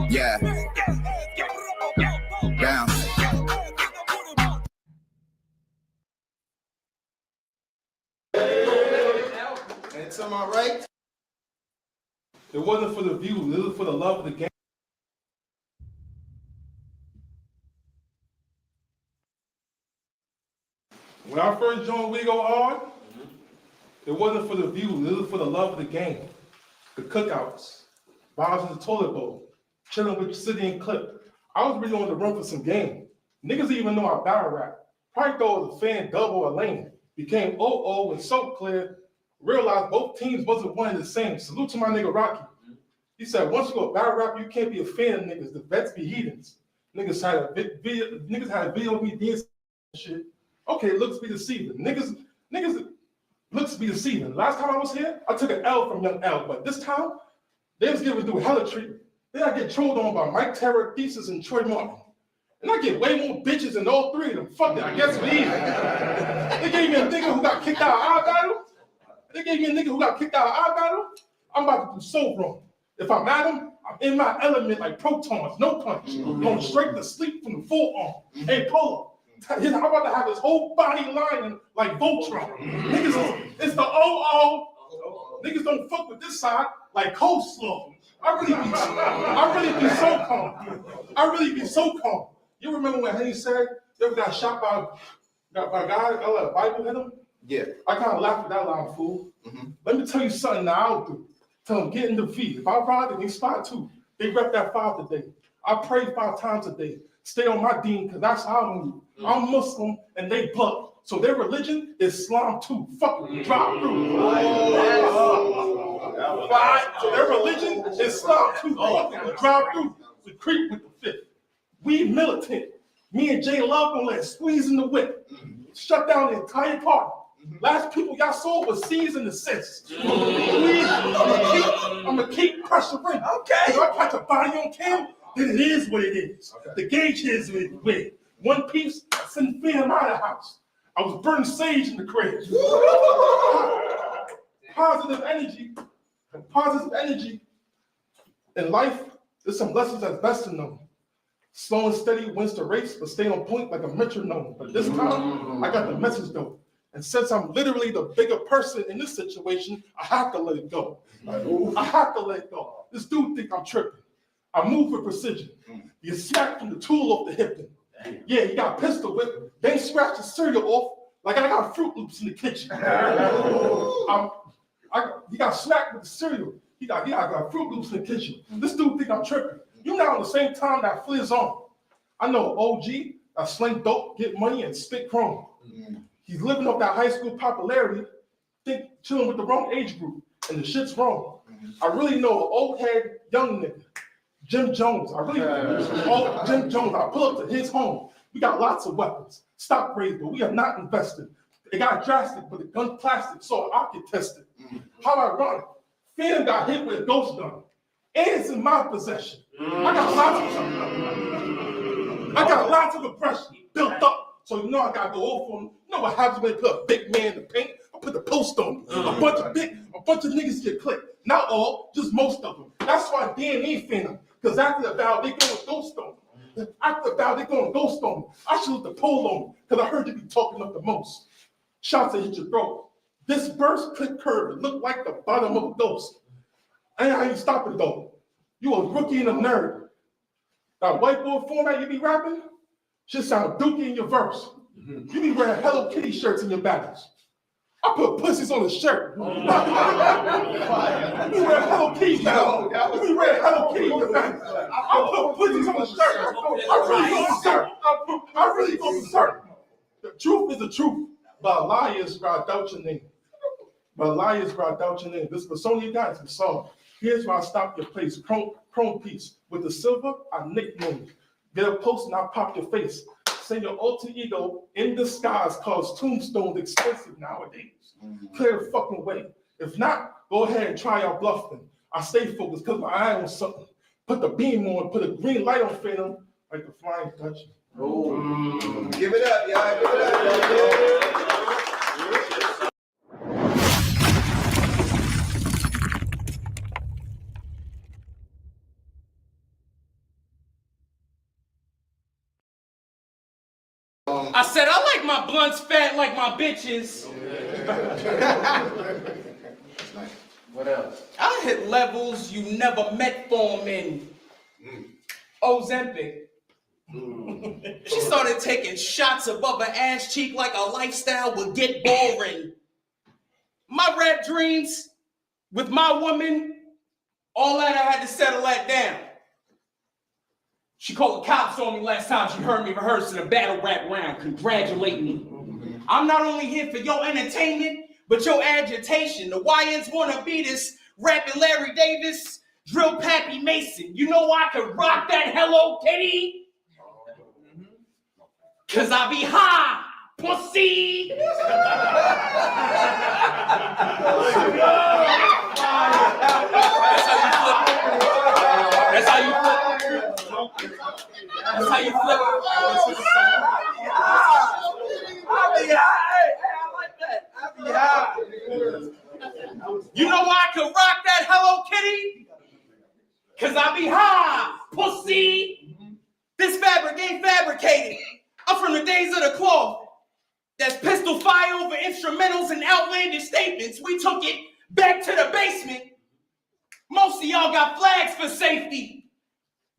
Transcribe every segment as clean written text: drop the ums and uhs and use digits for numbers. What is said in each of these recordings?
Yeah. Bounce. And to my right. It wasn't for the views, it was for the love of the game. When I first joined We Go Hard, it wasn't for the views, it was for the love of the game. The cookouts, vibes in the toilet bowl, chilling with City and Clip. I was really on the run for some game. Niggas didn't even know I battle rap. Probably thought I was a fan double or lane. Became 0-0 and so clear, realized both teams wasn't one and the same. Salute to my nigga Rocky. He said, once you go battle rap, you can't be a fan of niggas. The vets be heathens. Niggas had a video of me dancing and shit. Okay, looks be deceiving. Niggas looks be deceiving. Last time I was here, I took an L from Young L, but this time, they was giving through hella treatment. Then I get trolled on by Mike Terror, Thesis, and Troy Martin. And I get way more bitches than all three of them. Fuck it, I guess we even. They gave me a nigga who got kicked out of our battle. I'm about to do so wrong. If I'm at him, I'm in my element like protons, no punch. Going straight to sleep from the forearm. Hey, Polo, I'm about to have his whole body lining like Voltron. Niggas, it's the OO. Niggas don't fuck with this side like coleslaw. I really be so calm. You remember when Henny said they ever got shot by a guy, let a Bible hit him? Yeah. I kind of laughed at that line, fool. Let me tell you something that I'll do. Tell them, get in the feet. If I ride, they spot too. They rep that 5 today. I pray 5 times a day. Stay on my deen, because that's how I move. I'm Muslim, and they blood. So their religion is Islam too. Fuck it, drop through. So their religion is Islam too. Fuck it, drop through. We creep with the fifth. We militant. Me and Jay Love gonna let squeeze in the whip. Shut down the entire party. Last people y'all saw was C's and assists. I'm gonna keep pressuring. Okay. If I catch a body on cam, then it is what it is. Okay. The gauge is what it is. One piece, I send fam out of the house. I was burning sage in the crib. Positive energy in life. There's some lessons that's best to know. Slow and steady wins the race, but stay on point like a metronome. But this time, I got the message though. And since I'm literally the bigger person in this situation, I have to let it go. I have to let it go. This dude think I'm tripping. I move with precision. You smack from the tool off the hip. Yeah, he got pistol whip, then scratch the cereal off like I got Fruit Loops in the kitchen. He got smacked with the cereal. He got Fruit Loops in the kitchen. This dude think I'm tripping. You now on the same time that Fliz on. I know OG that sling dope, get money, and spit chrome. He's living up that high school popularity, think chilling with the wrong age group, and the shit's wrong. I really know an old head young nigga, Jim Jones. Jim Jones. I pull up to his home. We got lots of weapons, stock raised, but we are not invested. It got drastic, but the gun plastic, so I could test it. How ironic. Phantom got hit with a ghost gun, and it's in my possession. I got lots of aggression built up. So you know I gotta go off on them. You know what happens when they put a big man in the paint? I put the post on them. A bunch of niggas get clipped. Not all, just most of them. That's why Dan ain't Phantom. Because after the battle, they going ghost on them. I should let the pole on them, because I heard you be talking up the most. Shots that hit your throat. This burst click curve, it looked like the bottom of a ghost. I ain't stopping though. You a rookie and a nerd. That whiteboard format you be rapping, should sound dookie in your verse. You be wearing Hello Kitty shirts in your battles. I put pussies on the shirt. You be wearing Hello Kitty battles. You be wearing Hello Kitty in your battles. I put pussies on the shirt. I really go berserk. The truth is the truth, but liars grad out your name. This persona you got is the song. Here's where I stop your place. Chrome piece. With the silver, I nickname. Get a post and I pop your face. Send your alter ego in disguise, cause tombstones expensive nowadays. Clear the fucking way. If not, go ahead and try our bluffing. I stay focused because my eye on something. Put the beam on, put a green light on Phantom like the Flying Dutchman. Give it up, y'all. Give it up. I said, I like my blunts fat like my bitches. What else? I hit levels you never met for in Ozempic. She started taking shots above her ass cheek like a lifestyle would get boring. My rap dreams with my woman, all that I had to settle that down. She called the cops on me last time she heard me rehearsing a battle rap round, congratulating me. I'm not only here for your entertainment, but your agitation. The YNs wanna beat us, rapping Larry Davis, drill Pappy Mason. You know I could rock that Hello Kitty? Cause I be high, pussy. That's how you flip. That's how you flip. I'll be high. Hey, I like that. I'll be high. You know why I can rock that Hello Kitty? Cause I be high, pussy. This fabric ain't fabricated. I'm from the days of the cloth. That's pistol fire over instrumentals and outlandish statements. We took it back to the basement. Most of y'all got flags for safety.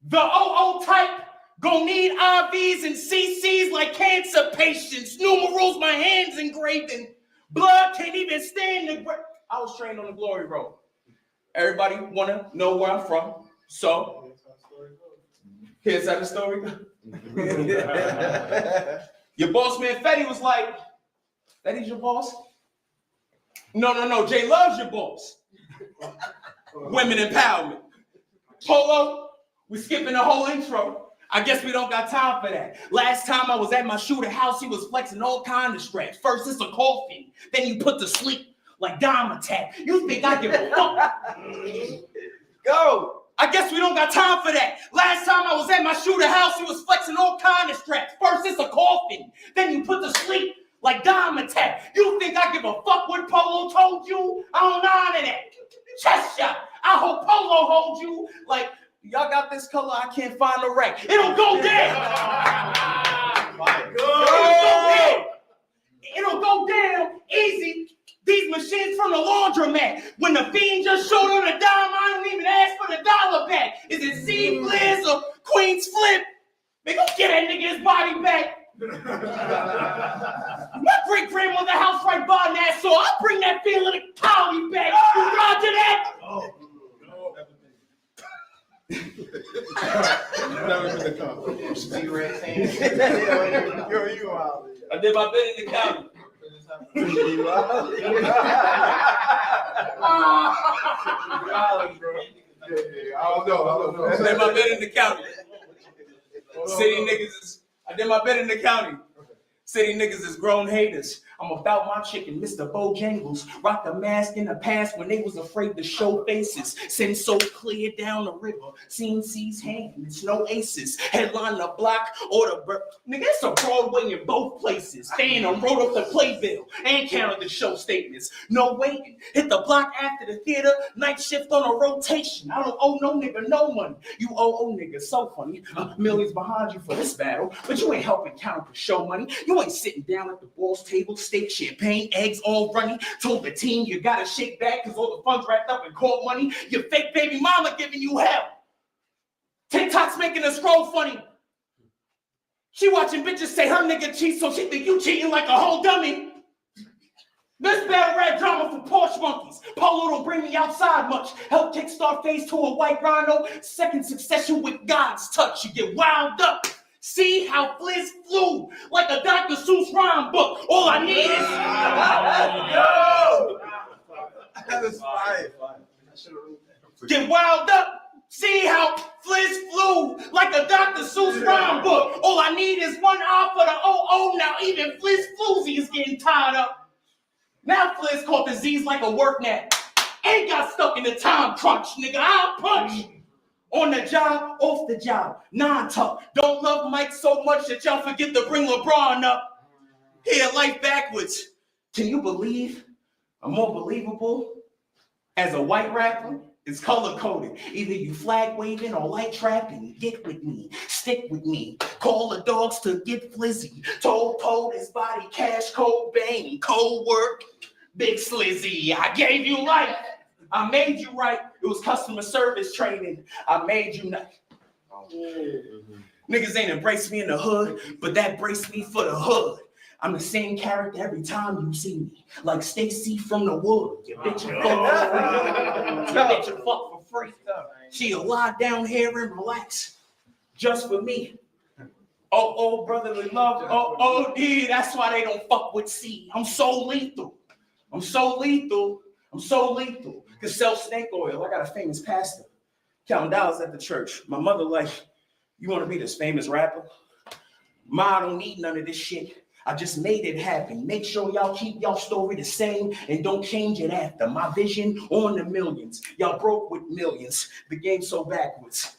The OO type gon' need IVs and CCs like cancer patients. Numerals, my hands engraved in blood, can't even stand the I was trained on the glory road. Everybody wanna know where I'm from, so here's how the story goes. Your boss man Fetty was like, Fetty's your boss? No, Jay loves your boss. Women empowerment. Polo, we skipping the whole intro. I guess we don't got time for that. Last time I was at my shooter house, he was flexing all kind of straps. First it's a coffin, then you put to sleep like dime attack. You think I give a fuck? Go. I guess we don't got time for that. Last time I was at my shooter house, he was flexing all kind of straps. First it's a coffin, then you put to sleep like dime attack. You think I give a fuck what Polo told you? I don't know none of that. Chest shot. I hope Polo holds you like, y'all got this color, I can't find a rack. It'll go down. It'll go down easy. These machines from the laundromat. When the fiend just showed on a dime, I don't even ask for the dollar back. Is it C Blizz or Queen's Flip? They go get that nigga his body back. My great-grandmother house right by Nassau. I'll bring that feeling of collie back. You roger that? Never been the car. You out. I did my bit in the county. I don't know. I did my bit in the county. City niggas is, I did my bit in the county. City niggas is grown haters. I'm about my chicken, Mr. Bojangles. Rock the mask in the past when they was afraid to show faces. Send so clear down the river. Seen C's hand, it's no aces. Headline the block or the nigga, it's a Broadway in both places. Staying and wrote up the playbill and counted the show statements. No waiting. Hit the block after the theater. Night shift on a rotation. I don't owe no nigga no money. You owe nigga so funny. Millions behind you for this battle, but you ain't helping count for show money. You ain't sitting down at the boss table. Steak, champagne, eggs all runny. Told the team you gotta shake back because all the funds wrapped up in court money. Your fake baby mama giving you hell. TikTok's making her scroll funny. She watching bitches say her nigga cheats, so she think you cheating like a whole dummy. This battle rap drama for Porch monkeys. Polo don't bring me outside much. Help kickstart phase 2 of White Rhino. Second succession with God's touch. You get wound up. See how Fliz flew like a Dr. Seuss rhyme book. All I need is That is fire. get wound up. See how Fliz flew like a Dr. Seuss rhyme book. All I need is one eye for the OO. Now even Fliz Floozy is getting tied up. Now Fliz caught disease like a work nap. Ain't got stuck in the time crunch, nigga. I'll punch. On the job, off the job, non-talk. Don't love Mike so much that y'all forget to bring LeBron up. Here, life backwards. Can you believe I'm more believable as a white rapper? It's color-coded. Either you flag waving or light trapping. Get with me. stick with me. Call the dogs to get flizzy. Told Poe his body, Cash Cobain. Cold work, big slizzy. I gave you life. I made you right. It was customer service training. I made you not. Niggas ain't embraced me in the hood, but that braced me for the hood. I'm the same character every time you see me. Like Stacy from the wood. You bitch and fuck for free. You bitch and fuck for free. She'll lie down here and relax. Just for me. Oh, brotherly love. Oh, OD. That's why they don't fuck with C. I'm so lethal. I'm so lethal. Could sell snake oil. I got a famous pastor. Counting dollars at the church. My mother like, you want to be this famous rapper? Ma, I don't need none of this shit. I just made it happen. Make sure y'all keep y'all story the same and don't change it after. My vision on the millions. Y'all broke with millions. The game's so backwards.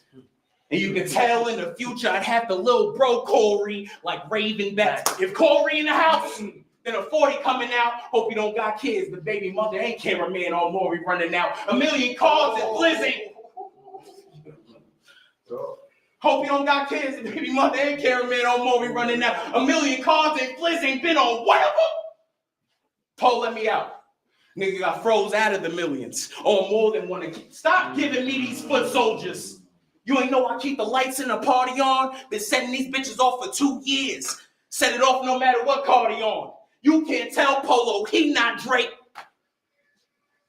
And you can tell in the future I'd have the little bro Corey like Raven back. If Corey in the house, then a 40 coming out. Hope you don't got kids. The baby mother ain't cameraman on Maury running out. A million calls and blizzing. Hope you don't got kids. The baby mother ain't cameraman on Maury running out. A million cars and Fliz ain't been on whatever. Poe let me out. Nigga got froze out of the millions. On more than one. Stop giving me these foot soldiers. You ain't know I keep the lights in the party on. Been setting these bitches off for 2 years. Set it off no matter what car they on. You can't tell Polo, he not Drake.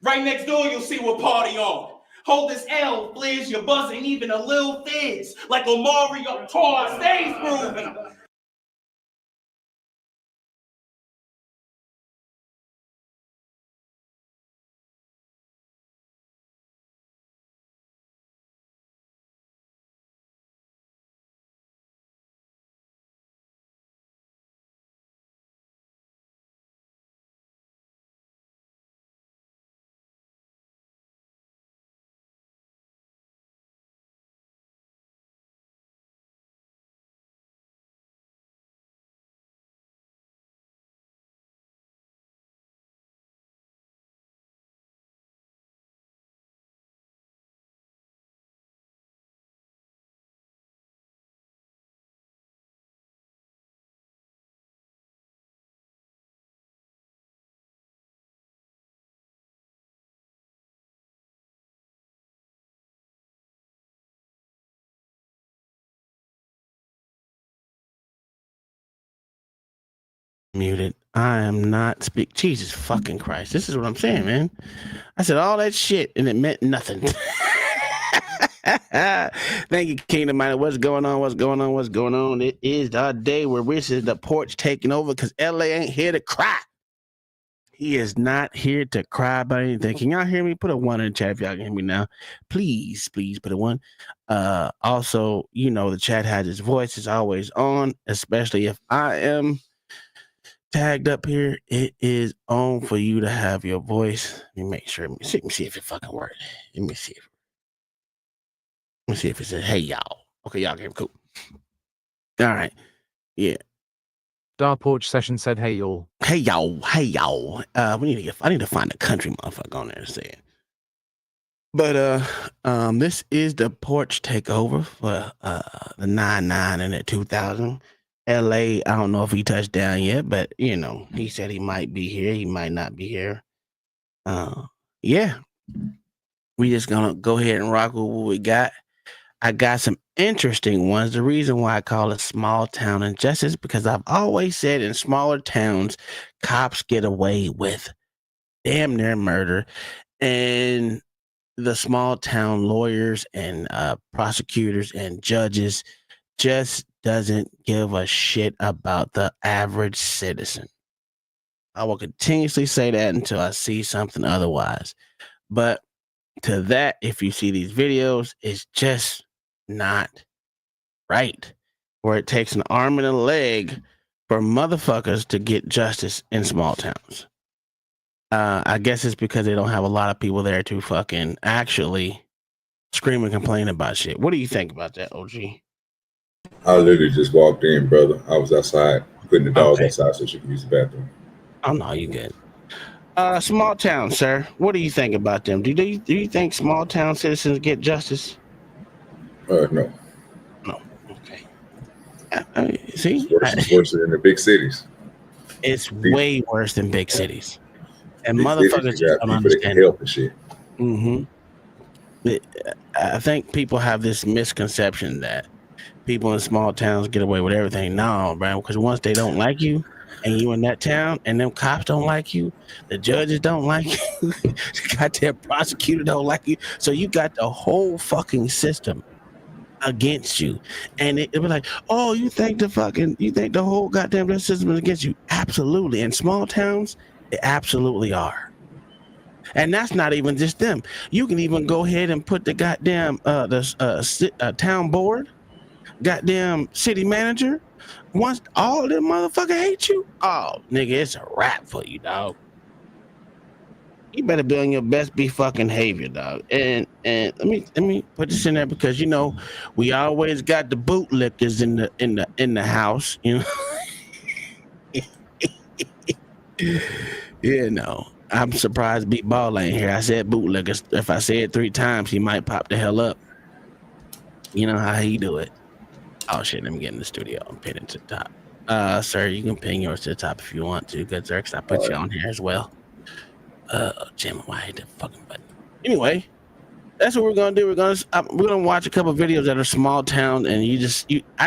Right next door, you'll see what party on. Hold this L, Fliz, you're buzzing even a little fizz. Like Omari on tour, stays grooving. Muted. I am not speak. Jesus fucking Christ. This is what I'm saying, man. I said all that shit and it meant nothing. Thank you, Kingdom Mighty. What's going on? It is the day where this is the porch taking over because LA ain't here to cry. He is not here to cry about anything. Can y'all hear me? Put a 1 in the chat if y'all can hear me now. Please put a 1. Also, you know, the chat has its voice is always on, especially if I am tagged up here. It is on for you to have your voice. Let me make sure. Let me see if it fucking works. Let me see if it says, hey, y'all. Okay, y'all can cool. All right. Yeah. Dark Porch Session said, hey, y'all. Hey, y'all. I need to find a country motherfucker on there to say it. But this is the porch takeover for the 99 and the 2000. LA, I don't know if he touched down yet, but you know, he said he might be here, he might not be here. Yeah. We just gonna go ahead and rock with what we got. I got some interesting ones. The reason why I call it small town injustice, because I've always said in smaller towns, cops get away with damn near murder. And the small town lawyers and prosecutors and judges just doesn't give a shit about the average citizen. I will continuously say that until I see something otherwise. But to that, if you see these videos, it's just not right. Where it takes an arm and a leg for motherfuckers to get justice in small towns. I guess it's because they don't have a lot of people there to fucking actually scream and complain about shit. What do you think about that, OG? I literally just walked in, brother. I was outside putting the dog outside so she could use the bathroom. Oh no, you good. Small town, sir. What do you think about them? Do you think small town citizens get justice? No. No. Okay. I mean, see, It's worse than the big cities. it's way worse than big cities, and Big cities, motherfuckers you just got don't people that can understand. help and shit. I think people have this misconception that people in small towns get away with everything. No, bro, because once they don't like you and you in that town and them cops don't like you, the judges don't like you, the goddamn prosecutor don't like you. So you got the whole fucking system against you. And it was like, oh, you think the whole goddamn system is against you? Absolutely. In small towns, they absolutely are. And that's not even just them. You can even go ahead and put the goddamn town board, goddamn city manager. Once all them motherfucker hate you, oh nigga, it's a wrap for you, dog. You better be on your best be fucking behavior, dog. And let me put this in there because you know we always got the bootlickers in the house, you know. You know. I'm surprised Big Ball ain't here. I said bootlickers. If I say it 3 times, he might pop the hell up. You know how he do it. Oh shit, let me get in the studio and pin it to the top. Sir, you can pin yours to the top if you want to, good sir, because I put you on here as well. Jim, why I hit the fucking button? Anyway, that's what we're gonna do. We're gonna watch a couple videos that are small town, and I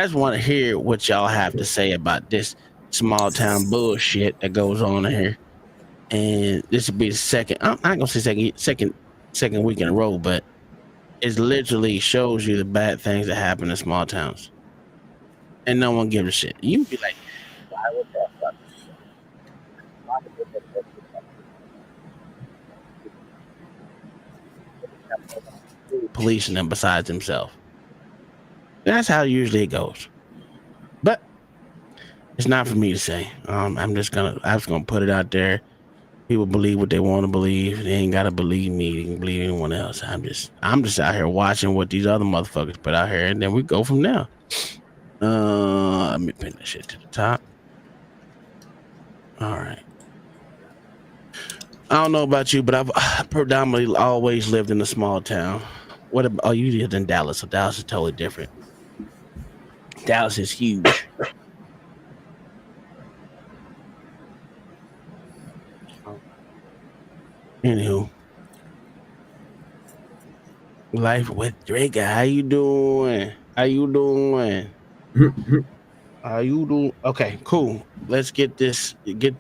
just want to hear what y'all have to say about this small town bullshit that goes on in here. And this will be the second. I'm not gonna say second week in a row, but it literally shows you the bad things that happen in small towns, and no one gives a shit. You be like, why would that fuck? Policing them besides himself. That's how usually it goes. But it's not for me to say. I'm just gonna put it out there. People believe what they want to believe. They ain't gotta believe me. They can believe anyone else. I'm just out here watching what these other motherfuckers put out here, and then we go from there. Let me pin that shit to the top. All right. I don't know about you, but I've predominantly always lived in a small town. What about? Oh, you lived in Dallas, so Dallas is totally different. Dallas is huge. Anywho, life with Drake. How you doing? Okay, cool. Let's get this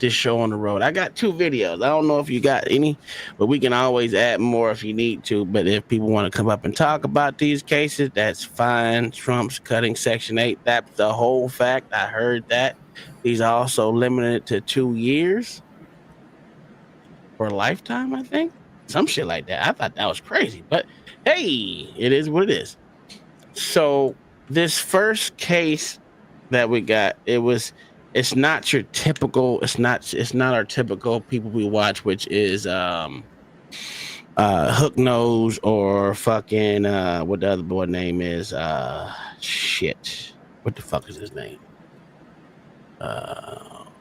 show on the road. I got 2 videos. I don't know if you got any, but we can always add more if you need to. But if people want to come up and talk about these cases, that's fine. Trump's cutting Section 8. That's the whole fact. I heard that. He's also limited to 2 years. For a lifetime, I think. Some shit like that. I thought that was crazy. But hey, it is what it is. So this first case that we got, it's not your typical, it's not our typical people we watch, which is Hook Nose or fucking what the other boy name is. Shit. What the fuck is his name?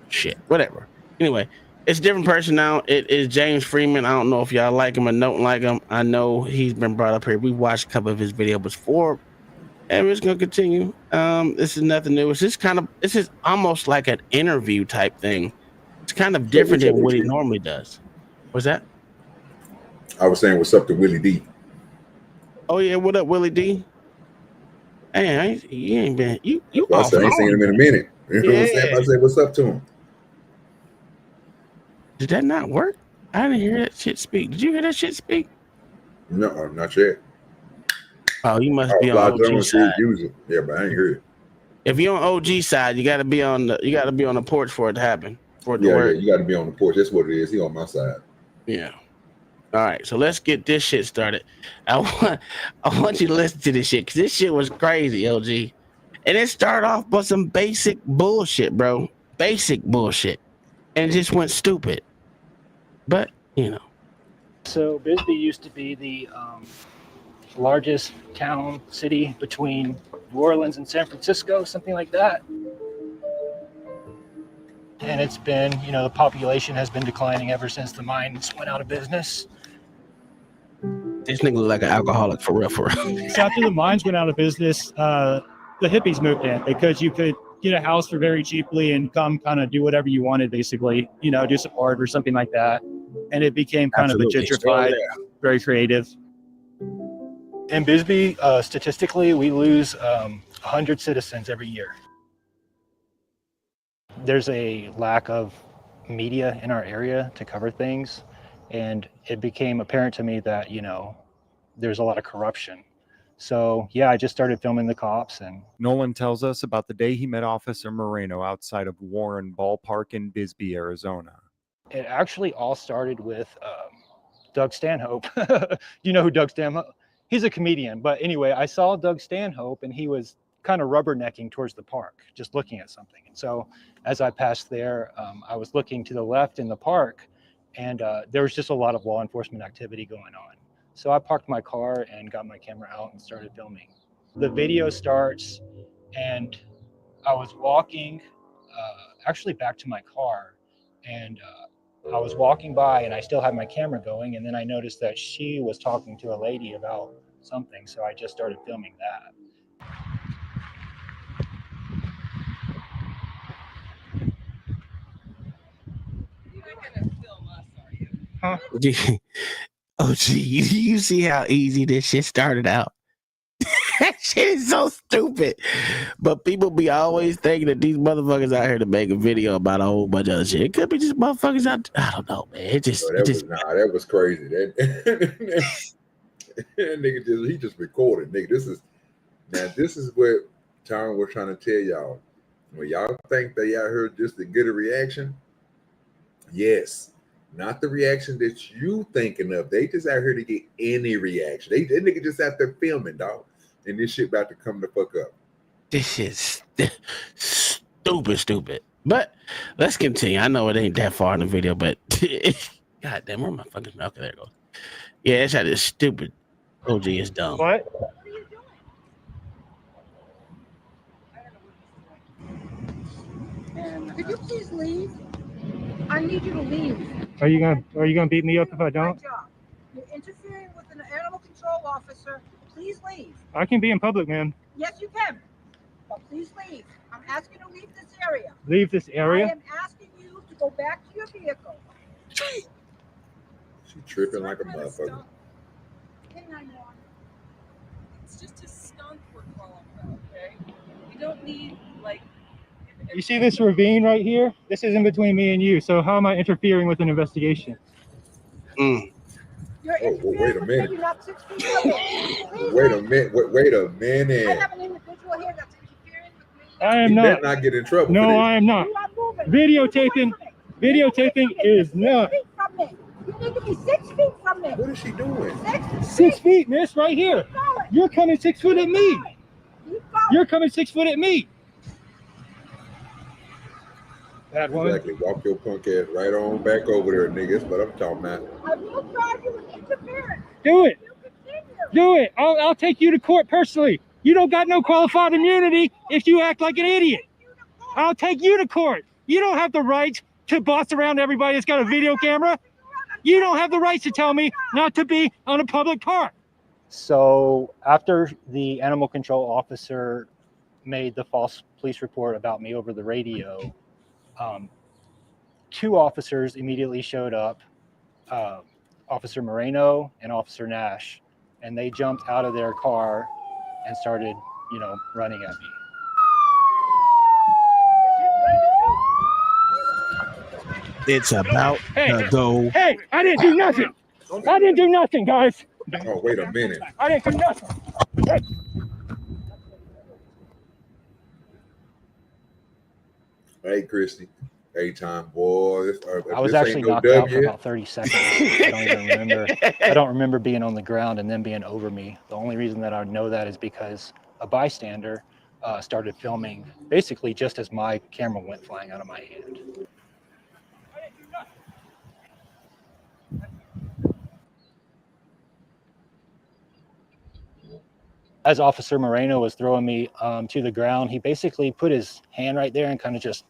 Shit. Whatever. Anyway. It's a different person now. It is James Freeman. I don't know if y'all like him or don't like him. I know he's been brought up here. We watched a couple of his videos before, and we're just gonna continue. This is nothing new. This is almost like an interview type thing. It's kind of different than what he normally does. What's that? I was saying, what's up to Willie D? Oh yeah, what up, Willie D? Hey, you ain't been you. I ain't seen him in a minute. You know what I'm saying? I said, what's up to him? Did that not work? I didn't hear that shit speak. Did you hear that shit speak? No, not yet. Oh, you must be on OG side. Yeah, but I ain't heard it. If you're on OG side, you gotta be on the porch for it to happen. For it to work. Yeah, you gotta be on the porch. That's what it is. He on my side. Yeah. All right, so let's get this shit started. I want you to listen to this shit because this shit was crazy, LG. And it started off with some basic bullshit, bro. Basic bullshit. And it just went stupid. But, you know. So Bisbee used to be the largest town, city between New Orleans and San Francisco, something like that. And it's been, the population has been declining ever since the mines went out of business. This nigga look like an alcoholic for real. So after the mines went out of business, the hippies moved in, because you could get a house for very cheaply and come kind of do whatever you wanted, basically, you know, do some art or something like that. And it became kind of a gentrified, very creative. In Bisbee, statistically, we lose 100 citizens every year. There's a lack of media in our area to cover things, and it became apparent to me that, you know, there's a lot of corruption. So yeah, I just started filming the cops. And Nolan tells us about the day he met Officer Moreno outside of Warren Ballpark in Bisbee, Arizona. it actually all started with Doug Stanhope. You know who Doug Stanhope? He's a comedian, but anyway, I saw Doug Stanhope and he was kind of rubbernecking towards the park, just looking at something. And so as I passed there, I was looking to the left in the park, and there was just a lot of law enforcement activity going on. So I parked my car and got my camera out and started filming. The video starts, and I was walking actually back to my car, and I was walking by and I still had my camera going, and then I noticed that she was talking to a lady about something, so I just started filming that. Huh? Oh, gee, you see how easy this shit started out? That shit is so stupid. But people be always thinking that these motherfuckers out here to make a video about a whole bunch of other shit. It could be just motherfuckers out. I don't know, man. That was crazy. That nigga he just recorded. Nigga, this is what Tom was trying to tell y'all. When y'all think they out here just to get a reaction, yes. Not the reaction that you thinking of. They just out here to get any reaction. That nigga just out there filming, dog. And this shit about to come the fuck up. This shit's stupid. But let's continue. I know it ain't that far in the video, but god damn, where my fucking okay, there it goes. Yeah, it's how this stupid OG is dumb. What? Could you please leave? I need you to leave. Are you gonna beat me up if I don't? You're interfering with an animal control officer. Please leave. I can be in public, man. Yes, you can. But please leave. I'm asking you to leave this area. Leave this area? I am asking you to go back to your vehicle. She tripping like a motherfucker. It's just a stunt we're calling for, okay? We don't need, like... You see this ravine right here? This is in between me and you. So how am I interfering with an investigation? You're wait a minute. You're not 6 feet away. Wait a minute. I have an individual here that's interfering with me. I am You not. better not get in trouble. No, I am not. You are moving. Videotaping is not. 6 feet from me. You need to be 6 feet from me. What is she doing? 6 feet, miss, right here. You're coming 6 foot at me. You're coming 6 foot at me. Bad woman. Exactly. Walk your punk ass right on back over there, nigga. That's what I'm talking about. I will charge you with interference. Do it. You continue. Do it. I'll take you to court personally. You don't got no qualified immunity if you act like an idiot. I'll take you to court. You don't have the right to boss around everybody that's got a video camera. You don't have the right to tell me not to be on a public park. So after the animal control officer made the false police report about me over the radio, 2 officers immediately showed up, Officer Moreno and Officer Nash, and they jumped out of their car and started, running at me. It's about to go. Hey, I didn't do nothing. I didn't do nothing, guys. Oh, wait a minute. I didn't do nothing. Hey. Hey, Christy. Hey, Tom, boy. I was actually knocked out for about 30 seconds. I don't even remember. I don't remember being on the ground and then being over me. The only reason that I know that is because a bystander started filming basically just as my camera went flying out of my hand. As Officer Moreno was throwing me to the ground, he basically put his hand right there and kind of just,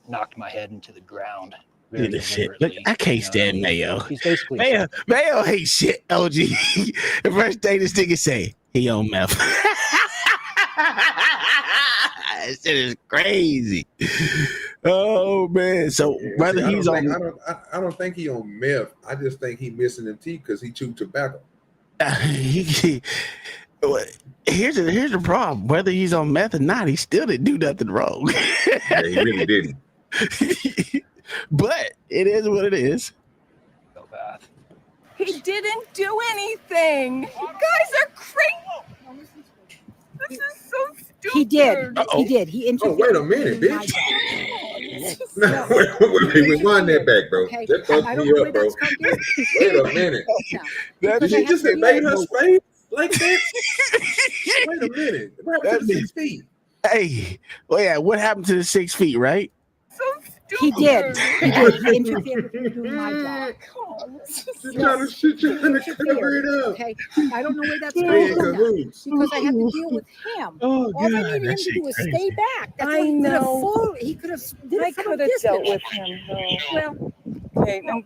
knocked my head into the ground. Look at this shit. Look, I can't stand Mayo. He's basically Mayo hates shit. OG. The first thing this nigga say, he on meth. That shit is crazy. Oh man. So whether See, he's on I don't think he on meth. I just think he missing them teeth because he chewed tobacco. here's the problem. Whether he's on meth or not, he still didn't do nothing wrong. Yeah, he really didn't. But it is what it is. So bad. He didn't do anything. You guys are crazy. This is so stupid. He did. Uh-oh. He did. He Oh, interfered. wait a minute, in my bitch. job. No, wait, rewind that back, bro. Okay. That I fucked don't me know up, where bro. that's come from. Wait a minute. No. Did I you have just to invade know. her space like that? Wait a minute. What happened to the 6 feet? Hey, well, yeah, what happened to the 6 feet, right? So stupid. He did. He did. He interfered with me doing my job. She's trying to cover it up. Okay. I don't know where that's We coming in from now, cahoots. because I had to deal with him. Oh, All I needed him to do was stay back. That's I what he could have know. followed. He could have did I it from a could have dealt distance. with him though. Well, Okay, no.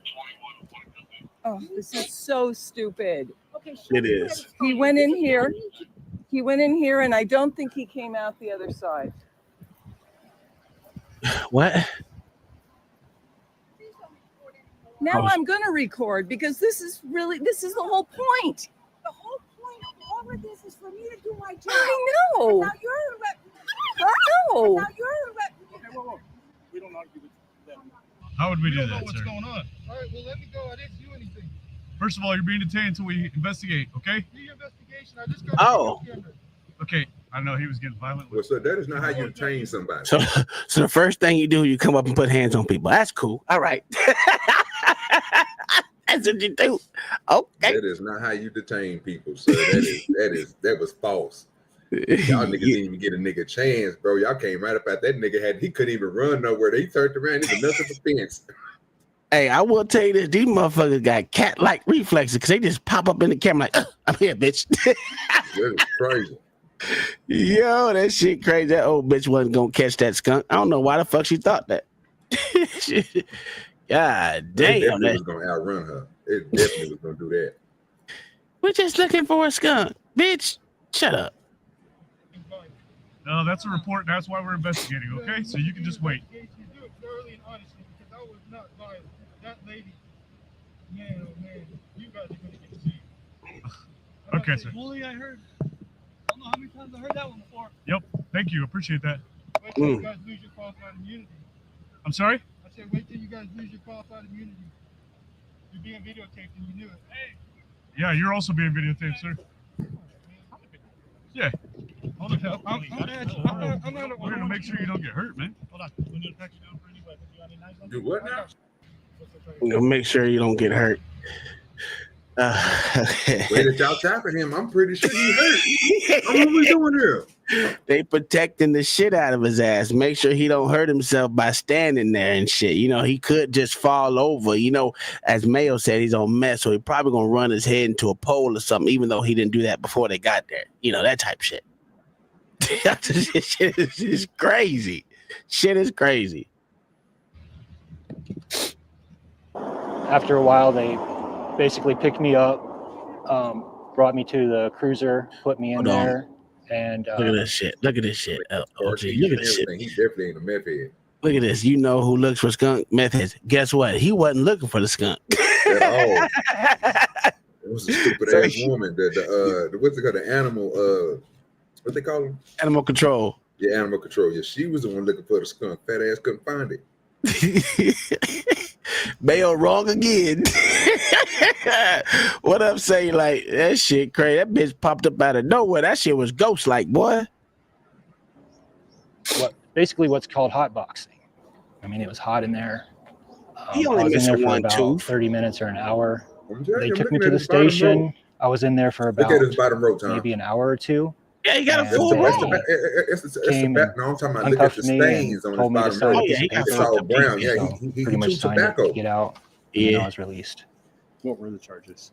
Oh, this is so stupid. okay. It is. He went in here. He went in here, and I don't think he came out the other side. What? Now Oh. I'm gonna record because this is the whole point. The whole point of all of this is for me to do my job. I And know. now you're a rep. No. Now you're a rep. We don't argue with them. How would we do don't know that, what's sir? going on. All right, well, let me go. I didn't do anything. First of all, you're being detained until we investigate, okay? Do your investigation. I just got Oh. the camera. Okay, I know he was getting violent. Well, so that is not how you train somebody. So the first thing you do, you come up and put hands on people. That's cool. All right. That's what you do. Okay. That is not how you detain people, sir. That was false. Y'all niggas didn't even get a nigga a chance, bro. Y'all came right up at that nigga he couldn't even run nowhere. He turned around, he was nothing but fence. Hey, I will tell you this: these motherfuckers got cat-like reflexes because they just pop up in the camera like, "I'm here, bitch." That is crazy. Yo, that shit crazy. That old bitch wasn't gonna catch that skunk. I don't know why the fuck she thought that. God It damn, definitely that. was gonna outrun her. It definitely was gonna do that. We're just looking for a skunk, bitch. Shut up. No, that's a report. That's why we're investigating, okay? So you can just wait. You do it thoroughly and honestly, because I was not violent. That lady, man, oh man, you guys are gonna get sued. Okay, sir. Bully, I heard. I don't know how many times I heard that one before. Yep. Thank you. Appreciate that. Wait till you guys lose your qualified immunity. I'm sorry? I said, wait till you guys lose your qualified immunity. You're being videotaped and you knew it. Hey, Yeah, you're also being videotaped, sir. Yeah. hold on. I'm not We're gonna make sure you don't get hurt, man. Hold on. We need to pack you down for any weapons. You got any knives on? Do what now? You know, make sure you don't get hurt. Wait that y'all tapping him. I'm pretty sure he hurt. What are we doing here? They protecting the shit out of his ass. Make sure he don't hurt himself by standing there and shit. You know, he could just fall over. You know, as Mayo said, he's on meth, so he probably gonna run his head into a pole or something, even though he didn't do that before they got there. You know, that type of shit. Shit is crazy. Shit is crazy. After a while, they basically picked me up, brought me to the cruiser, put me in Hold on. there, and Look at this shit. Look at this shit. OG, look at this shit. He definitely ain't a meth head. Look at this. You know who looks for skunk methods. Guess what? He wasn't looking for the skunk. At all. It was a stupid So ass woman. The what's it called? The animal. What they call them? Animal control. Yeah, animal control. Yeah, she was the one looking for the skunk. Fat ass couldn't find it. Mayo wrong again. What up, say like that shit crazy? That bitch popped up out of nowhere. That shit was ghost like, boy. Basically what's called hot boxing. I mean, it was hot in there. He I only was in there missing for one about tooth. 30 minutes or an hour. They I'm took me looking to at the his bottom row. station. I was in there for Look about at his bottom row, Tom. maybe an hour or two. Yeah, you got a And full they row. It's came back. No, I'm talking about look at handcuffed the me stains and on told me to his sign bottom a row. piece of yeah, he It's got all paper. brown. Yeah, So he pretty much chewed signed it to tobacco. get out. And then Yeah. I was released. What were the charges?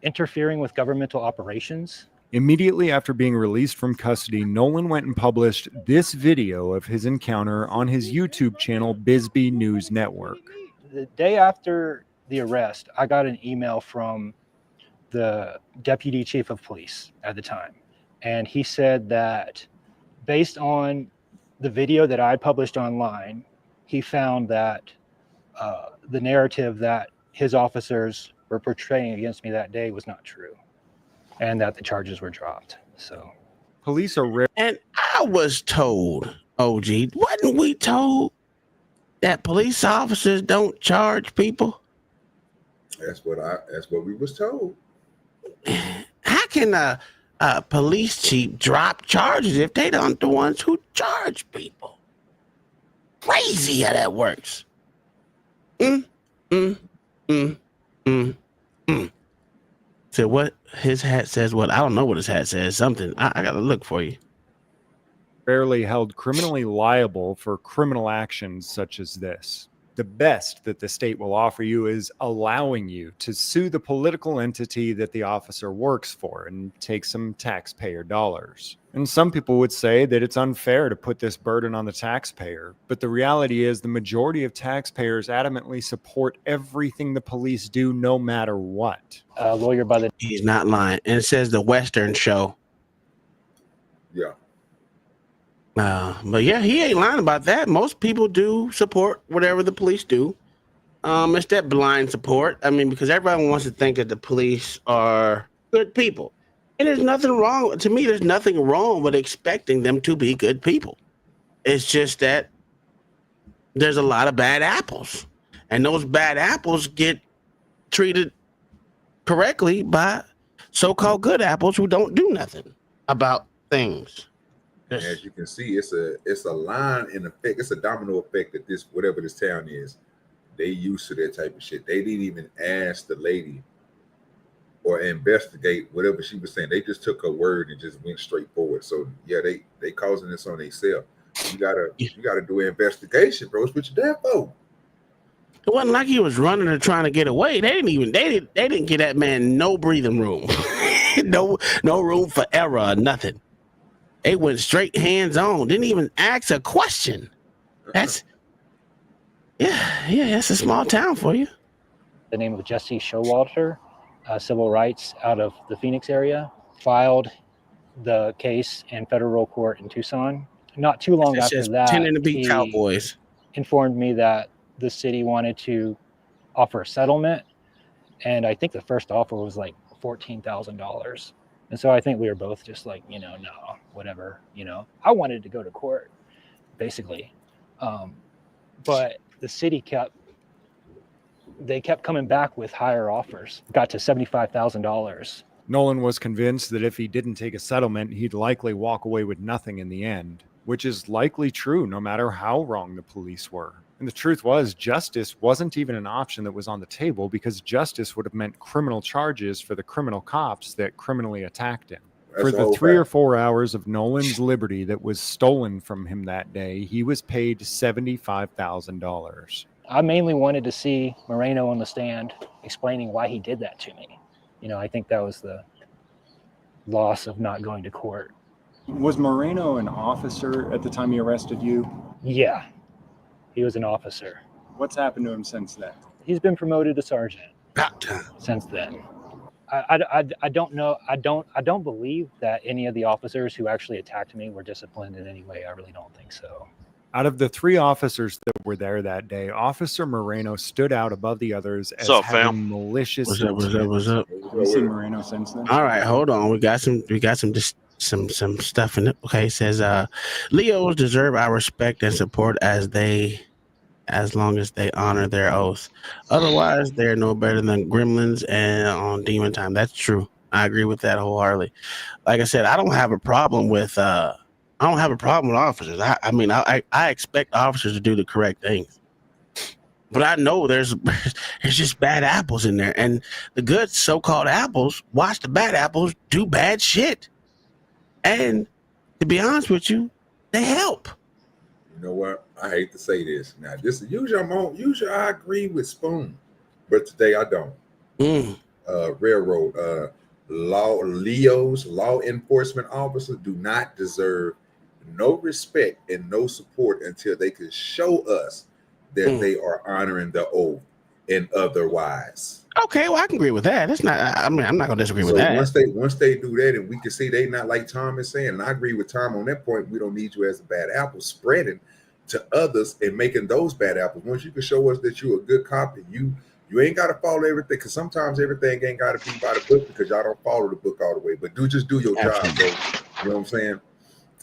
Interfering with governmental operations. Immediately after being released from custody, Nolan went and published this video of his encounter on his YouTube channel, Bisbee News Network. The day after the arrest, I got an email from the deputy chief of police at the time. And he said that based on the video that I published online, he found that the narrative that his officers were portraying against me that day was not true, and that the charges were dropped. So police are rare. And I was told, OG, wasn't we told that police officers don't charge people? That's what we was told. How can a police chief drop charges if they aren't the ones who charge people? Crazy how that works. So what his hat says? What I don't know what his hat says. Something I gotta look for you. Rarely held criminally liable for criminal actions such as this. The best that the state will offer you is allowing you to sue the political entity that the officer works for and take some taxpayer dollars. And some people would say that it's unfair to put this burden on the taxpayer, but the reality is the majority of taxpayers adamantly support everything the police do no matter what. Lawyer by the... He's not lying. And it says the Western Show. Yeah. But yeah, he ain't lying about that. Most people do support whatever the police do. It's that blind support. I mean, because everyone wants to think that the police are good people. And there's nothing wrong. To me, there's nothing wrong with expecting them to be good people. It's just that there's a lot of bad apples. And those bad apples get treated correctly by so-called good apples who don't do nothing about things. As you can see, it's a line in effect. It's a domino effect that this, whatever this town is, they used to that type of shit. They didn't even ask the lady or investigate whatever she was saying. They just took her word and just went straight forward. So yeah, they causing this on themselves. You gotta do an investigation, bro. It's what you're there for. It wasn't like he was running or trying to get away. They didn't give that man no breathing room. no room for error or nothing. They went straight hands on. Didn't even ask a question. That's that's a small town for you. The name of Jesse Showalter, civil rights out of the Phoenix area, filed the case in federal court in Tucson. Not too long after that, pretending to be cowboys, informed me that the city wanted to offer a settlement, and I think the first offer was like $14,000. And so I think we were both just like, no, whatever, I wanted to go to court, basically. But the city kept coming back with higher offers, got to $75,000. Nolan was convinced that if he didn't take a settlement, he'd likely walk away with nothing in the end, which is likely true no matter how wrong the police were. And the truth was, justice wasn't even an option that was on the table, because justice would have meant criminal charges for the criminal cops that criminally attacked him. For the 3 or 4 hours of Nolan's liberty that was stolen from him that day, he was paid $75,000. I mainly wanted to see Moreno on the stand explaining why he did that to me. I think that was the loss of not going to court. Was Moreno an officer at the time he arrested you? Yeah. He was an officer. What's happened to him since then? He's been promoted to sergeant since then. I don't know. I don't believe that any of the officers who actually attacked me were disciplined in any way. I really don't think so. Out of the 3 officers that were there that day, Officer Moreno stood out above the others as having malicious. What's up? Have you seen Moreno since then? All right, hold on. We got some stuff in it. Okay, it says Leos deserve our respect and support as long as they honor their oaths. Otherwise, they're no better than gremlins and on demon time. That's true. I agree with that wholeheartedly. Like I said, I don't have a problem with officers. I expect officers to do the correct things. But I know there's just bad apples in there, and the good so-called apples watch the bad apples do bad shit. And to be honest with you, they help. You know what? I hate to say this. Now, this is usually I agree with Spoon, but today I don't. Railroad law enforcement officers do not deserve no respect and no support until they can show us that they are honoring the oath and otherwise. Okay, well, I can agree with that. That's not. I mean, I'm not gonna disagree with that. Once they do that, and we can see they not like Tom is saying, and I agree with Tom on that point. We don't need you as a bad apple spreading to others and making those bad apples. Once you can show us that you're a good cop and you ain't got to follow everything, because sometimes everything ain't got to be by the book because y'all don't follow the book all the way. But just do your job, bro. You know what I'm saying?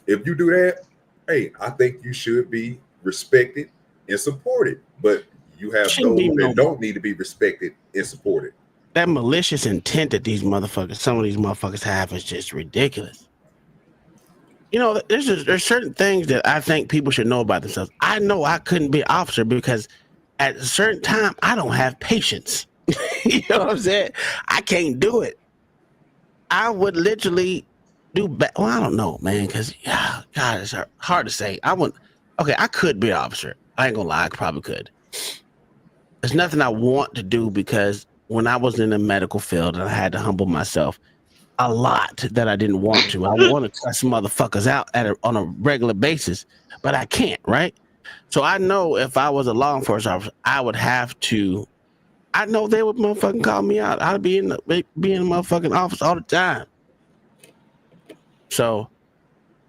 If you do that, hey, I think you should be respected and supported. But you have those that don't need to be respected and supported. That malicious intent that some of these motherfuckers have is just ridiculous. You know, there's certain things that I think people should know about themselves. I know I couldn't be an officer because at a certain time I don't have patience. You know what I'm saying? I can't do it. I would literally do well, I don't know, man, because God, it's hard to say. I could be an officer. I ain't gonna lie, I probably could. There's nothing I want to do because when I was in the medical field and I had to humble myself a lot that I didn't want to. I want to cuss motherfuckers out on a regular basis, but I can't, right? So I know if I was a law enforcement officer, I would have to. I know they would motherfucking call me out. I'd be in the motherfucking office all the time. So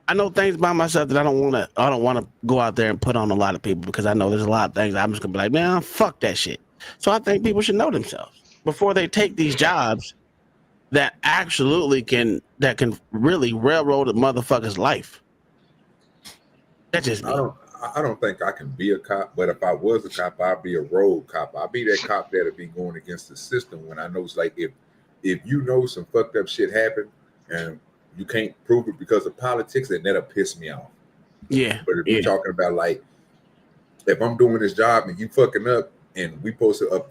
I know things about myself that I don't want to go out there and put on a lot of people, because I know there's a lot of things I'm just gonna be like, man, fuck that shit. So I think people should know themselves before they take these jobs that absolutely can really railroad a motherfucker's life. That's just me. I don't think I can be a cop, but if I was a cop, I'd be a rogue cop. I'd be that cop that'd be going against the system when I know it's like if you know some fucked up shit happened and you can't prove it because of politics, then that'll piss me off. Yeah. But if you're talking about like if I'm doing this job and you fucking up and we supposed to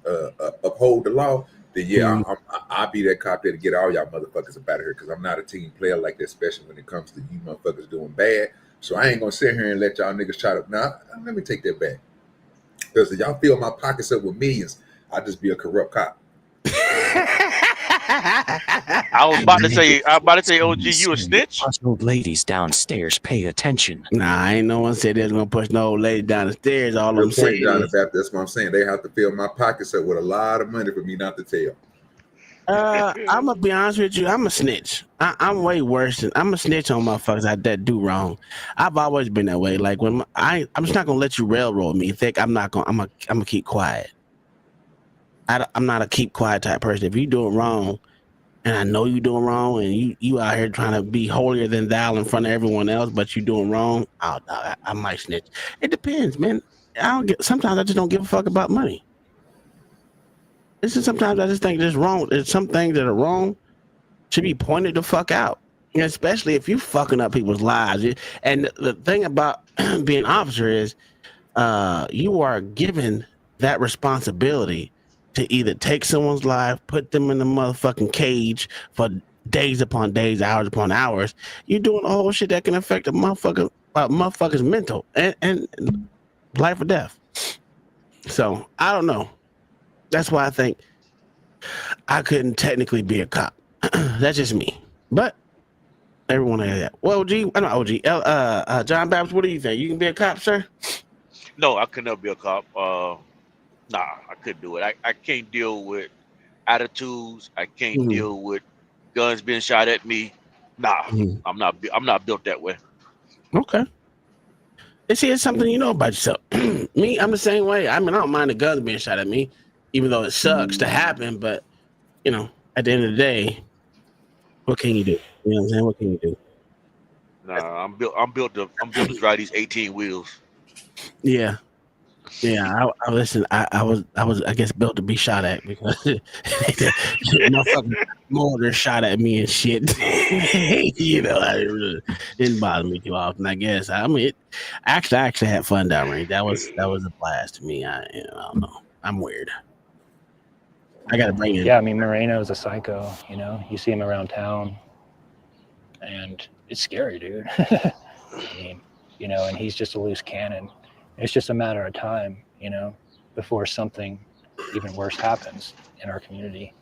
uphold the law, then I'll be that cop there to get all y'all motherfuckers up out of here, because I'm not a team player like that, especially when it comes to you motherfuckers doing bad. So I ain't gonna sit here and let y'all niggas try to. Nah, let me take that back. Because if y'all fill my pockets up with millions, I'll just be a corrupt cop. I was about to say, OG, you a snitch? Old ladies downstairs, pay attention. Nah, ain't no one said they're gonna push no old lady down the stairs. All I'm saying is, that's what I'm saying. They have to fill my pockets up with a lot of money for me not to tell. I'm gonna be honest with you. I'm a snitch. I'm way worse. I'm a snitch on motherfuckers that do wrong. I've always been that way. Like when I'm just not gonna let you railroad me. Think I'm gonna keep quiet. I'm not a keep quiet type person. If you doing wrong, and I know you doing wrong, and you out here trying to be holier than thou in front of everyone else, but you doing wrong, I might snitch. It depends, man. Sometimes I just don't give a fuck about money. Sometimes I just think there's wrong. There's some things that are wrong should be pointed the fuck out, especially if you fucking up people's lives. And the thing about being an officer is you are given that responsibility to either take someone's life, put them in the motherfucking cage for days upon days, hours upon hours. You're doing all shit that can affect a motherfucker's mental and life or death. So I don't know. That's why I think I couldn't technically be a cop. That's just me. But everyone has that. Well, John Babs, what do you think? You can be a cop, sir? No, I could never be a cop. Nah, I couldn't do it. I can't deal with attitudes. I can't deal with guns being shot at me. Nah, I'm not built that way. Okay. See, it's something you know about yourself. Me, I'm the same way. I mean, I don't mind the guns being shot at me, even though it sucks to happen. But at the end of the day, what can you do? You know what I'm saying? What can you do? Nah, I'm built to drive these 18 wheels. Yeah. Yeah, I listen. I was, I guess, built to be shot at, because motherfucking mortar shot at me and shit. It didn't bother me too often, I guess. I mean, I actually had fun downrange. That was a blast to me. I don't know. I'm weird. I gotta bring it. Yeah, I mean, Moreno's a psycho. You see him around town, and it's scary, dude. I mean, and he's just a loose cannon. It's just a matter of time, before something even worse happens in our community.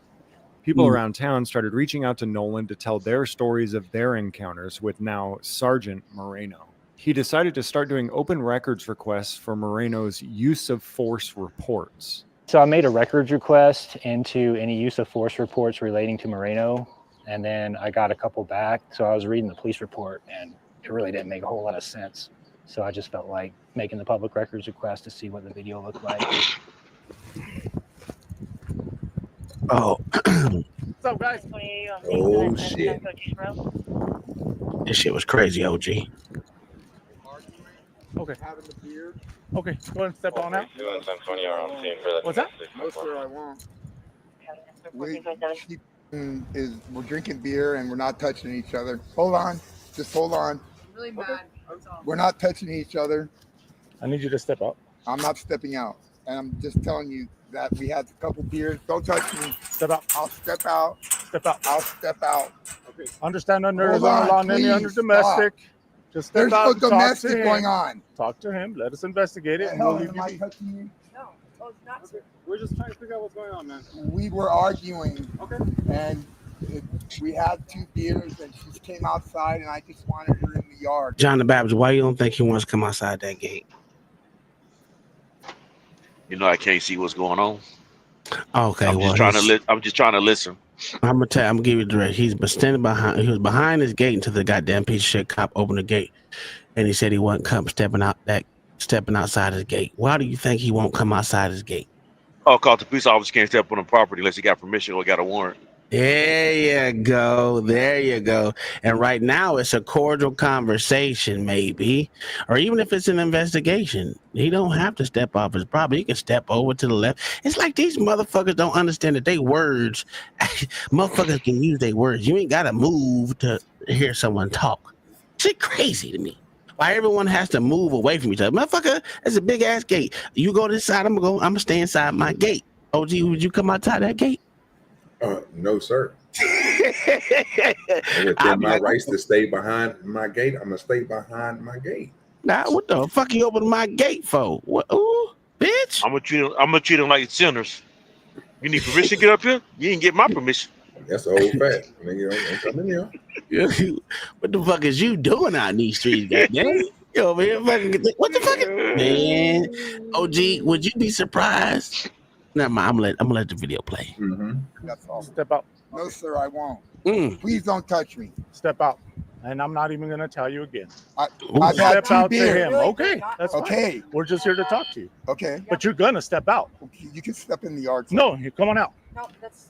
People around town started reaching out to Nolan to tell their stories of their encounters with now Sergeant Moreno. He decided to start doing open records requests for Moreno's use of force reports. So I made a records request into any use of force reports relating to Moreno, and then I got a couple back. So I was reading the police report, and it really didn't make a whole lot of sense. So I just felt like making the public records request to see what the video looked like. Oh. What's up, guys? Oh shit. This shit was crazy, OG. Okay. Okay, go ahead and step on out. What's that? No, sir, I won't. We're drinking beer and we're not touching each other. Hold on. Just hold on. Really mad. We're not touching each other. I need you to step up. I'm not stepping out. And I'm just telling you that we had a couple beers. Don't touch me. Step out. I'll step out. Step out. I'll step out. Okay. Understand under Hold Arizona on, law and any please, under domestic. Just step There's out no and talk domestic to him. going on. Talk to him. Let us investigate it. The And hell we'll leave am you I be. touching you? No, it's not, sir. We're just trying to figure out what's going on, man. We were arguing. Okay. And we had 2 beers and she came outside and I just wanted her in the yard. John the Baptist, why you don't think he wants to come outside that gate? You know, I can't see what's going on. Okay, I'm just trying to I'm just trying to listen. I'm gonna give you the direct. He was behind his gate until the goddamn piece of shit cop opened the gate, and he said he wasn't stepping outside his gate. Why do you think he won't come outside his gate? Oh, cause the police officer can't step on the property unless he got permission or got a warrant. There you go. There you go. And right now it's a cordial conversation, maybe, or even if it's an investigation, he don't have to step off his property. He can step over to the left. It's like these motherfuckers don't understand that they words, motherfuckers can use their words. You ain't got to move to hear someone talk. Shit crazy to me. Why everyone has to move away from each other? Motherfucker, that's a big ass gate. You go this side, I'm gonna stay inside my gate. OG, would you come outside that gate? No, sir. It's my rights to stay behind my gate. I'm gonna stay behind my gate. Nah, what the fuck you open my gate for? What? Ooh, bitch! I'm gonna treat them like sinners. You need permission to get up here? You didn't get my permission. That's the whole fact. I'm coming here. What the fuck is you doing out in these streets, goddamn? You over here fucking what the fuck? Man, OG, would you be surprised? Never mind. I'm gonna let the video play. That's all. Step out. No, sir, I won't. Mm. Please don't touch me. Step out. And I'm not even going to tell you again. I've had Step 2 out beers. to him. Okay, that's fine. Okay. We're just here to talk to you. Okay. But you're going to step out. You can step in the yard. Sir. No, you come on out. No, that's.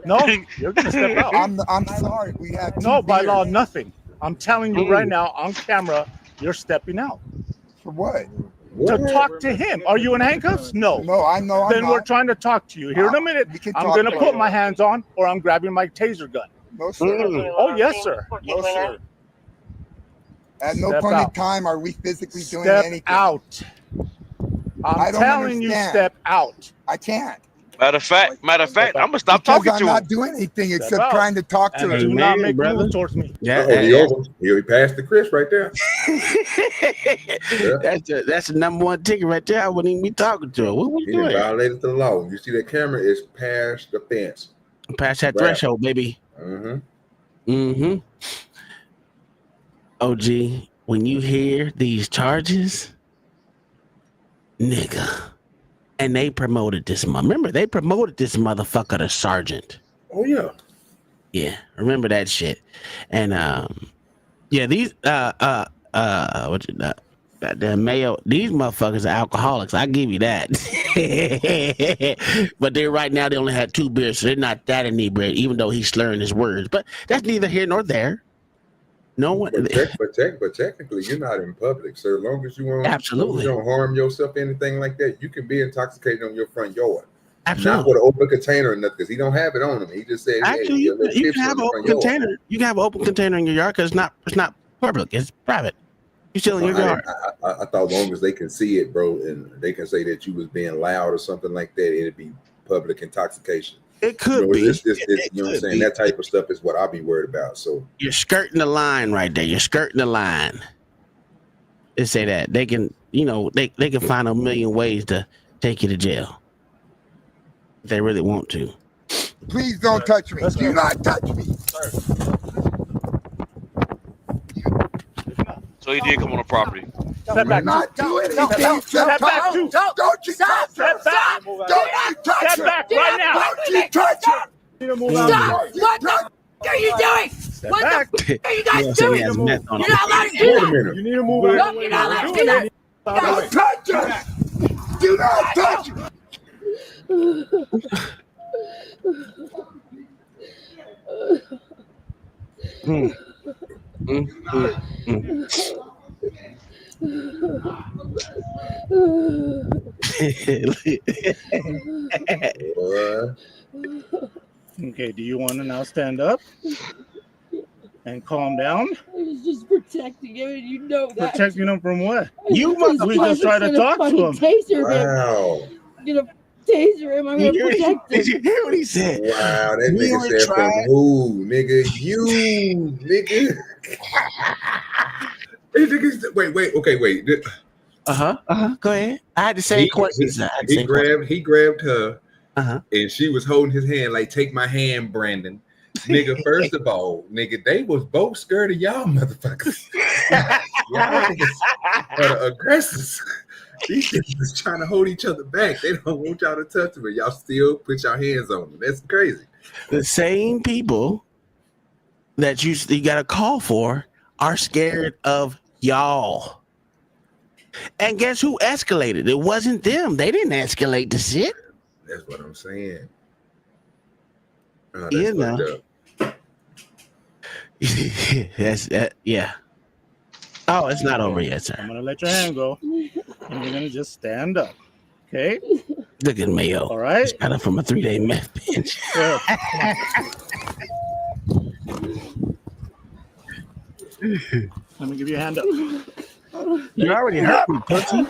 No, you're going to step out. I'm sorry. We had 2 No, by beers. law, nothing. I'm telling you right now on camera, you're stepping out. For what? To talk to him. Are you in handcuffs? No. No, I know. Then we're trying to talk to you. Here in a minute, I'm talk going to to put you. my hands on or I'm grabbing my taser gun. No, sir. Oh, yes, sir. No, sir. At no Step point in out. time are we physically doing Step anything. out. I I'm don't telling you, understand. step out. I can't. Matter of fact, I'm gonna stop Because talking I'm to not him. doing anything Step except out. trying to talk to And him. do not make moves towards me. He over. He passed the Chris right there. That's the number 1 ticket right there. I wouldn't even be talking to him. What was He you done doing? violated the law. You see that camera is past the fence. Past that Right. threshold, baby. OG, when you hear these charges, nigga, and they promoted this. Remember, they promoted this motherfucker to sergeant. Oh yeah. Yeah, remember that shit. And yeah, these the Mayo, these motherfuckers are alcoholics. I give you that. But they right now they only had 2 beers, so they're not that inebriated, even though he's slurring his words. But that's neither here nor there. No one. But technically, you're not in public. So as long as you won't, Absolutely. you don't harm yourself, anything like that, you can be intoxicated on your front yard. Absolutely. Not with an open container or nothing, because he don't have it on him. He just said, Actually, hey, you can have an open container. You can have an open container in your yard because it's not public. It's private. You still in your yard. I thought as long as they can see it, bro, and they can say that you was being loud or something like that, it'd be public intoxication. It could be. be. You know what I'm saying? That type of stuff is what I'll be worried about. So You're skirting the line right there. You're skirting the line. They say that they can, they can find a million ways to take you to jail if they really want to. Please don't touch me. Do not touch me. So he did come on the property. Step back. Not do anything. Step back, too. Don't you touch her. Step back. Don't you touch her. Step back right now. Don't you touch her. Stop. What the are you doing? What the are you guys doing? You're not allowed to do Wait a that. minute. You need to move out. You're not allowed to do that. Don't touch her. Do not touch her. Boy. Okay, do you want to now stand up and calm down? I was just protecting him, and you know that. Protecting him from what? You We just try to talk to him. Taser him. Wow. I'm gonna taser him. I'm gonna protect him. Did you hear what he said? Wow, that We nigga only said from tried- who, nigga? You, nigga. Hey, niggas, wait, okay, wait. Go ahead. I had the same questions. He grabbed her, and she was holding his hand like, "Take my hand, Brandon." Nigga, first of all, nigga, they was both scared of y'all motherfuckers. Y'all niggas are the aggressors. These niggas is trying to hold each other back. They don't want y'all to touch them, but y'all still put your hands on them. That's crazy. The same people that you got a call for are scared of y'all. And guess who escalated? It wasn't them. They didn't escalate the shit. That's what I'm saying. Oh, You that's know. fucked up. That's yeah. Oh, it's not over yet, sir. I'm gonna let your hand go, and you're gonna just stand up. Okay? Look at Mayo. All right. Just got up from a 3-day meth binge. Good. Let me give you a hand up. You already hurt me, pussy.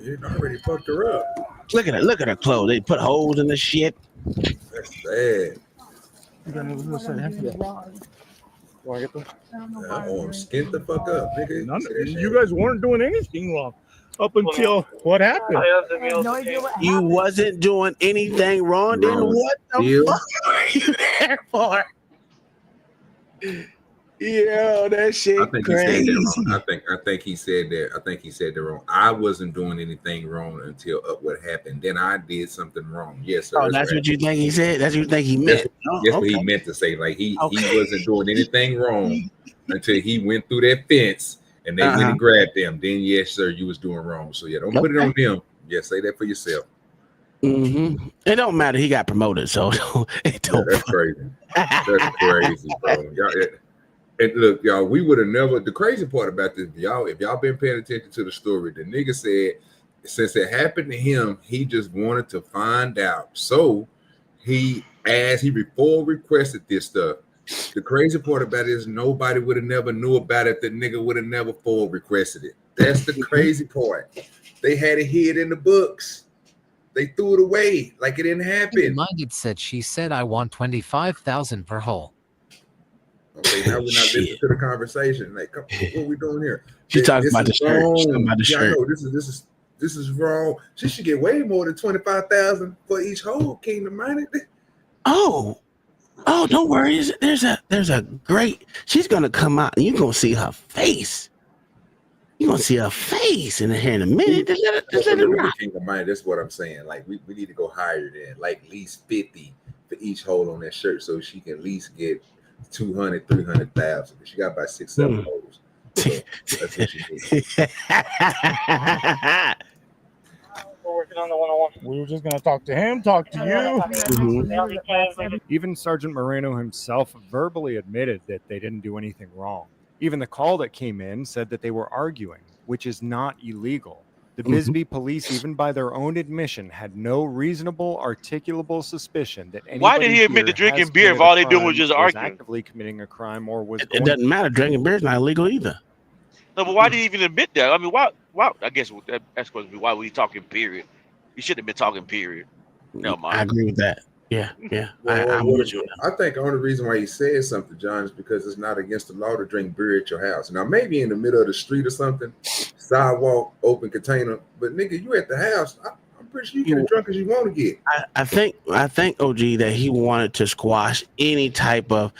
You already fucked her up. Look at her. Look at her clothes. They put holes in the shit. That's sad. Want to get them? I'm skint the fuck up, nigga. You guys weren't doing anything wrong up until what happened. You wasn't doing anything wrong. Then what the fuck are you there for? Yeah, that shit I think crazy. he said that wrong. I think he said that. I think he said that wrong. I wasn't doing anything wrong until what happened. Then I did something wrong. Yes, sir. Oh, that's what you think he said? That's what you think he meant? That's what he meant to say. Like he wasn't doing anything wrong until he went through that fence and they went and grabbed them. Then yes, sir, you was doing wrong. So yeah, don't put it on them. Yeah, say that for yourself. Mm-hmm. It don't matter. He got promoted, so it don't. That's crazy. That's crazy, bro. Y'all, and look, y'all, we would have never. The crazy part about this, if y'all been paying attention to the story, the nigga said since it happened to him, he just wanted to find out. So he requested this stuff. The crazy part about it is nobody would have never knew about it. The nigga would have never requested it. That's the crazy part. They had it hid in the books. They threw it away like it didn't happen. Minded said she said I want 25,000 per hole. Okay, now we're not listening to the conversation. Like, come on, what are we doing here? She talking about the shirt. She's talking about the shirt. I know this is wrong. She should get way more than 25,000 for each hole. Kingdom minded. Oh, don't worry. There's a great. She's gonna come out and you're gonna see her face. You're gonna see her face in here in a minute. Just let it rock. Kingdom minded. That's what I'm saying. Like we need to go higher than like at least 50 for each hole on that shirt, so she can at least get 200, 300,000. She got about 6-7 holes. So that's what she needs. We're working on the 101. We were just gonna talk to him, talk to you. Even Sergeant Moreno himself verbally admitted that they didn't do anything wrong. Even the call that came in said that they were arguing, which is not illegal. The Bisbee police, even by their own admission, had no reasonable, articulable suspicion that anybody Why did he admit to drinking beer if all they doing was just arguing? Actively committing a crime or was. It doesn't matter. Drinking beer is not illegal either. No, but why did he even admit that? I mean, why? I guess that's supposed to be why were you talking period? You should have been talking period. No, mind. I agree with that. Yeah. Well, I'm with you. I think the only reason why he said something, John, is because it's not against the law to drink beer at your house. Now, maybe in the middle of the street or something, sidewalk, open container, but nigga, you at the house. I'm pretty sure you get as drunk as you want to get. I think OG that he wanted to squash any type of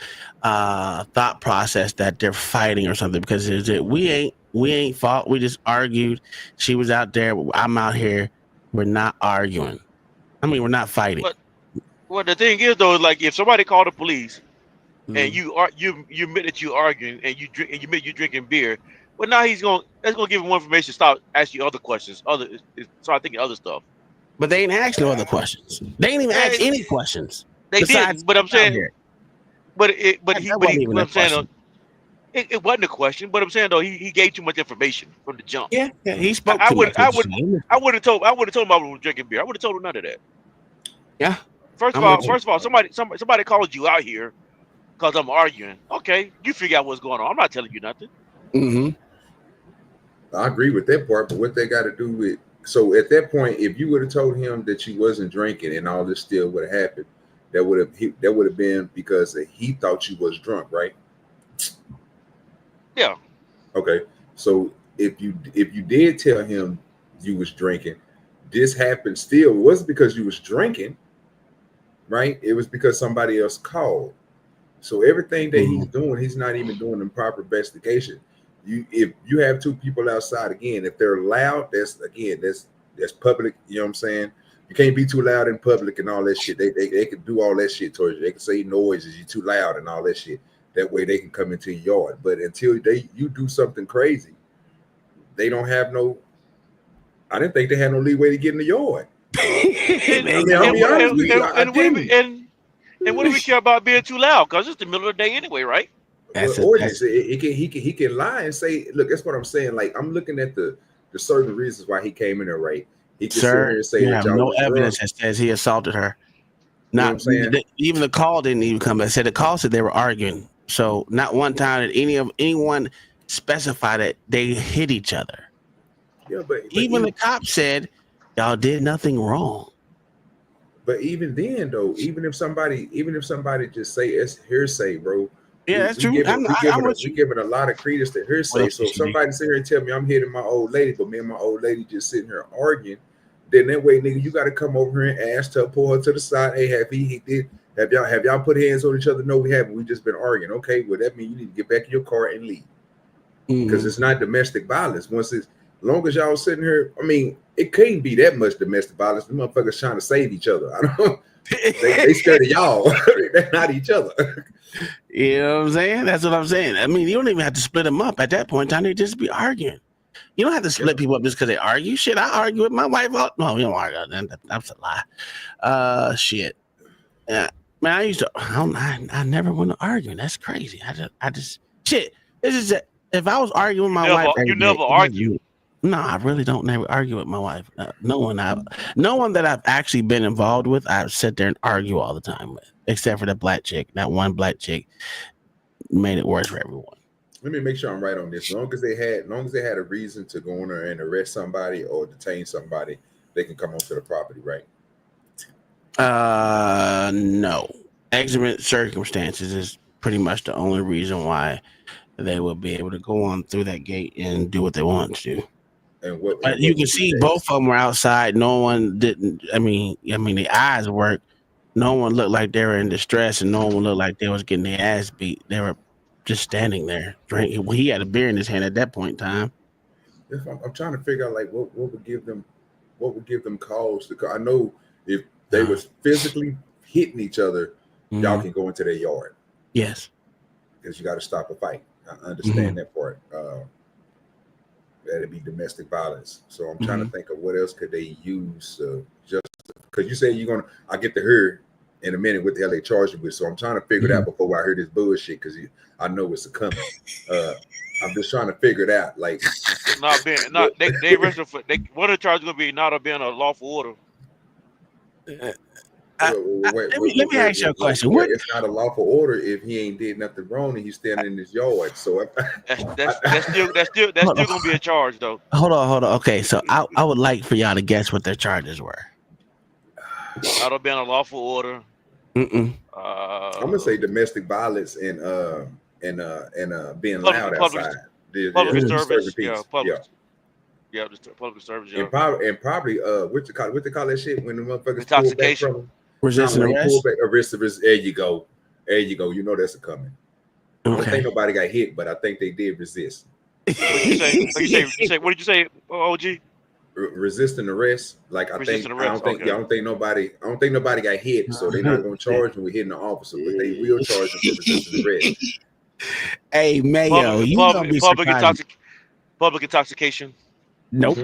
thought process that they're fighting or something, because we ain't fought. We just argued. She was out there. I'm out here. We're not arguing. I mean, we're not fighting. Well, the thing is though, like if somebody called the police and you admit that you arguing and you drink and you admit you drinking beer, well now that's gonna give him more information. Stop asking you other questions. Start thinking other stuff. But they ain't asked no other questions. They ain't even asked any questions. They didn't. But I'm saying, it wasn't a question. But I'm saying though, he gave too much information from the jump. Yeah, he spoke. I would have told him I was drinking beer. I would have told him none of that. Yeah. First of all, somebody called you out here because I'm arguing. Okay, you figure out what's going on. I'm not telling you nothing. Mm-hmm. I agree with that part, but what they got to do with so at that point, if you would have told him that you wasn't drinking and all this still would have happened, that would have been because he thought you was drunk, right? Yeah. Okay. So if you did tell him you was drinking, this happened still. It wasn't because you was drinking, right? It was because somebody else called. So everything that he's doing, he's not even doing the proper investigation. If you have two people outside, again, if they're loud, that's public. You know what I'm saying? You can't be too loud in public and all that shit. They can do all that shit towards you. They can say noises, you're too loud and all that shit. That way they can come into your yard. But until you do something crazy, they don't have no. I didn't think they had no leeway to get in the yard. And what do we care about being too loud? Because it's the middle of the day anyway, right? He can lie and say, look, that's what I'm saying. Like I'm looking at the certain reasons why he came in there, right? He can sit here and say you have no evidence that says he assaulted her. Not even the call didn't even come back. Said the call said they were arguing. So not one time did anyone specify that they hit each other. Yeah, but even the cop said y'all did nothing wrong. But even then, though, even if somebody just say it's hearsay, bro. Yeah, that's true. We giving a lot of credence to hearsay. So if somebody sit here and tell me I'm hitting my old lady, but me and my old lady just sitting here arguing, then that way, nigga, you got to come over here and ask her, pull her to the side. Hey, have y'all put hands on each other? No, we haven't. We just been arguing. Okay, well that means you need to get back in your car and leave because it's not domestic violence. As long as y'all sitting here, I mean, it can't be that much domestic violence. The motherfuckers trying to save each other. I don't. They scared of y'all. They're not each other. You know what I'm saying? That's what I'm saying. I mean, you don't even have to split them up at that point in time. They just be arguing. You don't have to split people up just because they argue. Shit, I argue with my wife. No, you don't argue. That's a lie. Shit. Yeah, man, I never want to argue. That's crazy. I just shit. This is if I was arguing with my wife, you never argue. No, I really don't never argue with my wife. No one that I've actually been involved with, I sit there and argue all the time with, except for the black chick. That one black chick made it worse for everyone. Let me make sure I'm right on this. As long as they had a reason to go in there and arrest somebody or detain somebody, they can come onto the property, right? No. Exigent circumstances is pretty much the only reason why they will be able to go on through that gate and do what they want to do. But you can see both of them were outside. No one didn't. I mean, the eyes worked. No one looked like they were in distress, and no one looked like they was getting their ass beat. They were just standing there drinking. He had a beer in his hand at that point in time. I'm trying to figure out like what would give them cause to. I know if they was physically hitting each other, y'all can go into their yard. Yes, because you got to stop a fight. I understand that part. That'd be domestic violence. So I'm trying to think of what else could they use just because you say I get to hear in a minute what the hell they charge you with. So I'm trying to figure it out before I hear this bullshit because I know it's coming. I'm just trying to figure it out. Like they arrested for one of the charges gonna be not being a lawful order. Let me ask you a question. It's not a lawful order if he ain't did nothing wrong and he's standing in his yard. So that's still gonna be a charge though. Hold on. Okay, so I would like for y'all to guess what their charges were. Not being a lawful order. I'm gonna say domestic violence and being loud outside. Public disturbance. Yeah, public. Yeah, the public disturbance. And probably what you call that shit when the motherfuckers Intoxication. pull back from Resisting when they arrest. pull back arrest. There you go. You know that's a coming. I don't Okay. think nobody got hit, but I think they did resist. What did you say, OG? Resisting arrest. Like I Resisting don't arrest, think okay. I don't think nobody got hit, so they're not gonna charge them with hitting the officer, but they will charge them for resisting arrest. Hey, Mayo, you gonna be surprised. Public intoxication. Nope.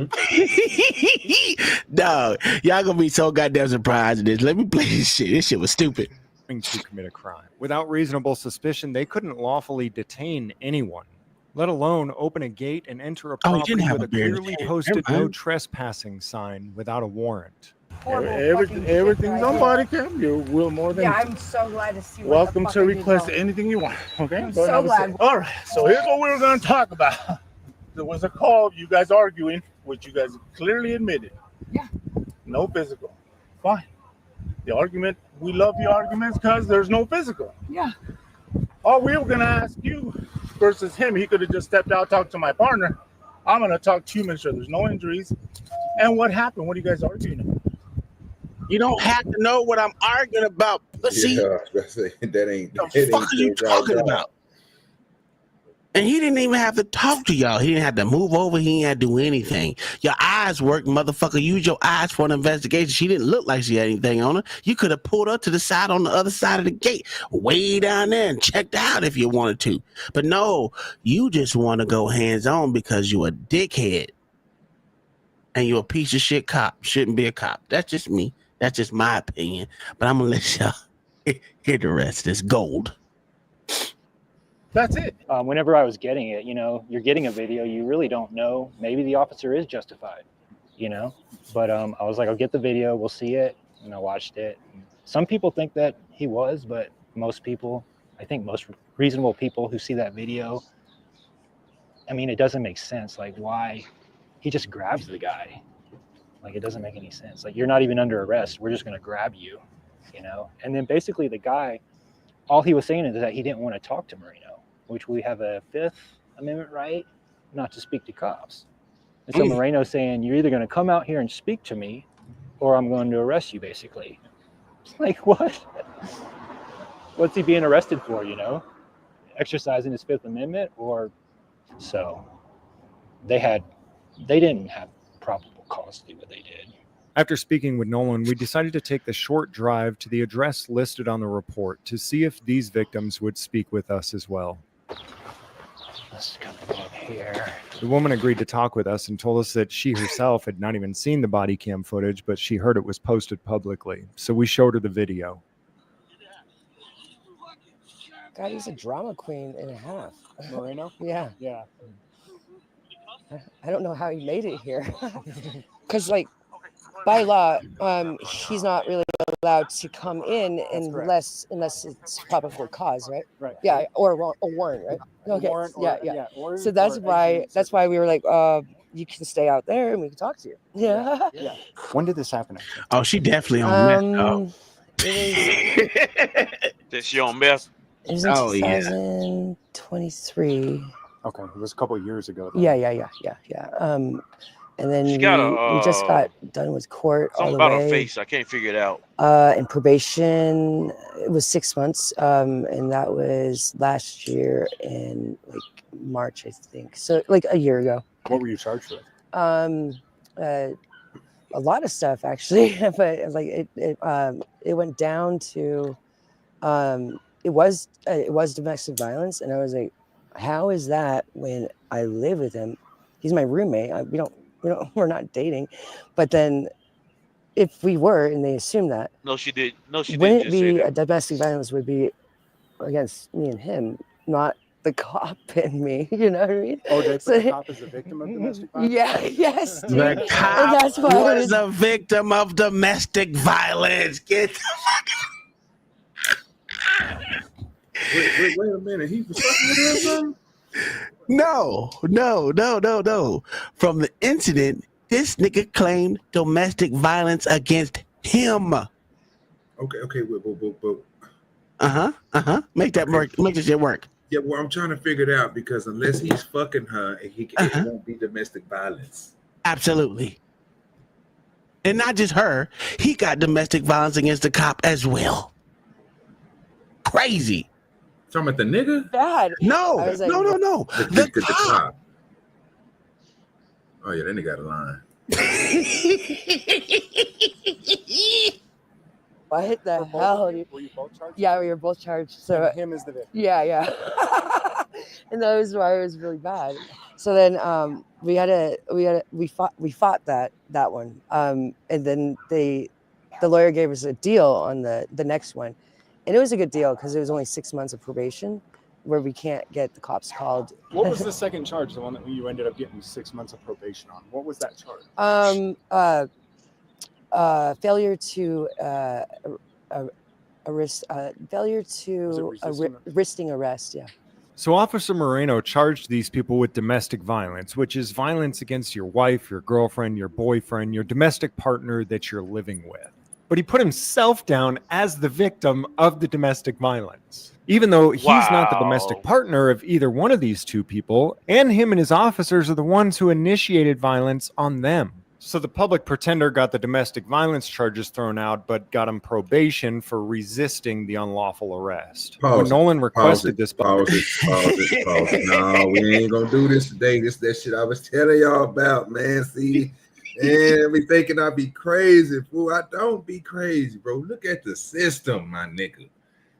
No, y'all gonna be so goddamn surprised at this. Let me play this shit. This shit was stupid. To commit a crime. Without reasonable suspicion, they couldn't lawfully detain anyone, let alone open a gate and enter a property with a clearly posted no trespassing sign without a warrant. Everything's on body cam. You will more than. Yeah, I'm so glad to see. Welcome to request anything you want. Okay. I'm so glad. All right. So here's what we were going to talk about. There was a call. You guys arguing, which you guys clearly admitted. Yeah. No physical. Fine. The argument. We love the arguments because there's no physical. Yeah. All we were going to ask you versus him, he could have just stepped out, talked to my partner. I'm going to talk to you, make sure there's no injuries. And what happened? What are you guys arguing about? You don't have to know what I'm arguing about, pussy. Yeah, that ain't. The fuck are you talking about? And he didn't even have to talk to y'all. He didn't have to move over. He didn't have to do anything. Your eyes work, motherfucker. Use your eyes for an investigation. She didn't look like she had anything on her. You could have pulled her to the side on the other side of the gate, way down there, and checked out if you wanted to. But no, you just want to go hands-on because you a dickhead. And you're a piece of shit cop. Shouldn't be a cop. That's just me. That's just my opinion. But I'm going to let y'all hear the rest. It's gold. That's it. Whenever I was getting it, you're getting a video, you really don't know. Maybe the officer is justified, But I was like, I'll get the video, we'll see it. And I watched it. Some people think that he was, but most people, I think most reasonable people who see that video, I mean, it doesn't make sense. Like, why? He just grabs the guy. Like, it doesn't make any sense. Like, you're not even under arrest. We're just going to grab you, And then basically the guy, all he was saying is that he didn't want to talk to Marino, which we have a Fifth Amendment right not to speak to cops. And so Moreno's saying, you're either going to come out here and speak to me or I'm going to arrest you, basically. Like, what? What's he being arrested for, Exercising his Fifth Amendment? Or so they didn't have probable cause to do what they did. After speaking with Nolan, we decided to take the short drive to the address listed on the report to see if these victims would speak with us as well. Let's come up here. The woman agreed to talk with us and told us that she herself had not even seen the body cam footage, but she heard it was posted publicly. So we showed her the video. God, he's a drama queen and a half. Moreno? Yeah. Yeah. I don't know how he made it here. Because, by law, he's not really allowed to come in unless it's probable cause, right? Right. Yeah, or a warrant, right? Okay. Warrant or, So that's why we were like, you can stay out there and we can talk to you. Yeah. Yeah. When did this happen? Actually? Oh, she definitely on meth. That she on meth? It was in 2023. Okay, it was a couple of years ago. Though. Yeah. And then we just got done with court all the way. Something about her face. I can't figure it out. And probation, it was 6 months. And that was last year in March, I think. So a year ago. What were you charged with? A lot of stuff actually, but it went down to it was domestic violence, and I was like, how is that when I live with him? He's my roommate. We're not dating, but then if we were, and they assume that, No, she did. No, she wouldn't didn't. it be a domestic violence would be against me and him, not the cop and me. You know what I mean? Oh, they put the cop as a victim of domestic violence? Yeah, yes. Dude. The cop That's why was a victim of domestic violence. Get the Wait a minute. He was fucking with her or something? No. From the incident, this nigga claimed domestic violence against him. Okay. But. Make that work. Make this shit work. Yeah, well, I'm trying to figure it out because unless he's fucking her, it won't be domestic violence. Absolutely. And not just her, he got domestic violence against the cop as well. Crazy. Talking about the nigga? Bad. No, I was like, no. The cop. Oh yeah, then they got a line. What the hell? Were you both charged? Yeah, we were both charged. So Him is the victim. yeah. And that was why it was really bad. So then we fought that one. And then the lawyer gave us a deal on the next one. And it was a good deal because it was only 6 months of probation where we can't get the cops called. What was the second charge, the one that you ended up getting 6 months of probation on? What was that charge? Failure to resisting arrest. Yeah. So Officer Moreno charged these people with domestic violence, which is violence against your wife, your girlfriend, your boyfriend, your domestic partner that you're living with. But he put himself down as the victim of the domestic violence, even though he's not the domestic partner of either one of these two people, and him and his officers are the ones who initiated violence on them. So the public pretender got the domestic violence charges thrown out, but got him probation for resisting the unlawful arrest. When Nolan requested this, pause it. No, we ain't gonna do this today. This that shit I was telling y'all about, man. See, and be thinking I be crazy, fool. I don't be crazy, bro. Look at the system, my nigga.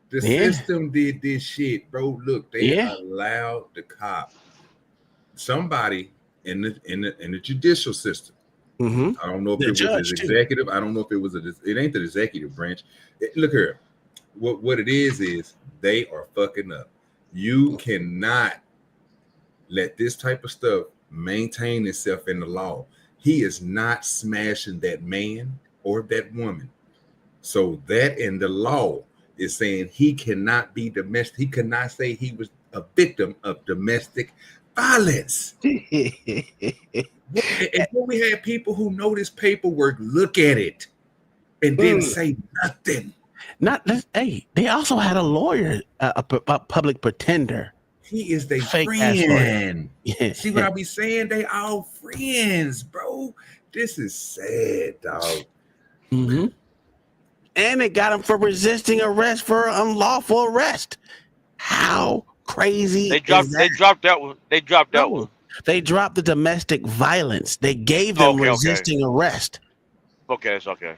The system did this shit, bro. Look, they allowed the cop, somebody in the judicial system. Mm-hmm. I don't know if it was his executive. I don't know if it was it ain't the executive branch. Look here, what it is they are fucking up. You cannot let this type of stuff maintain itself in the law. He is not smashing that man or that woman. So that in the law is saying he cannot be domestic. He cannot say he was a victim of domestic violence. And when we had people who know this paperwork look at it and didn't say nothing. They also had a lawyer, a public pretender. He is their friend. See what I be saying? They all friends, bro. This is sad, dog. Mm-hmm. And they got him for resisting arrest for unlawful arrest. How crazy They dropped that one. They dropped that one. They dropped the domestic violence. They gave them resisting arrest. Okay, it's okay.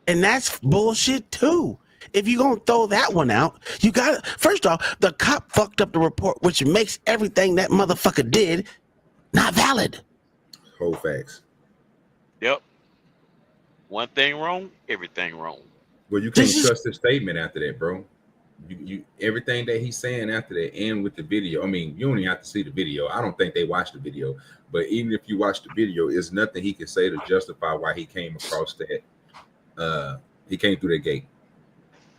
And that's bullshit too. If you're going to throw that one out, you got to, first off, the cop fucked up the report, which makes everything that motherfucker did not valid. Whole facts. Yep. One thing wrong, everything wrong. Well, you can't trust his statement after that, bro. You everything that he's saying after that, and with the video. I mean, you don't even have to see the video. I don't think they watched the video, but even if you watch the video, it's nothing he can say to justify why he came across that. He came through that gate.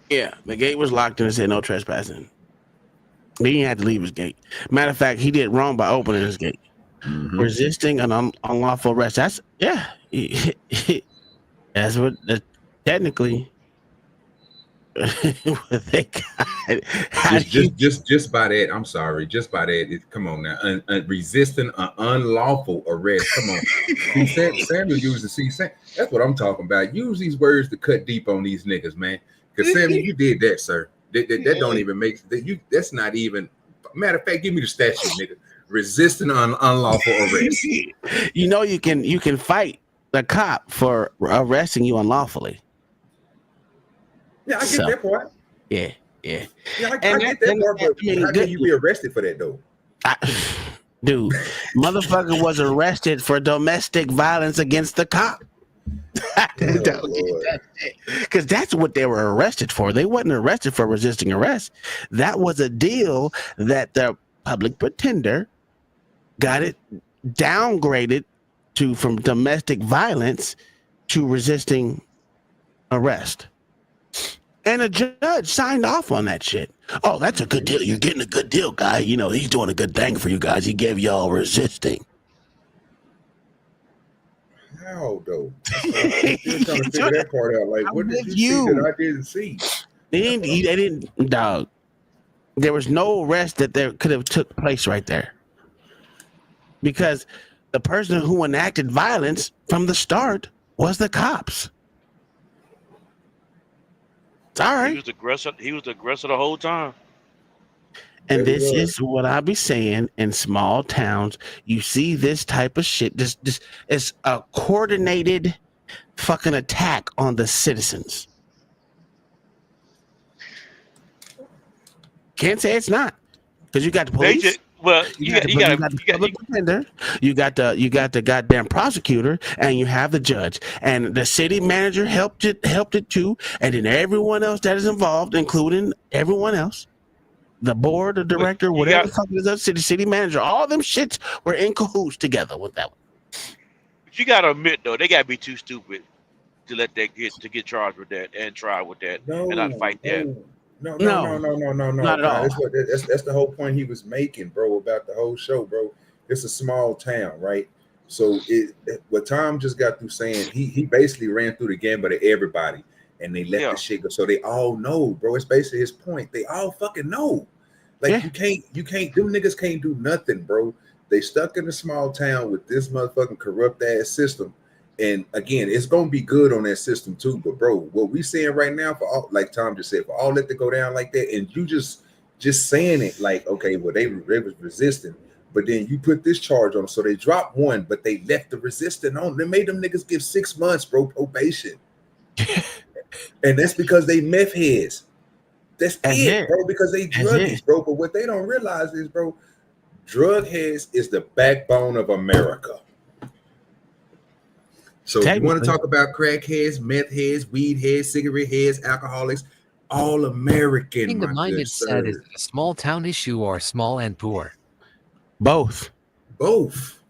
Yeah, the gate was locked and it said no trespassing. He didn't have to leave his gate. Matter of fact, he did wrong by opening his gate. Mm-hmm. Resisting an unlawful arrest. That's that's what technically. They got. Just by that, I'm sorry. Just by that, come on now. Resisting an unlawful arrest. Come on. Samuel used that's what I'm talking about. Use these words to cut deep on these niggas, man. Because Samuel, you did that, sir. That don't even make that. That's not even. Matter of fact, give me the statute, nigga. Resisting an unlawful arrest. You know you can fight the cop for arresting you unlawfully. Yeah, I get that part. Yeah. Yeah, I get that part, but how can you be arrested for that, though? Dude, motherfucker was arrested for domestic violence against the cop. Because that's what they were arrested for. They wasn't arrested for resisting arrest. That was a deal that the public pretender got it downgraded from domestic violence to resisting arrest. And a judge signed off on that shit. Oh, that's a good deal. You're getting a good deal, guy. You know, he's doing a good thing for you guys. He gave y'all resisting. How, though? I'm still trying to figure that part out. Like, what did you see that I didn't see? They didn't, dog. There was no arrest that there could have took place right there. Because The person who enacted violence from the start was the cops. It's all right. He was the aggressor. He was the aggressor the whole time. And this is what I be saying in small towns. You see this type of shit. This is a coordinated fucking attack on the citizens. Can't say it's not, because you got the police. You got the public defender, you got the goddamn prosecutor, and you have the judge, and the city manager helped it too, and then everyone else that is involved, including everyone else, the board, the director, whatever the fuck it is, city manager, all them shits were in cahoots together with that one. But you gotta admit though, they gotta be too stupid to let that get charged with that and try with that and not fight that. No, not at all. That's the whole point he was making, bro, about the whole show, bro. It's a small town, right? So what Tom just got through saying, he basically ran through the gambit of everybody, and they let the shit go. So they all know, bro. It's basically his point. They all fucking know. Like you can't, them niggas can't do nothing, bro. They stuck in a small town with this motherfucking corrupt ass system. And again, it's gonna be good on that system too. But bro, what we seeing right now, for all, like Tom just said, for all that to go down like that, and you just saying it like, okay, well they was resisting, but then you put this charge on them, so they dropped one, but they left the resisting on. They made them niggas give 6 months, bro, probation, and that's because they meth heads. That's it, bro, because they druggies, bro. But what they don't realize is, bro, drug heads is the backbone of America. So you want to talk about crack heads, meth heads, weed heads, cigarette heads, alcoholics, all American. Kingdom-minded said, is it a small town issue or small and poor? Both. Because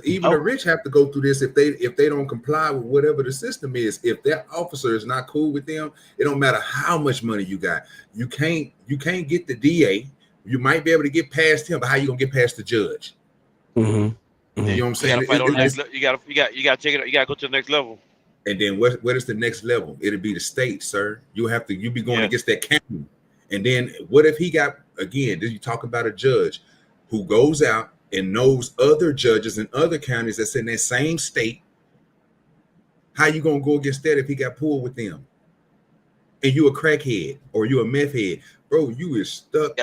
even the rich have to go through this if they don't comply with whatever the system is. If that officer is not cool with them, it don't matter how much money you got. You can't get the DA. You might be able to get past him, but how you gonna get past the judge? Mm-hmm. You know what I'm saying? You gotta take it. You gotta go to the next level. And then what is the next level? It'll be the state, sir. You be going against that county. And then what if he got, again, you talk about a judge who goes out and knows other judges in other counties that's in that same state? How you gonna go against that if he got pulled with them? And you a crackhead or you a meth head, bro? You is stuck.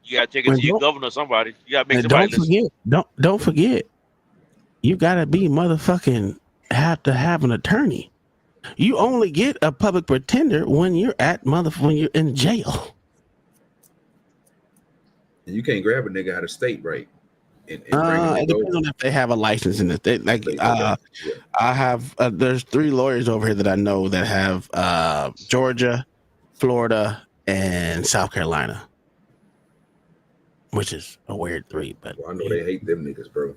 You gotta take it to your governor or somebody. You gotta make somebody listen. Don't forget, you gotta be motherfucking have to have an attorney. You only get a public pretender when you're when you're in jail. And you can't grab a nigga out of state, right? It depends on if they have a license in it. I have there's 3 lawyers over here that I know that have Georgia, Florida, and South Carolina. Which is a weird 3, but I know they hate them niggas, bro.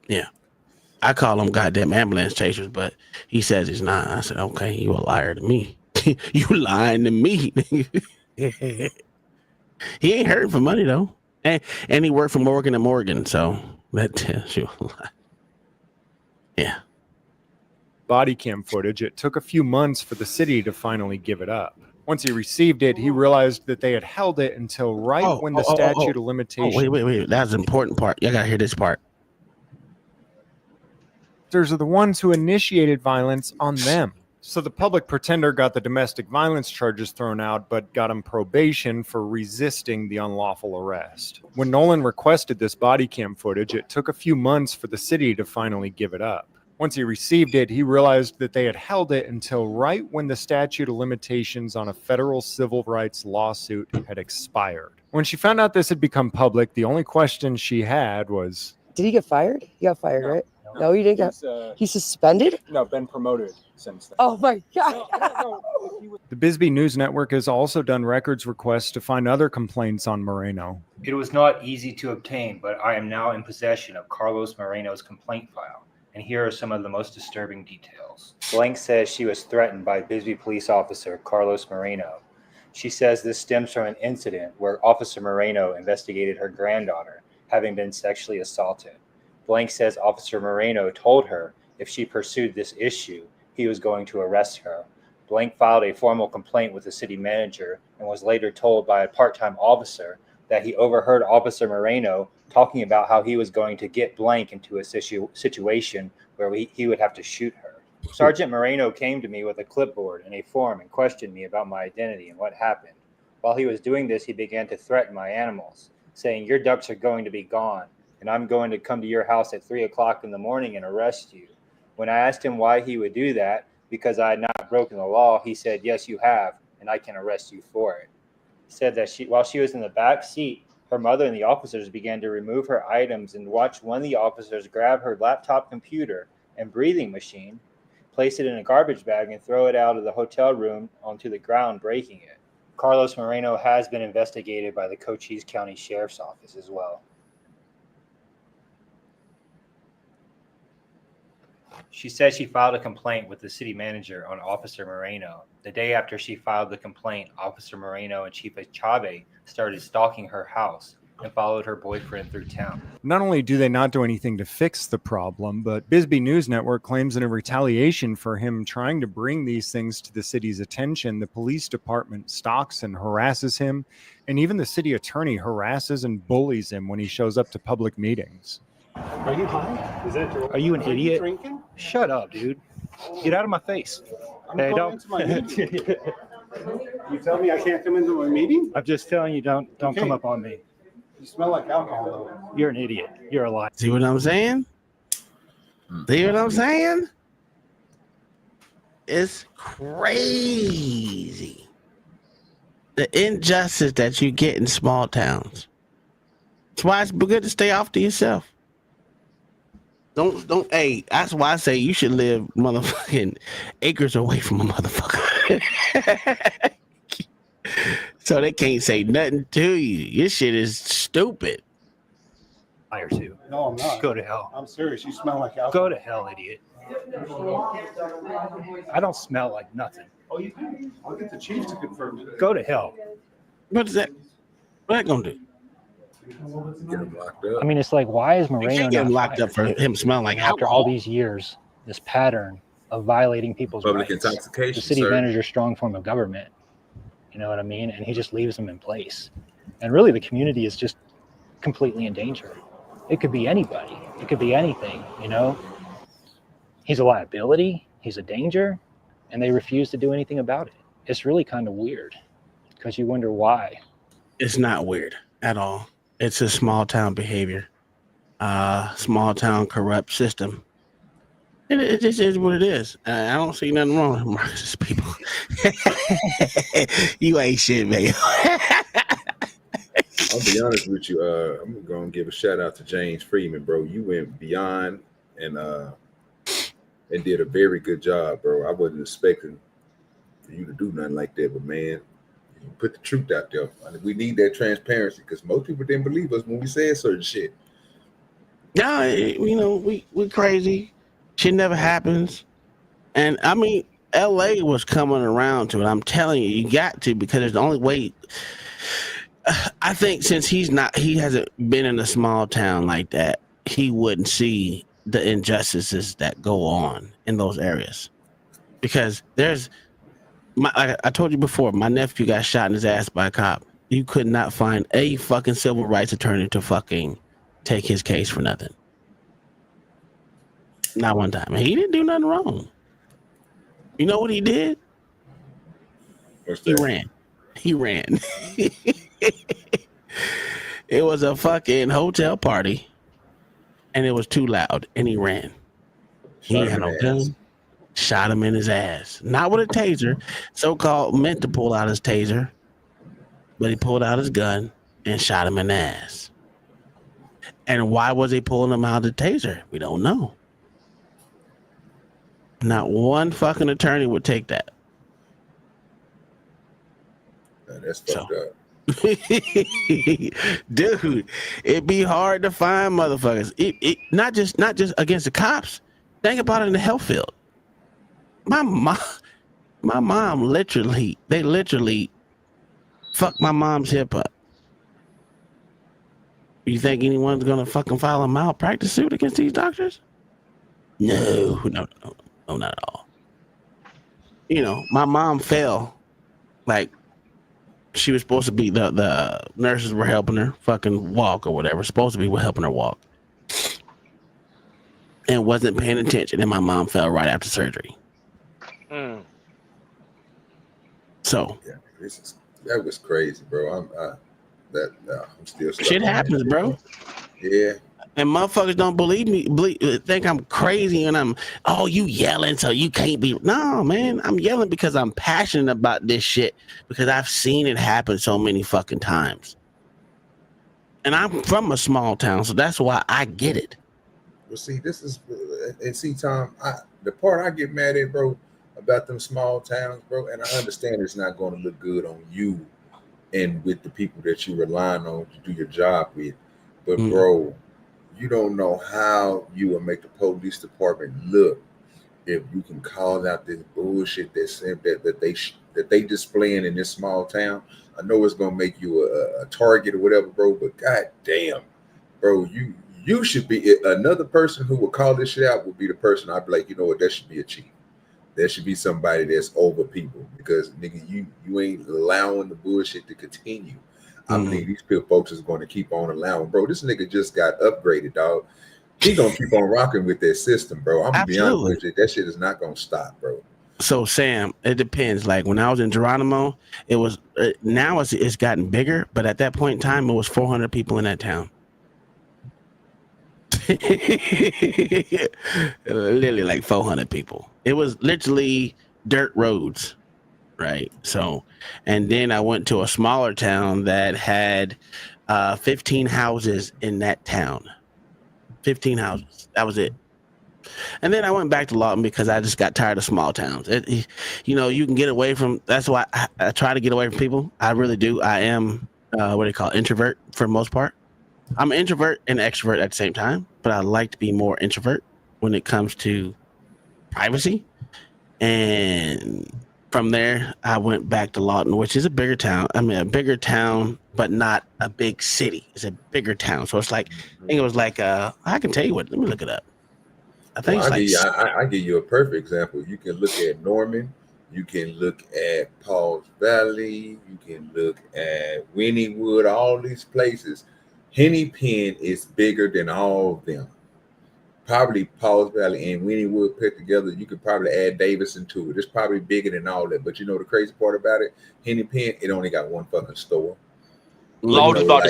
Yeah, I call them goddamn ambulance chasers, but he says he's not. I said, okay, you a liar to me. You lying to me. He ain't hurting for money though, and he worked for Morgan & Morgan, so that tells you a lot. Yeah. Body cam footage. It took a few months for the city to finally give it up. Once he received it, he realized that they had held it until when the statute of limitations. Wait. That's an important part. You gotta hear this part. Those are the ones who initiated violence on them. So the public pretender got the domestic violence charges thrown out, but got him probation for resisting the unlawful arrest. When Nolan requested this body cam footage, it took a few months for the city to finally give it up. Once he received it, he realized that they had held it until right when the statute of limitations on a federal civil rights lawsuit had expired. When she found out this had become public, the only question she had was, Did he get fired? He got fired, right? No, he didn't he's suspended? No, been promoted since then. Oh my God. The Bisbee News Network has also done records requests to find other complaints on Moreno. It was not easy to obtain, but I am now in possession of Carlos Moreno's complaint file. And here are some of the most disturbing details. Blank says she was threatened by Bisbee police officer Carlos Moreno. She says this stems from an incident where Officer Moreno investigated her granddaughter having been sexually assaulted. Blank says Officer Moreno told her if she pursued this issue, he was going to arrest her. Blank filed a formal complaint with the city manager and was later told by a part-time officer that he overheard Officer Moreno talking about how he was going to get blank into a situation where he would have to shoot her. Sergeant Moreno came to me with a clipboard and a form and questioned me about my identity and what happened. While he was doing this, he began to threaten my animals, saying, "Your ducks are going to be gone, and I'm going to come to your house at 3 o'clock in the morning and arrest you." When I asked him why he would do that, because I had not broken the law, he said, "Yes, you have, and I can arrest you for it." He said that while she was in the back seat, her mother and the officers began to remove her items and watched one of the officers grab her laptop computer and breathing machine, place it in a garbage bag, and throw it out of the hotel room onto the ground, breaking it. Carlos Moreno has been investigated by the Cochise County Sheriff's Office as well. She said she filed a complaint with the city manager on Officer Moreno. The day after she filed the complaint, Officer Moreno and Chief Achave started stalking her house and followed her boyfriend through town. Not only do they not do anything to fix the problem, but Bisbee News Network claims in a retaliation for him trying to bring these things to the city's attention, the police department stalks and harasses him, and even the city attorney harasses and bullies him when he shows up to public meetings. Are you high? Is that your? Are you an Are idiot? drinking? Shut up, dude. Get out of my face. I'm Hey, going don't. into my meeting. You tell me I can't come into my meeting? I'm just telling you, don't Okay. come up on me. You smell like alcohol, though. You're an idiot. You're a liar. See what I'm saying? See what I'm saying? It's crazy. The injustice that you get in small towns. That's why it's good to stay off to yourself. Don't, hey, that's why I say you should live motherfucking acres away from a motherfucker. So they can't say nothing to you. Your shit is stupid. Liar too. No, I'm not. Go to hell. I'm serious. You smell like alcohol. Go to hell, idiot. I don't smell like nothing. Oh, you do? I'll get the chief to confirm it. Go to hell. What is that? What that gonna do? Get him locked up. I mean, it's like, why is You Moreno can't get him not locked up for fired? him smelling like After alcohol. all these years, this pattern of violating people's Public rights. intoxication, The city sir. manager, strong form of government. You know what I mean? And he just leaves them in place. And really, the community is just completely in danger. It could be anybody. It could be anything, you know? He's a liability. He's a danger. And they refuse to do anything about it. It's really kind of weird because you wonder why. It's not weird at all. It's a small town behavior. Small town corrupt system. It just is what it is. I don't see nothing wrong with Marxist people. You ain't shit, man. I'll be honest with you. I'm gonna give a shout out to James Freeman, bro. You went beyond and did a very good job, bro. I wasn't expecting for you to do nothing like that, but man, you put the truth out there. I mean, we need that transparency because most people didn't believe us when we said certain shit. No, you know, we crazy. Shit never happens. And I mean, LA was coming around to it. I'm telling you, you got to, because it's the only way. I think since he hasn't been in a small town like that, he wouldn't see the injustices that go on in those areas. Because like I told you before, my nephew got shot in his ass by a cop. You could not find a fucking civil rights attorney to fucking take his case for nothing. Not one time. He didn't do nothing wrong. You know what he did? He ran. It was a fucking hotel party, and it was too loud, and he ran. He ain't had no gun. Shot him in his ass. Not with a taser. So-called meant to pull out his taser, but he pulled out his gun and shot him in the ass. And why was he pulling him out of the taser? We don't know. Not one fucking attorney would take that. That's fucked up. Dude, it'd be hard to find motherfuckers. It not just against the cops. Think about it in the health field. My mom literally fucked my mom's hip up. You think anyone's gonna fucking file a malpractice suit against these doctors? No, not at all. You know, my mom fell like She was supposed to be the nurses were helping her fucking walk or whatever. Supposed to be helping her walk, and wasn't paying attention. And my mom fell right after surgery. So yeah, that was crazy, bro. I'm still stuck shit on that happens, shit, bro. Yeah. And motherfuckers don't believe me, think I'm crazy and you yelling so you can't be. No, man, I'm yelling because I'm passionate about this shit because I've seen it happen so many fucking times. And I'm from a small town, so that's why I get it. Well, see, this is, and see, Tom, the part I get mad at, bro, about them small towns, bro, and I understand it's not going to look good on you and with the people that you're relying on to do your job with, but bro, you don't know how you will make the police department look if you can call out this bullshit that they displaying in this small town. I know it's gonna make you a target or whatever, bro, but god damn, bro, you should be another person who would call this shit out would be the person I'd be like, you know what, that should be a chief. There should be somebody that's over people because nigga, you ain't allowing the bullshit to continue. I believe these folks is going to keep on allowing, bro. This nigga just got upgraded, dog. He gonna keep on rocking with that system, bro. I'm gonna be honest with you, that shit is not gonna stop, bro. So Sam, it depends. Like when I was in Geronimo, it was now it's gotten bigger, but at that point in time, it was 400 people in that town. Literally like 400 people. It was literally dirt roads, right? So, and then I went to a smaller town that had 15 houses in that town. 15 houses. That was it. And then I went back to Lawton because I just got tired of small towns. You can get away from. That's why I try to get away from people. I really do. I am introvert for the most part. I'm an introvert and extrovert at the same time, but I like to be more introvert when it comes to privacy. And from there, I went back to Lawton, which is a bigger town. I mean, a bigger town, but not a big city. It's a bigger town. So it's like, I think it was like, I can tell you what, let me look it up. I think I give you a perfect example. You can look at Norman. You can look at Paul's Valley. You can look at Wynniewood, all these places. Henny Pen is bigger than all of them. Probably Paul's Valley and Wynniewood put together, you could probably add Davidson to it. It's probably bigger than all that. But you know the crazy part about it? Henny Pen, it only got one fucking store. Lawton's about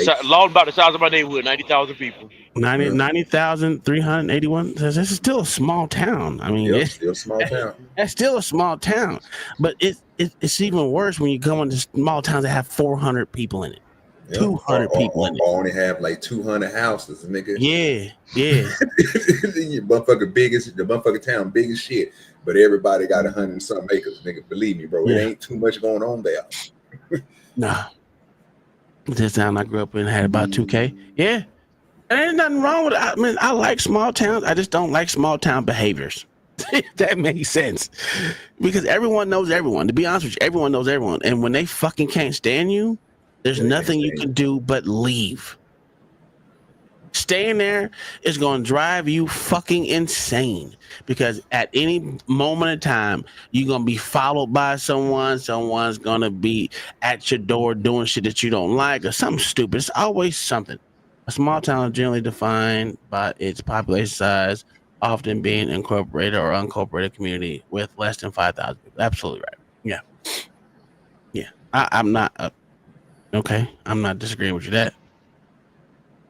the size of my neighborhood, 90,000 people. 90,381. This is still a small town. I mean, it's still a small town. That's still a small town. But it's even worse when you go into small towns that have 400 people in it. 200 people in it. Or only have like 200 houses, nigga. Yeah. The motherfucking town big as shit, but everybody got 100 and something acres, nigga. Believe me, bro. It ain't too much going on there. Nah. This town I grew up in had about 2K. Yeah. There's nothing wrong with it. I mean, I like small towns. I just don't like small town behaviors. That makes sense. Because everyone knows everyone. To be honest with you, everyone knows everyone. And when they fucking can't stand you, there's nothing you can do but leave. Staying there is going to drive you fucking insane because at any moment in time, you're going to be followed by someone. Someone's going to be at your door doing shit that you don't like or something stupid. It's always something. A small town is generally defined by its population size, often being incorporated or unincorporated community with less than 5,000 people. Absolutely right. Yeah. I'm not... Okay, I'm not disagreeing with you that.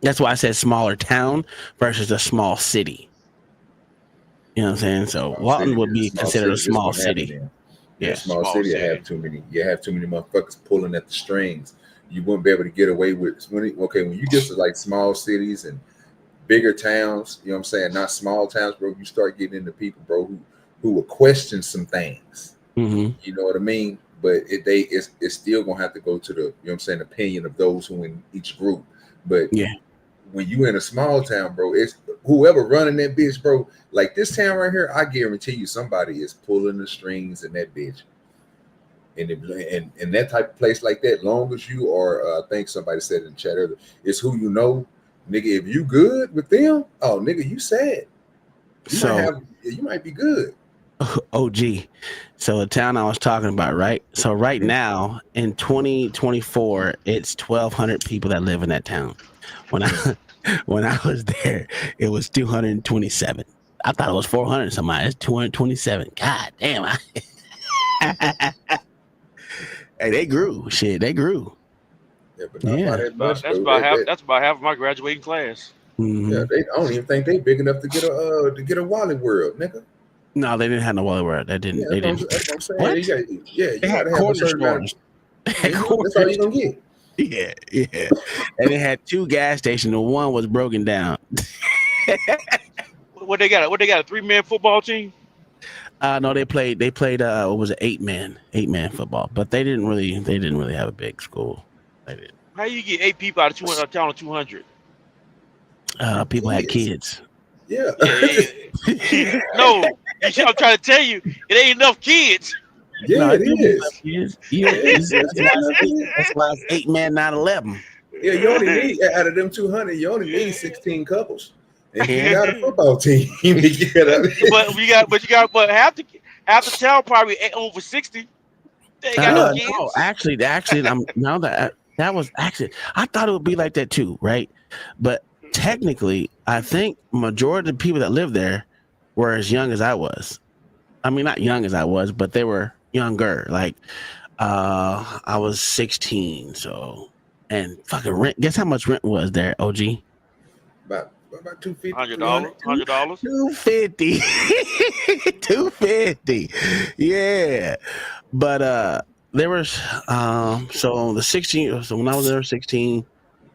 That's why I said smaller town versus a small city. You know what I'm saying? So Lawton would be considered a small city. Yeah, small city. You have too many motherfuckers pulling at the strings. You wouldn't be able to get away with when you get to like small cities and bigger towns, you know what I'm saying? Not small towns, bro. You start getting into people, bro, who will question some things. Mm-hmm. You know what I mean? But it's still gonna have to go to the, you know what I'm saying, opinion of those who in each group. But when you in a small town, bro, it's whoever running that bitch, bro. Like this town right here, I guarantee you somebody is pulling the strings in that bitch. And in that type of place like that, long as you are, I think somebody said in the chat earlier, it's who you know, nigga. If you good with them, oh nigga, you sad. You might be good. OG. So the town I was talking about, right? So right now in 2024, it's 1,200 people that live in that town. When I when I was there, it was 227. I thought it was 400 somebody. It's 227. God damn. Hey, they grew. Shit, they grew. Yeah, but not by that much. That's though. about half. They- That's about half of my graduating class. Mhm. yeah, I don't even think they big enough to get a Wally World, nigga. No, they didn't have no Wally World. They didn't. Yeah, they that's didn't. what I'm saying. What? You They had gotta have a corner certain amount. stores. They had That's corner all you gonna get. Yeah. And they had 2 gas stations. And one was broken down. What they got? What they got? A 3-man football team? No, they played. What was it? 8-man football. But they didn't really have a big school. They did. How you get 8 people out of 200? A town of 200? People had kids. Yeah. No, I'm trying to tell you, it ain't enough kids. Yeah, No, it do be is. enough kids. Yeah, that's why it's 8-man 9/11. Yeah, you only need out of them 200, you only need 16 couples. And you got a football team. but half the town probably over 60. They ain't got no kids. No, actually, now that was actually, I thought it would be like that too, right? But technically, I think majority of the people that lived there were as young as I was. I mean, not young as I was, but they were younger. Like, I was 16, so, and fucking rent. Guess how much rent was there, OG? About $250. $100. $250. $250. Yeah. But there was so the 16, so when I was there 16,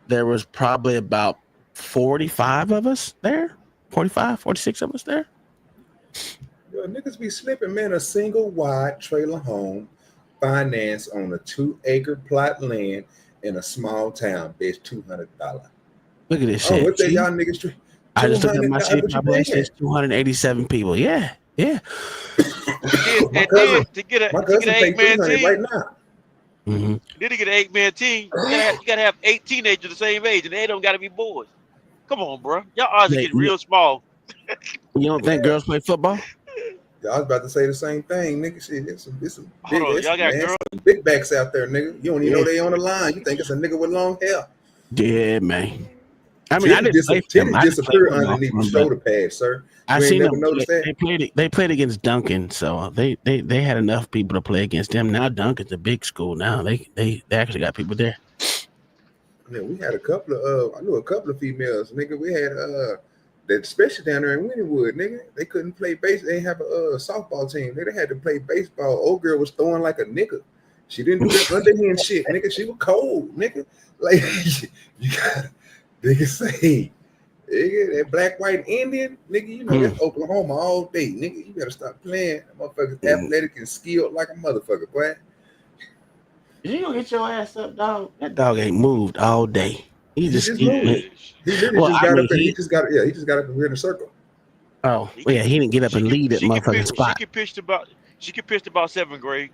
there was probably about 45 of us there. 45, 46 of us there. Yo, niggas be slipping, man. A single wide trailer home financed on a 2-acre plot land in a small town, bitch, $200. Look at this shit. What that y'all niggas treat? I just looked at my $200, shit what you population. paying? It's 287 people. Yeah. My cousin to get an pay 8-man $300 team right now. Mm-hmm. Then to get an 8-man team, you gotta have 8 teenagers the same age, and they don't gotta be boys. Come on, bro. Y'all odds are getting real small. You don't think girls play football? Yeah, I was about to say the same thing, nigga. Shit, it's some big, Hold on, y'all got man, girls? some big backs out there, nigga. You don't even know they on the line. You think it's a nigga with long hair. Yeah, man. I mean, I didn't play for them. Titties I didn't play disappear for them, underneath the but shoulder pads, sir. I You ain't seen never them. noticed that? They played against Duncan, so they had enough people to play against them. Now Duncan's a big school. Now they actually got people there. Yeah, we had a couple of I knew a couple of females, nigga. We had that especially down there in Winniewood, nigga. They couldn't play base. They didn't have a softball team. They had to play baseball. Old girl was throwing like a nigga. She didn't do that underhand shit, nigga. She was cold, nigga. Like you gotta nigga say, nigga, that black white Indian, nigga, you know that's Oklahoma all day, nigga. You gotta stop playing. That motherfucker's athletic and skilled like a motherfucker, boy. You gonna get your ass up, dog. That dog ain't moved all day. He just moved. He literally just got up and he just got up and we're in a circle. Oh, well, yeah, he didn't get up and lead that motherfucking spot. She could pitch about 7th grade.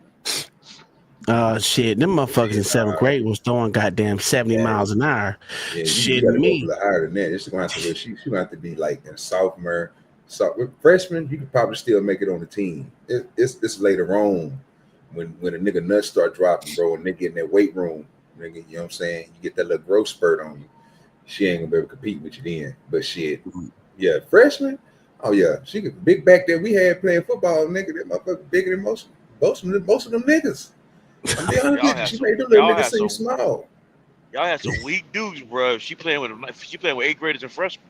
Shit, them motherfuckers in 7th grade was throwing goddamn 70 miles an hour. Yeah, Shit, you gotta me. go for the higher than that. It's gonna have to she gonna have to be like a sophomore. So with freshman, you could probably still make it on the team. It's later on when a nigga nuts start dropping, bro, and they get in that weight room, nigga. You know what I'm saying? You get that little growth spurt on you. She ain't gonna be able to compete with you then. But shit, yeah, freshman. Oh yeah, she could big back that we had playing football, nigga. That motherfucker bigger than most of them niggas. I'm be honest with you, she made them little niggas seem small. Y'all had some weak dudes, bro. She playing with 8th graders and freshmen.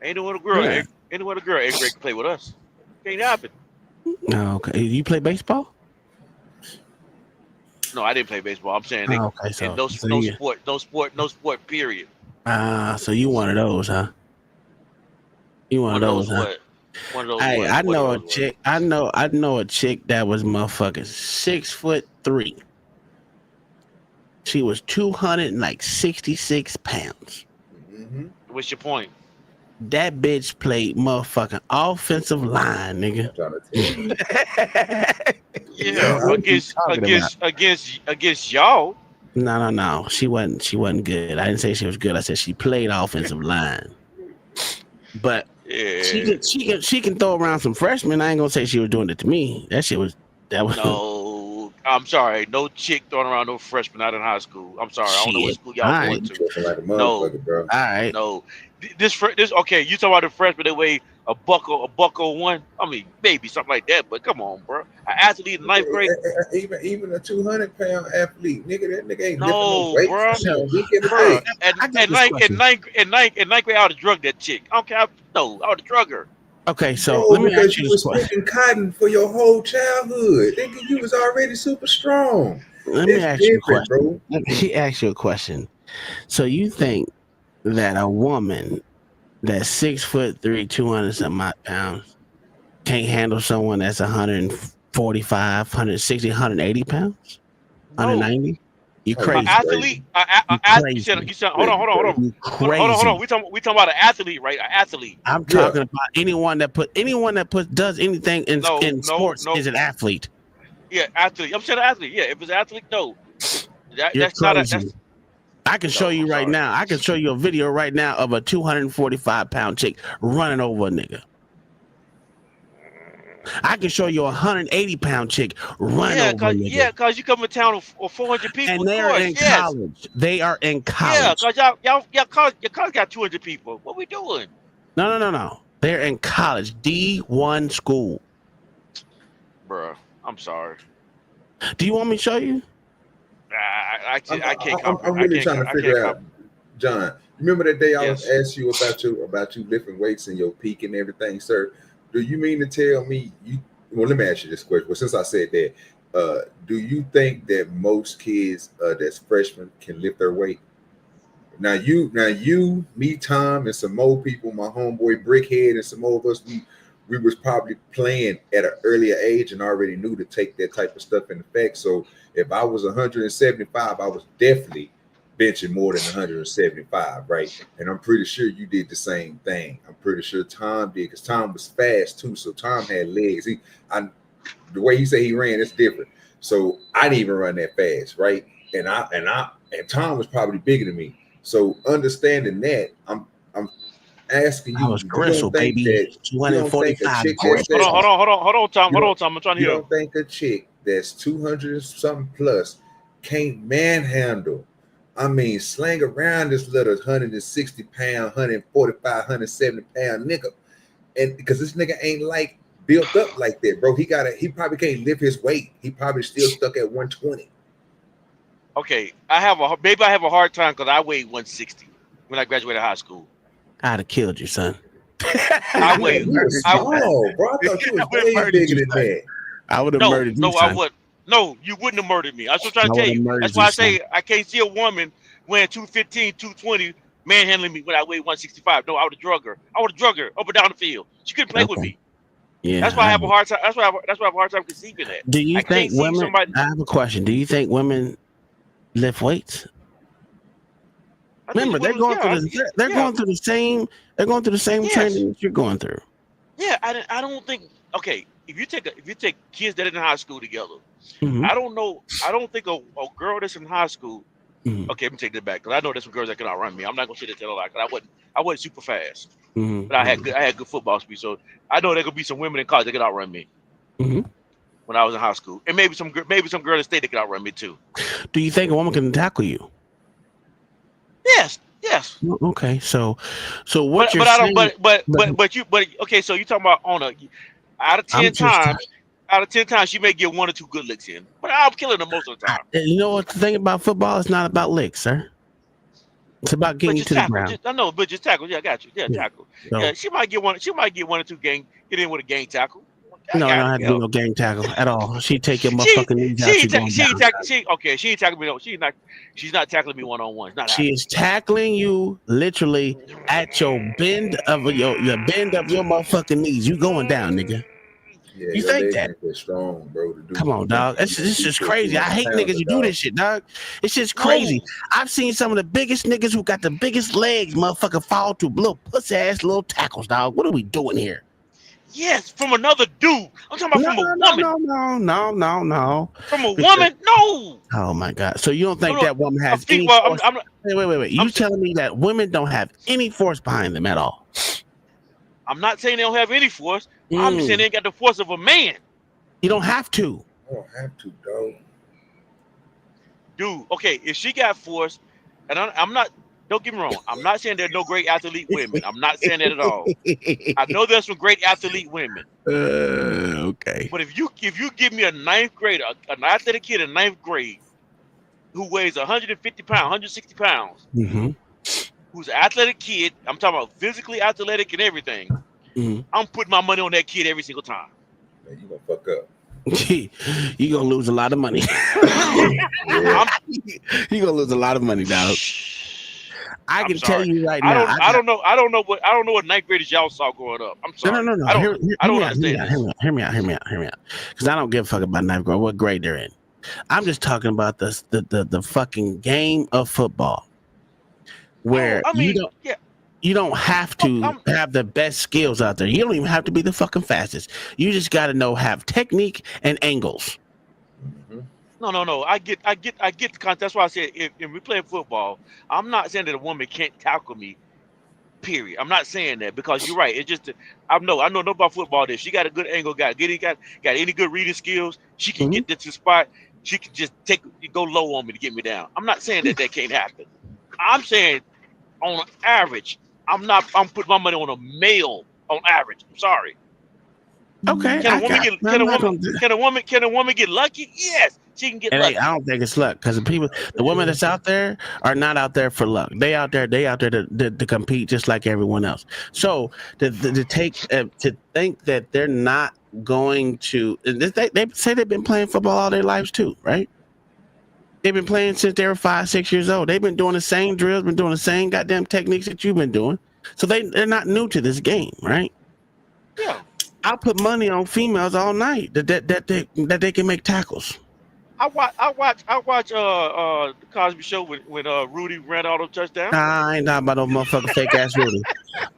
Ain't no other girl. Yeah. Ain't no other girl 8th grade can play with us. Can't happen. No, okay. You play baseball? No, I didn't play baseball. I'm saying no sport. Period. So you one of those, huh? You one of those, huh? One of those. Hey, I know a chick. I know a chick that was motherfucking 6'3". She was 266 pounds. What's your point? That bitch played motherfucking offensive line, nigga. Yeah, against y'all. No. She wasn't good. I didn't say she was good. I said she played offensive line. But Yeah. She can throw around some freshmen. I ain't gonna say she was doing it to me. That was. No, I'm sorry. No chick throwing around no freshman out in high school. I'm sorry. I don't know what Shit. school y'all All going right. to. Like a No, motherfucker, bro. All right. no. This okay. You talking about the freshman that weigh a buck or one? I mean, maybe something like that. But come on, bro. An athlete in ninth grade. Even a 200-pound athlete, nigga, that nigga ain't lifting No, no weights. bro. So we can Bro, say, in ninth grade, I would have drugged that chick. I don't care. No, I would have drugged her. Okay, so bro, let me because ask you you this was question. picking cotton for your whole childhood. Nigga, you was already super strong. Let me It's ask you a different, question. bro. Let me ask you a question. So you think that a woman that's 6'3", 200 some odd pounds can't handle someone that's 145, 160, 180 pounds? 190? You crazy. An athlete? You said hold on. You crazy. Hold on. We talking about an athlete, right? An athlete. I'm talking about anyone that does anything in sports is an athlete. Yeah, athlete. I'm saying athlete. Yeah, if it's an athlete, no. You're That's not crazy. I can show you right now. I can show you a video right now of a 245-pound chick running over a nigga. I can show you a 180-pound chick running over a nigga. Yeah, because you come to town with 400 people. And they're in college. They are in college. Yeah, because your college got 200 people. What we doing? No. They're in college. D1 school. Bruh, I'm sorry. Do you want me to show you? I can't. I'm really trying to figure out, John. Remember that day I was asked you about you lifting weights and your peak and everything, sir? Do you mean to tell me you? Well, let me ask you this question. Well, since I said that, do you think that most kids that's freshmen can lift their weight? Now you, me, Tom, and some more people, my homeboy Brickhead, and some more of us, we was probably playing at an earlier age and already knew to take that type of stuff in effect. So if I was 175, I was definitely benching more than 175, right? And I'm pretty sure you did the same thing. I'm pretty sure Tom did, because Tom was fast too. So Tom had legs. The way he said he ran, it's different. So I didn't even run that fast, right? And Tom was probably bigger than me. So understanding that, I'm asking you, I was gristle, baby. 245. Hold on, Tom. I'm trying to hear. You don't think a chick that's 200 something plus can't manhandle? I mean, slang around this little 160 pound, 145, 170 pound nigga, and because this nigga ain't like built up like that, bro. He probably can't lift his weight. He probably still stuck at 120. Okay, I have a hard time because I weighed 160 when I graduated high school. I'd have killed you, son. I weighed. Bro. I thought you was way bigger than that. I would have murdered you. No, I would. No, you wouldn't have murdered me. That's what I'm trying to tell you. That's why I say I can't see a woman weighing 215, 220 manhandling me when I weigh 165. No, I would have drug her. I would have drug her up and down the field. She couldn't play with me. Yeah, that's why I have a hard time. That's why I have a hard time conceiving that. Do you think women? I have a question. Do you think women lift weights? Remember, they're going through the same. They're going through the same training that you're going through. Yeah, I don't think. Okay, if you take kids that are in high school together, Mm-hmm. I don't know. I don't think a girl that's in high school. Mm-hmm. Okay, let me take that back because I know there's some girls that can outrun me. I'm not gonna say that tell a lie because I wasn't super fast, Mm-hmm. but I had good football speed. So I know there could be some women in college that can outrun me. Mm-hmm. When I was in high school, and maybe some girl in state that can outrun me too. Do you think a woman can tackle you? Yes. Okay, so what you're saying? But okay. So you talking about out of 10 times, she may get 1 or 2 good licks in, but I'm killing her most of the time. You know what the thing about football? It's not about licks, sir. It's about getting you to the ground. I know, but just tackle. Yeah, I got you. Yeah, tackle. So, yeah, she might get 1 or 2 get in with a gang tackle. No, I don't have to do no gang tackle at all. She take your motherfucking knees out. She ain't tackling me. No, she's not tackling me one-on-one. She is tackling you literally at your bend of your motherfucking knees. You going down, nigga. Yeah, you think that? Strong, bro, to do. Come on, dog. This is crazy. I hate niggas who do this shit, dog. It's just crazy. I've seen some of the biggest niggas who got the biggest legs, motherfucker, fall to little pussy ass little tackles, dog. What are we doing here? Yes, from another dude. I'm talking about from a woman. No. From a woman? No. Oh my God. So you don't think that woman has any force? Wait. You telling me that women don't have any force behind them at all? I'm not saying they don't have any force. I'm saying they ain't got the force of a man. You don't have to. I don't have to, dog. Dude, okay, if she got force, and I'm not, don't get me wrong, I'm not saying there's no great athlete women. I'm not saying that at all. I know there's some great athlete women. Okay. But if you give me a ninth grader, an athletic kid in ninth grade who weighs 150 pounds, 160 pounds, who's an athletic kid, I'm talking about physically athletic and everything, I'm putting my money on that kid every single time. Man, you gonna fuck up. You gonna lose a lot of money. You gonna lose a lot of money, dog. I can tell you right now. I don't know what ninth graders y'all saw growing up. I'm sorry. No. I don't understand this. Hear me out. Because I don't give a fuck about ninth grade, what grade they're in. I'm just talking about the fucking game of football, where you don't have to have the best skills out there. You don't even have to be the fucking fastest. You just got to have technique and angles. No. I get the concept. That's why I said if we play football, I'm not saying that a woman can't tackle me. Period. I'm not saying that, because you're right. It's just I know about football. If she got a good angle, got any good reading skills, she can get to the spot. She can just go low on me to get me down. I'm not saying that can't happen. I'm saying on average, I'm putting my money on a male on average. I'm sorry. Okay. Can a woman get lucky? Yes, she can get lucky. I don't think it's luck, because the women that's out there are not out there for luck. They out there to compete just like everyone else. So to think that they're not going to, they say they've been playing football all their lives too, right? They've been playing since they were 5-6 years old. They've been doing the same drills, been doing the same goddamn techniques that you've been doing. So they're not new to this game, right? Yeah. I'll put money on females all night that they can make tackles. I watch the Cosby Show when Rudy ran all those touchdowns. Nah, I ain't not about no motherfucking fake ass Rudy.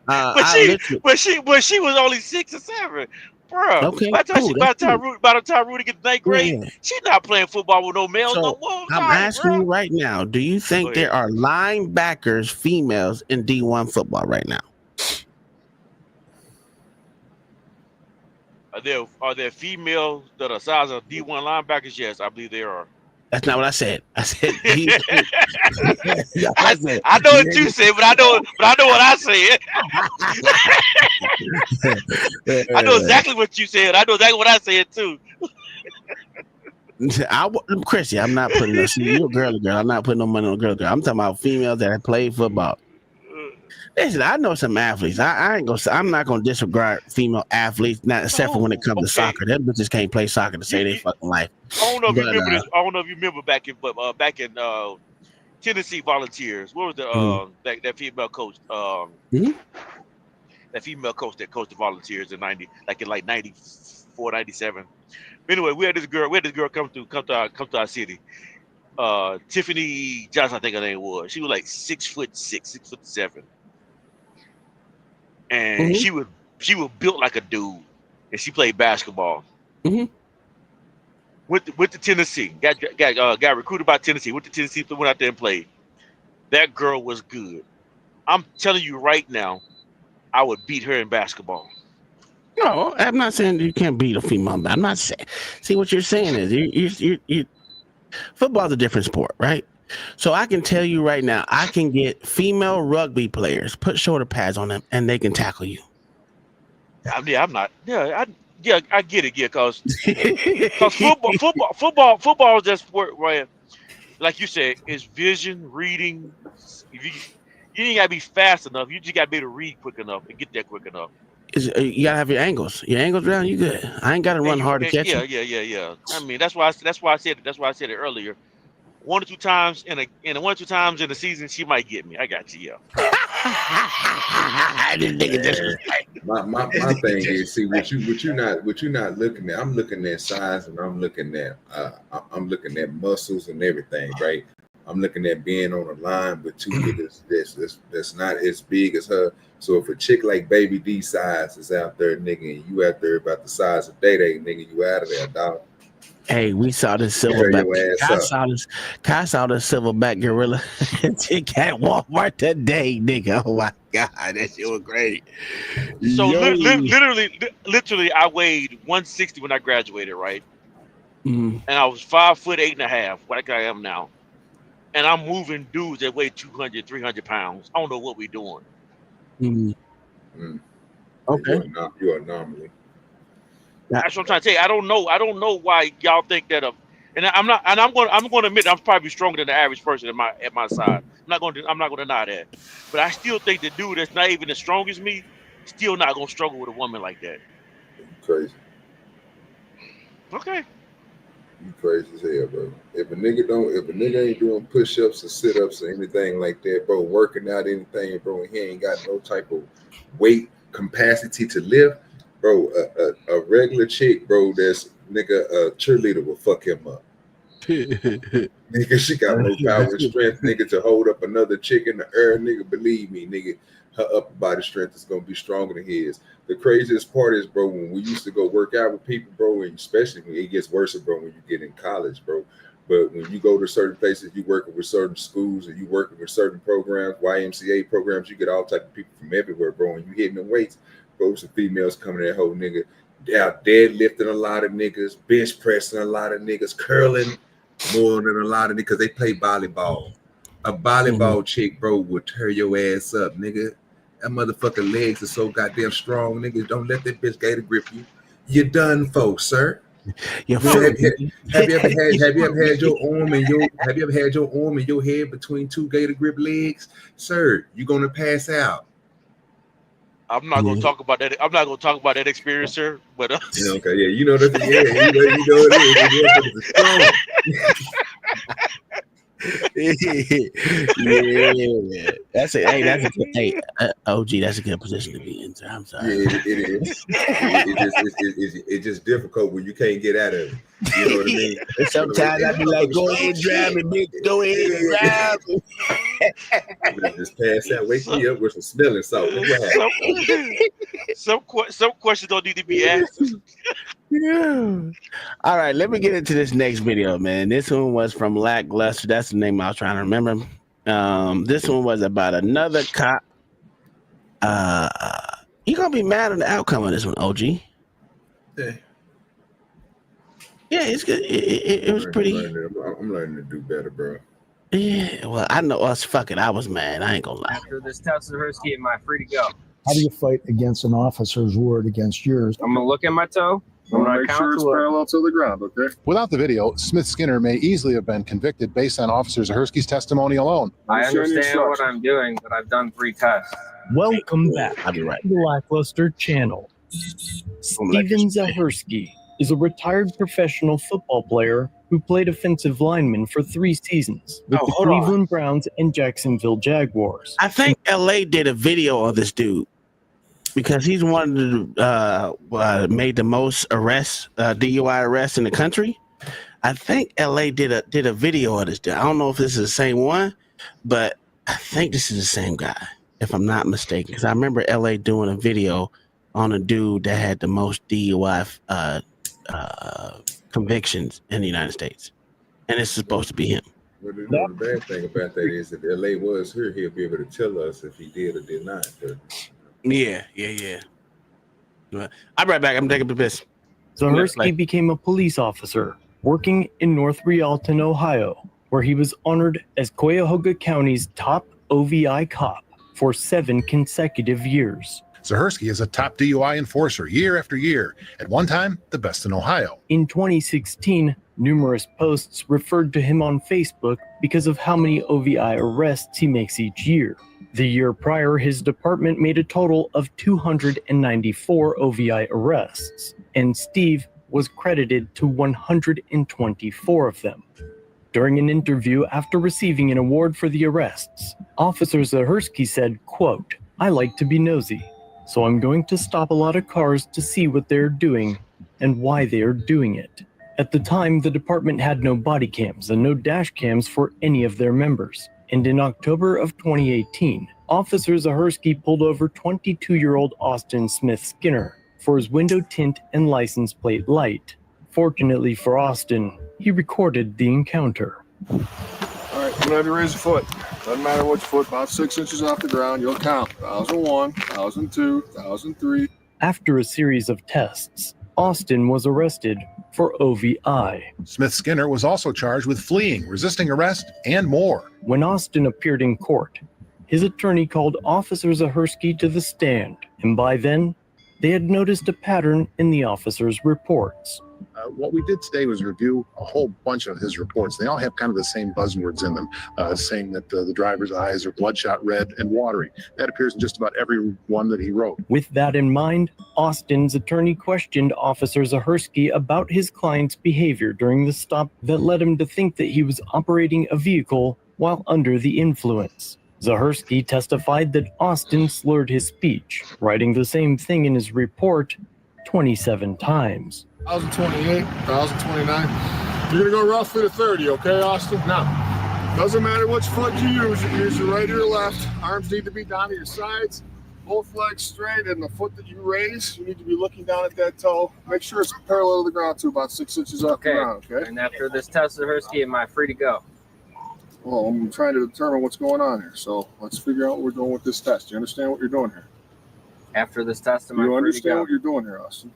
But she was only 6 or 7. Bro, Okay, by the time Rudy gets to ninth grade, she's not playing football with no males no more. I'm asking you right now, do you think there are linebackers, females in D1 football right now? Are there females that are size of D1 linebackers? Yes, I believe there are. That's not what I said. I said I know what you said, but I know what I said. I know exactly what you said. I know exactly what I said too. Chrissy, I'm not putting no. See, you're a girl. I'm not putting no money on a girl. I'm talking about females that have played football. Listen, I know some athletes. I'm not gonna disregard female athletes, not except for when it comes to soccer. Them bitches can't play soccer to save their fucking life. I don't know if you remember this. I don't know if you remember back in Tennessee Volunteers. What was that female coach? That female coach that coached the Volunteers in 94, 97. Anyway, we had this girl come to our city. Tiffany Johnson, I think her name was. She was like 6'6", 6'7". And she was built like a dude, and she played basketball. Went to Tennessee, got recruited by Tennessee. Went to Tennessee, went out there and played. That girl was good. I'm telling you right now, I would beat her in basketball. No, I'm not saying you can't beat a female. I'm not saying. See, what you're saying is you football's a different sport, right? So I can tell you right now, I can get female rugby players, put shoulder pads on them, and they can tackle you. I mean, I'm not. I get it, because football is just sport where, like you said, it's vision, reading. You ain't gotta be fast enough. You just gotta be able to read quick enough and get there quick enough. You gotta have your angles. Your angles down, you good. I ain't gotta run hard to catch you. Yeah. I mean, that's why I said it earlier. 1 or 2 times in the season, she might get me. I got you, yeah. My thing is, see, what you not looking at. I'm looking at size, and I'm looking at muscles and everything, right? I'm looking at being on a line with 2 niggas that's not as big as her. So if a chick like Baby D size is out there, nigga, and you out there about the size of Day Day, nigga, you out of there, dog. Hey, we saw this silverback. I saw this silverback gorilla chick at Walmart today, nigga. Oh my god, that shit was great. So Yo. literally, I weighed 160 when I graduated, right? Mhm. And I was 5'8.5", like I am now. And I'm moving dudes that weigh 200, 300 pounds. I don't know what we doing. Okay. You're an anomaly. That's what I'm trying to tell you. I don't know why y'all think that. And I'm not. And I'm going to admit I'm probably stronger than the average person at my side. I'm not going to deny that. But I still think the dude that's not even as strong as me, still not going to struggle with a woman like that. Crazy. Okay. You crazy as hell, bro. If a nigga ain't doing push-ups or sit-ups or anything like that, bro, working out anything, bro, and he ain't got no type of weight capacity to lift, bro, a regular chick, bro, that's nigga a cheerleader will fuck him up. Nigga, she got no power and strength, nigga, to hold up another chick in the air, nigga. Believe me, nigga, her upper body strength is gonna be stronger than his. The craziest part is, bro, when we used to go work out with people, bro, and especially when it gets worse, bro, when you get in college, bro. But when you go to certain places, you working with certain schools and you working with certain programs, YMCA programs, you get all type of people from everywhere, bro. And you hitting the weights, bro. Some females coming that whole nigga. They out deadlifting a lot of niggas, bench pressing a lot of niggas, curling more than a lot of niggas because they play volleyball. A volleyball chick, bro, will tear your ass up, nigga. That motherfucking legs are so goddamn strong, nigga. Don't let that bitch gator grip you. You done, folks, sir. Have you ever had your arm in your head between two gator grip legs, sir? You're gonna pass out. I'm not gonna talk about that. I'm not gonna talk about that experience, sir. But okay, yeah, you know that's you know it is. Yeah, that's it. Hey, that's a good. Hey, OG, that's a good position to be in. So I'm sorry. Yeah, it is. It's just difficult when you can't get out of it. You know what I mean? Sometimes I be like, "Go ahead, drive me, bitch. Go ahead, drive me." Just pass out. Wake me up with some smelling salt. Some questions don't need to be asked. Yeah. All right, let me get into this next video, man. This one was from Lackluster. That's the name I was trying to remember. This one was about another cop. You gonna be mad at the outcome of this one, OG? Yeah, it's good. It was pretty. I'm learning to do better, bro. Yeah, well, I know us. Fuck it, I was mad. I ain't gonna lie. After this test, Zahersky, am I free to go? How do you fight against an officer's word against yours? I'm gonna look at my toe. I'm gonna Make sure it's parallel to the ground, okay? Without the video, Smith Skinner may easily have been convicted based on Officer Zahersky's testimony alone. I understand what I'm doing, but I've done 3 tests. Welcome back I'll be right. to the Lackluster channel. Steven Zahersky is a retired professional football player who played offensive lineman for 3 seasons with the Cleveland Browns and Jacksonville Jaguars. I think LA did a video of this dude because he's one of the made the most arrests, DUI arrests in the country. I think LA did a video of this dude. I don't know if this is the same one, but I think this is the same guy, if I'm not mistaken. Because I remember LA doing a video on a dude that had the most DUI convictions in the United States, and it's supposed to be him. Well, the bad thing about that is if LA was here, he'll be able to tell us if he did or did not. But... Yeah. I'll be right back. I'm taking a piss. Zahersky became a police officer working in North Rialton, Ohio, where he was honored as Cuyahoga County's top OVI cop for 7 consecutive years. Zahersky is a top DUI enforcer year after year. At one time, the best in Ohio. In 2016, numerous posts referred to him on Facebook because of how many OVI arrests he makes each year. The year prior, his department made a total of 294 OVI arrests, and Steve was credited to 124 of them. During an interview after receiving an award for the arrests, Officer Zahersky said, quote, "I like to be nosy, so I'm going to stop a lot of cars to see what they're doing and why they are doing it." At the time, the department had no body cams and no dash cams for any of their members. And in October of 2018, Officer Zahersky pulled over 22-year-old Austin Smith Skinner for his window tint and license plate light, Fortunately for Austin, he recorded the encounter. All right, whenever you raise a foot, doesn't matter which foot, about 6 inches off the ground, you'll count 1,001, 1,002, 1,003. After a series of tests, Austin was arrested for OVI. Smith Skinner was also charged with fleeing, resisting arrest, and more. When Austin appeared in court, his attorney called Officer Zahersky to the stand, and by then, they had noticed a pattern in the officer's reports. What we did today was review a whole bunch of his reports. They all have kind of the same buzzwords in them, saying that the driver's eyes are bloodshot red and watery. That appears in just about every one that he wrote. With that in mind, Austin's attorney questioned Officer Zahersky about his client's behavior during the stop that led him to think that he was operating a vehicle while under the influence. Zahersky testified that Austin slurred his speech, writing the same thing in his report 27 times. 1,028, 1,029. You're gonna go roughly to 30, okay, Austin? Now, doesn't matter which foot you use your right or your left. Arms need to be down to your sides, both legs straight, and the foot that you raise, you need to be looking down at that toe. Make sure it's parallel to the ground too, about 6 inches off the ground, okay? And after this test, Zahersky, am I free to go? Well, I'm trying to determine what's going on here, so let's figure out what we're doing with this test. You understand what you're doing here? After this test, am I You free to understand go? what you're doing here, Austin?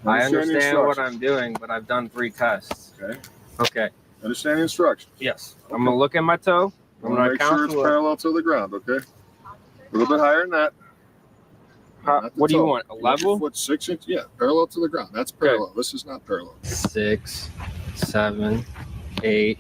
I the understand what instructions? I'm doing, but I've done 3 tests. Okay. Okay. Understand the instructions? Yes. I'm gonna look at my toe. I'm gonna Make count sure it's to parallel to the ground, okay? A little bit higher than that. Not the what do you toe. want? A You want your level? foot 6 inches, yeah, parallel to the ground. That's parallel. This is not parallel. 6, 7, 8,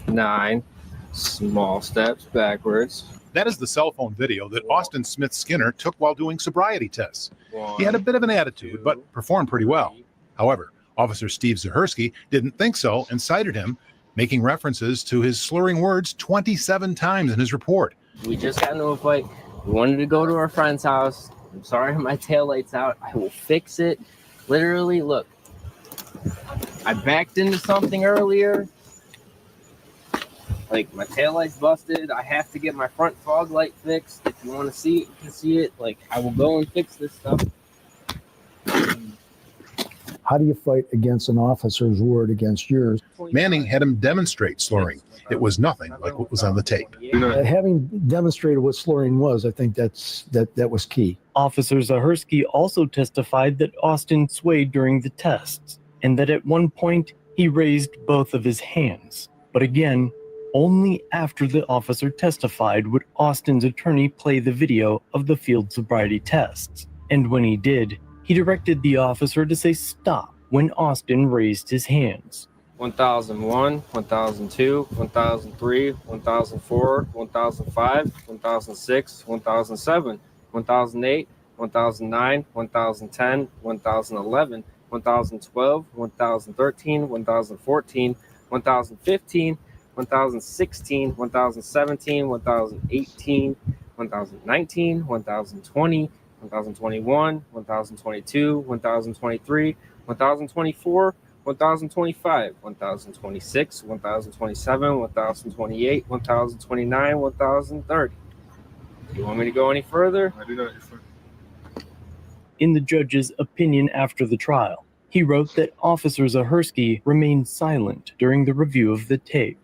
9. Small steps backwards. That is the cell phone video that Austin Smith Skinner took while doing sobriety tests. He had a bit of an attitude, but performed pretty well. However, Officer Steve Zahersky didn't think so and cited him, making references to his slurring words 27 times in his report. We just got into a fight. We wanted to go to our friend's house. I'm sorry my taillight's out. I will fix it. Literally, look. I backed into something earlier. Like, my taillight's busted. I have to get my front fog light fixed. If you want to see it, you can see it. Like, I will go and fix this stuff. How do you fight against an officer's word against yours? Manning had him demonstrate slurring. It was nothing like what was on the tape. Having demonstrated what slurring was, I think that was key. Officer Zahersky also testified that Austin swayed during the tests, and that at one point he raised both of his hands. But again, only after the officer testified would Austin's attorney play the video of the field sobriety tests. And when he did, he directed the officer to say stop when Austin raised his hands. 1001, 1002, 1003, 1004, 1005, 1006, 1007, 1008, 1009, 1010, 1011, 1012, 1013, 1014, 1015, 1016, 1017, 1018, 1019, 1020, 1021, 1022, 1023, 1024, 1025, 1026, 1027, 1028, 1029, 1030. Do you want me to go any further? I do not. In the judge's opinion after the trial, he wrote that Officer Zahersky remained silent during the review of the tape.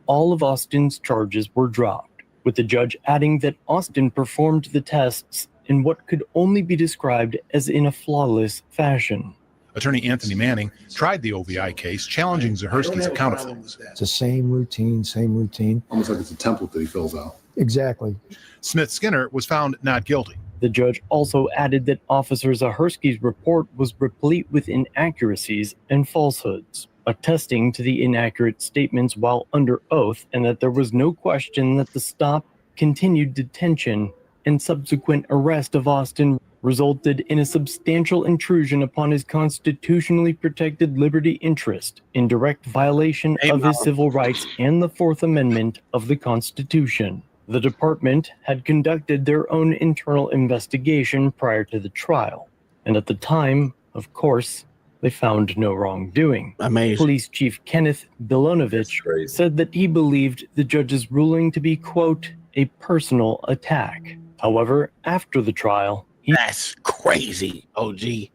All of Austin's charges were dropped, with the judge adding that Austin performed the tests in what could only be described as in a flawless fashion. Attorney Anthony Manning tried the OVI case, challenging Zahersky's account of things. It's the same routine. Almost like it's a template that he fills out. Exactly. Smith Skinner was found not guilty. The judge also added that Officer Zahersky's report was replete with inaccuracies and falsehoods, attesting to the inaccurate statements while under oath, and that there was no question that the stop, continued detention, and subsequent arrest of Austin resulted in a substantial intrusion upon his constitutionally protected liberty interest in direct violation of his civil rights and the Fourth Amendment of the Constitution. The department had conducted their own internal investigation prior to the trial, and at the time, of course, they found no wrongdoing. Amazing. Police Chief Kenneth Bilonovich said that he believed the judge's ruling to be, quote, a personal attack. However, after the trial, That's crazy, OG.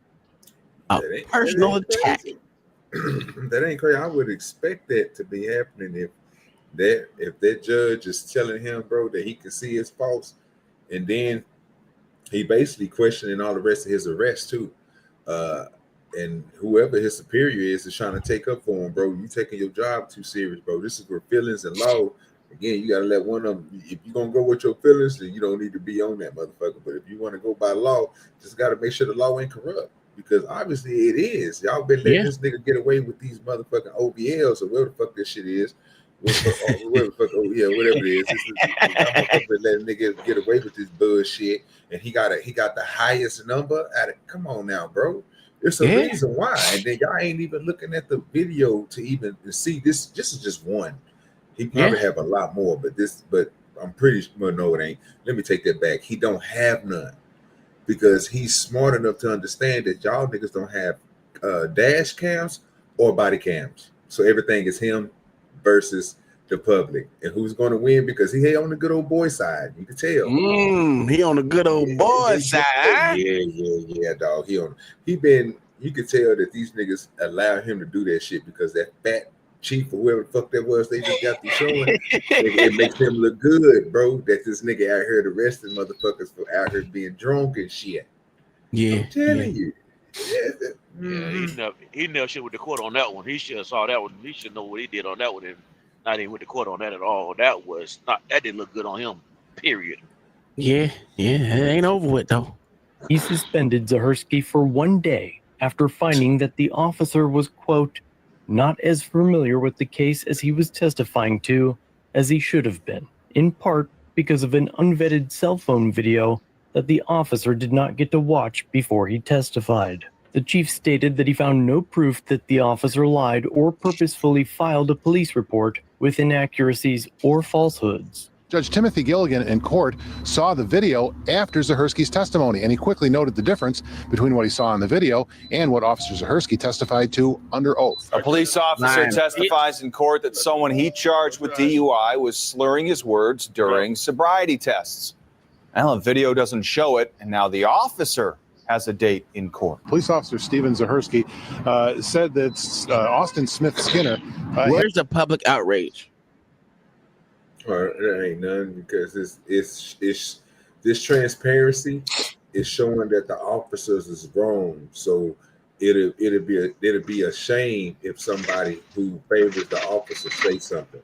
A personal attack. that ain't crazy. I would expect that to be happening if that judge is telling him, bro, that he can see his faults, and then he basically questioning all the rest of his arrest too. And whoever his superior is trying to take up for him, bro. You taking your job too serious, bro. This is where feelings and law. Again, you gotta let one of them. If you're gonna go with your feelings, then you don't need to be on that motherfucker. But if you want to go by law, just gotta make sure the law ain't corrupt. Because obviously it is. Y'all been letting this nigga get away with these motherfucking OBLs or whatever the fuck this shit is. Whatever the fuck, whatever it is. Y'all letting nigga get away with this bullshit, and he got the highest number at it. Come on now, bro. There's a reason why, and then y'all ain't even looking at the video to even see this. This is just one. He probably have a lot more, but I'm pretty sure no, it ain't. Let me take that back. He don't have none because he's smart enough to understand that y'all niggas don't have dash cams or body cams. So everything is him versus the public, and who's going to win because he on the good old boy side. You can tell. He on the good old boy side. Yeah, dog. You could tell that these niggas allow him to do that shit because that fat chief or whoever the fuck that was they just got to showing. it makes him look good, bro. That this nigga out here arresting motherfuckers for out here being drunk and shit. Yeah, I'm telling you. He never should with the court on that one. He should have saw that one. He should know what he did on that one and not even with the court on that at all. That didn't look good on him. Period. Yeah, it ain't over with though. He suspended Zahersky for 1 day after finding that the officer was, quote, not as familiar with the case as he was testifying to as he should have been, in part because of an unvetted cell phone video that the officer did not get to watch before he testified. The chief stated that he found no proof that the officer lied or purposefully filed a police report with inaccuracies or falsehoods. Judge Timothy Gilligan in court saw the video after Zahersky's testimony, and he quickly noted the difference between what he saw in the video and what Officer Zahersky testified to under oath. A police officer testifies in court that someone he charged with DUI was slurring his words during sobriety tests. Well, the video doesn't show it, and now the officer has a date in court. Police Officer Stephen Zahersky said that Austin Smith Skinner. Where's the public outrage? There ain't none because it's this transparency is showing that the officers is wrong. So it'll be a shame if somebody who favors the officer say something.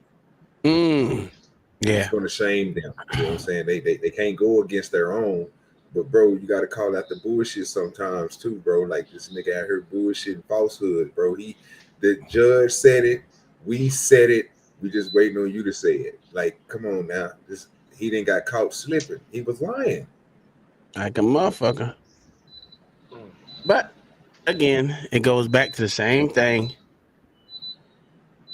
Yeah, it's going to shame them. You know what I'm saying? They can't go against their own. But bro, you got to call out the bullshit sometimes too, bro. Like this nigga out here bullshit and falsehood, bro. The judge said it, we said it. We just waiting on you to say it. Like, come on now. He didn't got caught slipping. He was lying. Like a motherfucker. But again, it goes back to the same thing.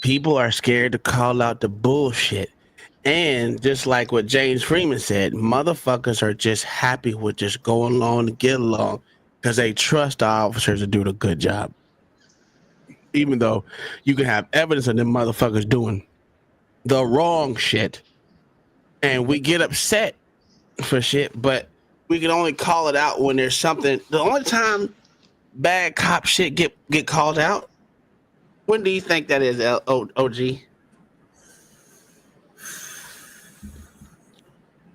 People are scared to call out the bullshit. And just like what James Freeman said, motherfuckers are just happy with just going along to get along because they trust the officers to do the good job. Even though you can have evidence of them motherfuckers doing the wrong shit. And we get upset for shit, but we can only call it out when there's something. The only time bad cop shit get called out, when do you think that is, OG?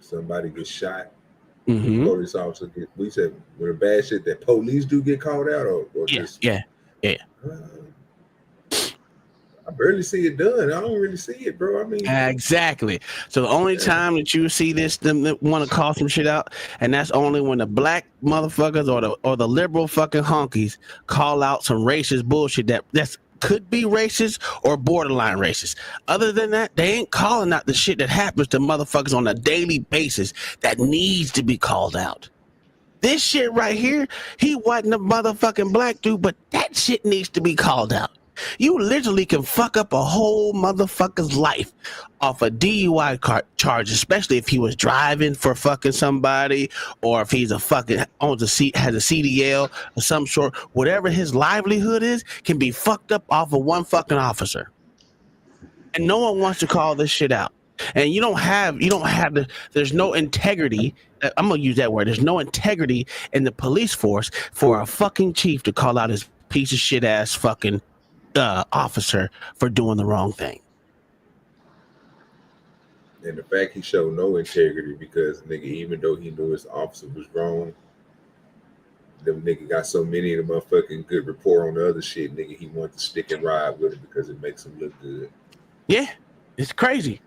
Somebody gets shot. Mm-hmm. Police officer we said when the bad shit that police do get called out or just yeah. I barely see it done. I don't really see it, bro. I mean, exactly. So the only time that you see them that want to call some shit out, and that's only when the black motherfuckers or the liberal fucking honkies call out some racist bullshit that's could be racist or borderline racist. Other than that, they ain't calling out the shit that happens to motherfuckers on a daily basis that needs to be called out. This shit right here, he wasn't a motherfucking black dude, but that shit needs to be called out. You literally can fuck up a whole motherfucker's life off a DUI charge, especially if he was driving for fucking somebody, or if he's a fucking has a CDL or some sort. Whatever his livelihood is, can be fucked up off of one fucking officer, and no one wants to call this shit out. And you don't have there's no integrity. I'm gonna use that word. There's no integrity in the police force for a fucking chief to call out his piece of shit ass fucking officer for doing the wrong thing. And the fact he showed no integrity because nigga, even though he knew his officer was wrong, them nigga got so many of the motherfucking good rapport on the other shit, nigga, he wanted to stick and ride with it because it makes him look good. Yeah, it's crazy.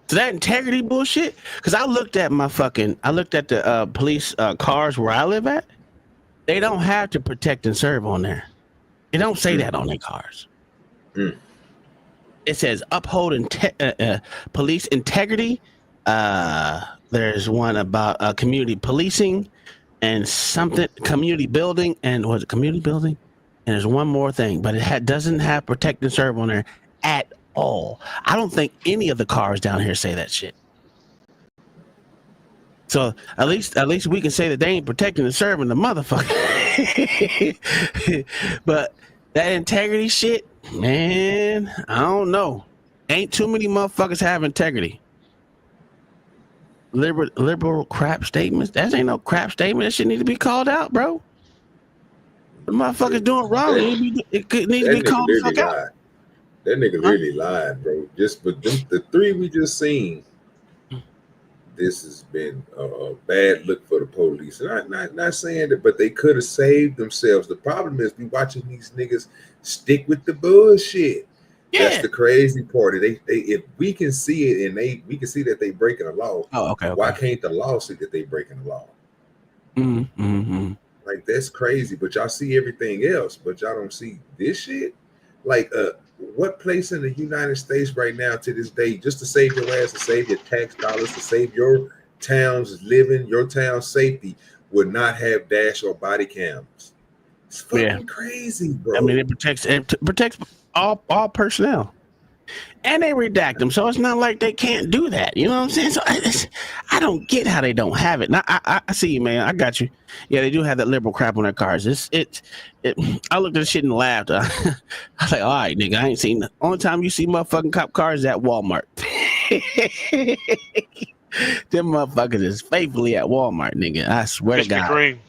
So that integrity bullshit, because I looked at the police cars where I live at. They don't have to protect and serve on there. They don't say that on their cars. It says uphold police integrity. There's one about community policing and something community building, and was it community building? And there's one more thing, but it doesn't have protect and serve on there at all. I don't think any of the cars down here say that shit. So at least we can say that they ain't protecting and serving the motherfucker. But that integrity shit, man, I don't know. Ain't too many motherfuckers have integrity. Liberal crap statements. That ain't no crap statement. That shit need to be called out, bro. The motherfuckers doing wrong. It needs to be called the fuck out. That nigga really lied, bro. But the three we just seen, this has been a bad look for the police. And I'm not saying that, but they could have saved themselves. The problem is we watching these niggas stick with the bullshit. Yeah. That's the crazy part. They if we can see it and we can see that they breaking the law. Oh, okay. Why can't the law see that they breaking the law? Mm-hmm. Like that's crazy. But y'all see everything else, but y'all don't see this shit. Like what place in the United States right now to this day, just to save your ass, to save your tax dollars, to save your town's living, your town's safety, would not have dash or body cams? It's fucking crazy, bro. I mean, it protects all personnel, and they redact them, so it's not like they can't do that. You know what I'm saying? So I don't get how they don't have it. Now I see you, man. I got you. Yeah, they do have that liberal crap on their cars. I looked at the shit and laughed. I was like, all right, nigga, I ain't seen the only time you see motherfucking cop cars is at Walmart. Them motherfuckers is faithfully at Walmart, nigga. I swear to God. Cream.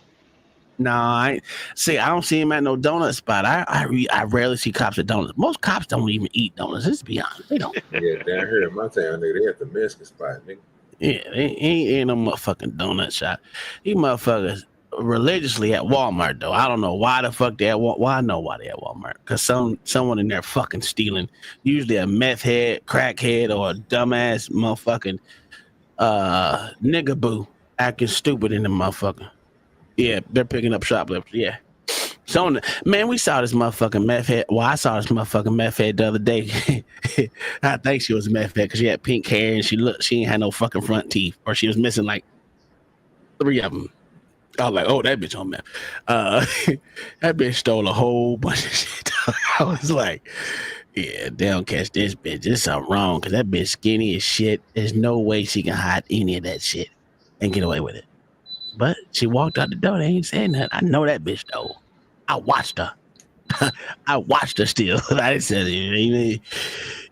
No, I don't see him at no donut spot. I rarely see cops at donuts. Most cops don't even eat donuts. Let's be honest, they don't. Yeah, down here in my town, nigga, they at the Mexican spot, nigga. Yeah, ain't no motherfucking donut shop. These motherfuckers religiously at Walmart though. I don't know why the fuck they at Walmart. Well, I know why they at Walmart. Cause someone in there fucking stealing. Usually a meth head, crackhead, or a dumbass motherfucking nigga boo acting stupid in the motherfucker. Yeah, they're picking up shoplifters. Yeah. So, man, we saw this motherfucking meth head. Well, I saw this motherfucking meth head the other day. I think she was a meth head because she had pink hair and she ain't had no fucking front teeth, or she was missing like 3 of them. I was like, oh, that bitch on meth. That bitch stole a whole bunch of shit. I was like, yeah, they don't catch this bitch. There's something wrong because that bitch skinny as shit. There's no way she can hide any of that shit and get away with it. But she walked out the door. They ain't saying that. I know that bitch though. I watched her. I watched her still. I didn't say it.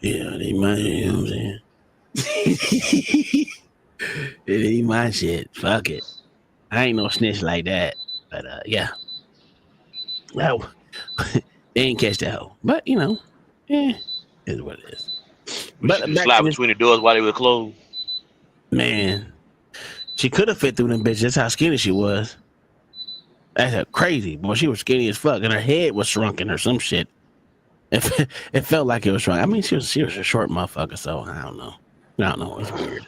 They might, you know what I'm saying? It ain't my shit. Fuck it. I ain't no snitch like that. But yeah. Well, they ain't catch that hoe. But you know, is what it is. But slide between the doors while they were closed. Man. She could have fit through them bitches. That's how skinny she was. That's crazy. Boy, she was skinny as fuck, and her head was shrunken or some shit. It felt like it was shrunk. I mean, she was a short motherfucker, so I don't know. It's weird.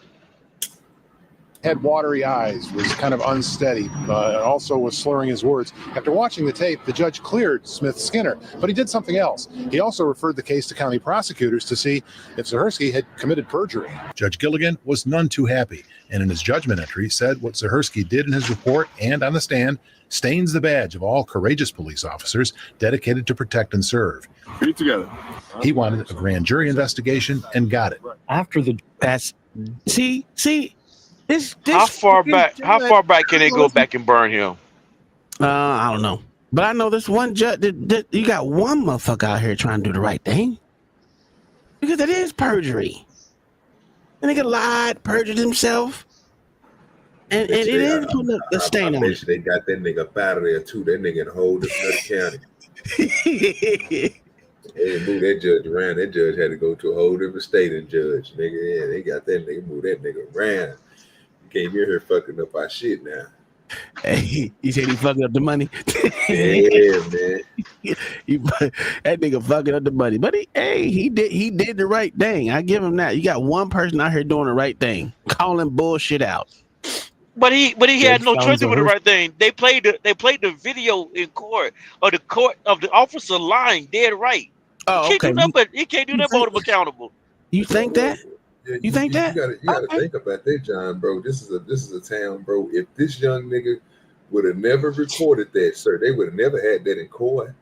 Had watery eyes, was kind of unsteady, also was slurring his words. After watching the tape, the judge cleared Smith Skinner, but he did something else. He also referred the case to county prosecutors to see if Zahersky had committed perjury. Judge Gilligan was none too happy, and in his judgment entry said what Zahersky did in his report and on the stand stains the badge of all courageous police officers dedicated to protect and serve. Read together. He wanted a grand jury investigation and got it. After see. How far back can they go back and burn him? I don't know. But I know this one judge, you got one motherfucker out here trying to do the right thing. Because it is perjury. The nigga lied, perjured himself. And it is putting a stain on it. They got that nigga up out of there too. That nigga in a whole different county. They didn't move that judge around. That judge had to go to a whole different state and judge. Nigga, yeah, they got that nigga, move that nigga around. You came in here fucking up our shit now. Hey, he said he fucking up the money. Yeah, man. That nigga fucking up the money. But he did the right thing. I give him that. You got one person out here doing the right thing, calling bullshit out. But he had no choice to do the Sounds right thing. They played the video in court of the officer lying dead right. Oh, He can't okay. do nothing. He can't do nothing but hold him accountable. You think that? Yeah, You think that? You gotta think about that, John, bro. This is a town, bro. If this young nigga would have never recorded that, sir, they would have never had that in court.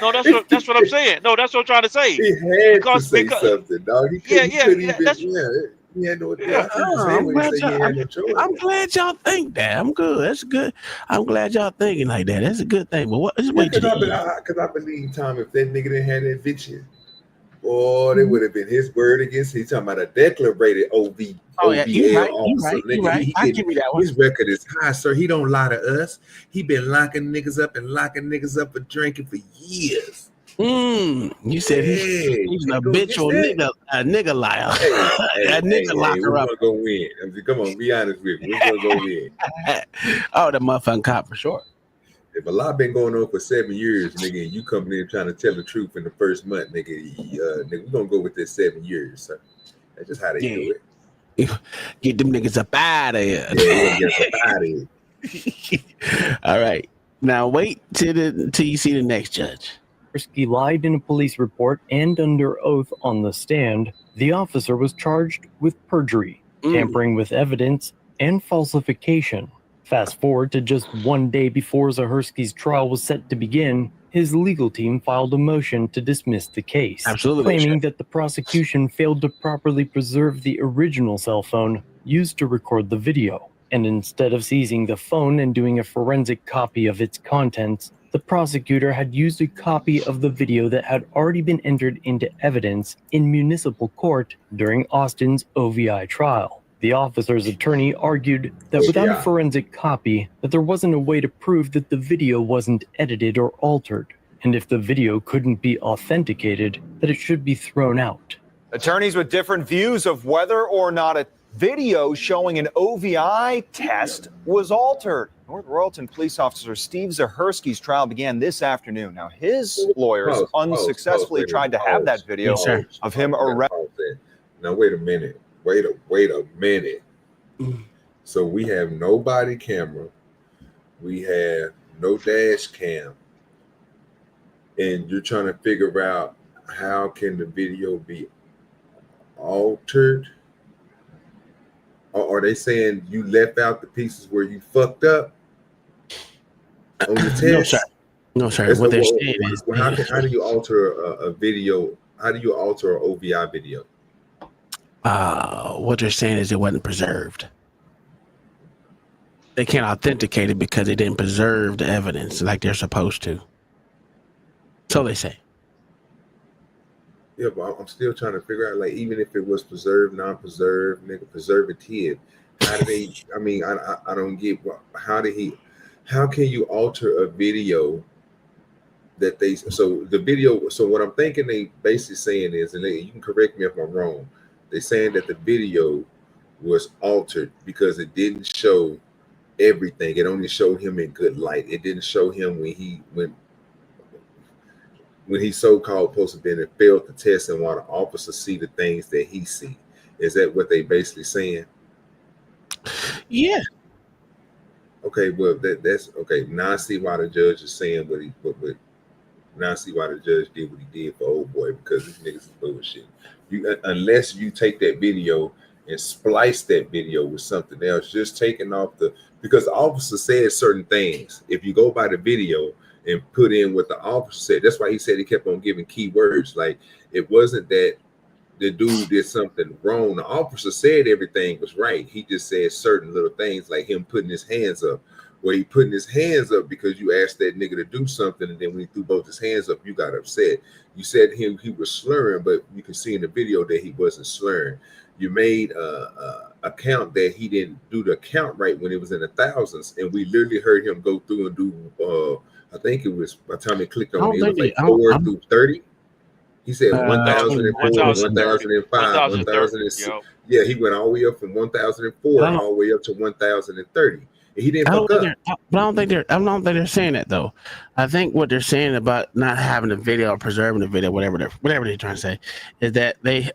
No, that's what I'm saying. No, that's what I'm trying to say. He had to say something, dog. He couldn't even. He had no. I'm glad y'all think that. I'm good. That's good. I'm glad y'all thinking like that. That's a good thing. But what? Because I believe, Tom, if that nigga didn't have that vision, boy, that would have been his word against. He's talking about a declarated OVL officer. You right. I give you that one. His record is high, sir. He don't lie to us. He been locking niggas up for drinking for years. You said he's an habitual nigga liar. A nigga locker up. We're gonna go win. Come on, be honest with me. We're gonna go win. Oh, the motherfucking cop for sure. If a lot been going on for 7 years, nigga, and you coming in trying to tell the truth in the first month, nigga, we're gonna go with this 7 years, sir. That's just how they do it. Get them niggas up out of here. Yeah, get them up out of here. All right. Now wait till you see the next judge. He lied in a police report and under oath on the stand. The officer was charged with perjury, tampering with evidence, and falsification. Fast forward to just 1 day before Zahersky's trial was set to begin, his legal team filed a motion to dismiss the case, claiming that the prosecution failed to properly preserve the original cell phone used to record the video. And instead of seizing the phone and doing a forensic copy of its contents, the prosecutor had used a copy of the video that had already been entered into evidence in municipal court during Austin's OVI trial. The officer's attorney argued that without a forensic copy, that there wasn't a way to prove that the video wasn't edited or altered, and if the video couldn't be authenticated, that it should be thrown out. Attorneys with different views of whether or not a video showing an OVI test was altered. North Royalton police officer Steve Zahersky's trial began this afternoon. Now, his lawyers unsuccessfully tried to have that video of him arrested. Now, wait a minute. Wait a minute. So we have no body camera. We have no dash cam. And you're trying to figure out how can the video be altered? Or are they saying you left out the pieces where you fucked up on the test? No, sir. What they're saying is, how do you alter a video? How do you alter an OVI video? What they're saying is it wasn't preserved. They can't authenticate it because they didn't preserve the evidence like they're supposed to. So they say. Yeah, but I'm still trying to figure out, like, even if it was preserved, non-preserved, nigga, preservative, how do they? I mean, I don't get how can you alter a video that they? So the video. So what I'm thinking they basically saying is, and you can correct me if I'm wrong. They're saying that the video was altered because it didn't show everything. It only showed him in good light. It didn't show him when he so-called supposed to be and failed the test and want to officer see the things that he see. Is that what they basically saying? Yeah. Okay, well that's okay. Now I see why the judge is saying what now I see why the judge did what he did for old boy, because these niggas is bullshit. Unless you take that video and splice that video with something else, just taking off because the officer said certain things. If you go by the video and put in what the officer said, that's why he said he kept on giving key words. Like, it wasn't that the dude did something wrong. The officer said everything was right. He just said certain little things, like him putting his hands up. Well, he putting his hands up because you asked that nigga to do something, and then when he threw both his hands up, you got upset. You said he was slurring, but you can see in the video that he wasn't slurring. You made a count that he didn't do the count right when it was in the thousands, and we literally heard him go through and do I think it was by the time he clicked on it, it was like 4 through 30. He said 1004, 1030, 1005, 1030. 1006. Yo. Yeah, he went all the way up from 1004 all the way up to 1030. And he didn't fuck up. I don't think they're saying that though. I think what they're saying about not having the video or preserving the video, whatever they're trying to say, is that they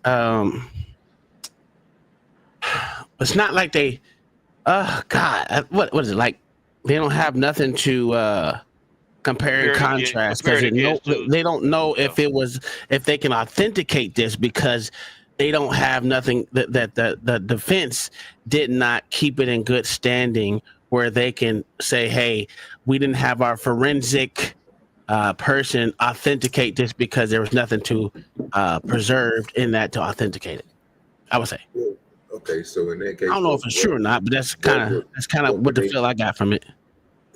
it's not like they what is it like? They don't have nothing to compare and contrast because they don't know if they can authenticate this because they don't have nothing that the defense did not keep it in good standing where they can say, hey, we didn't have our forensic person authenticate this because there was nothing to preserved in that to authenticate it. I would say. Okay, so in that case, I don't know if it's true or not, but that's kind of what the feel I got from it.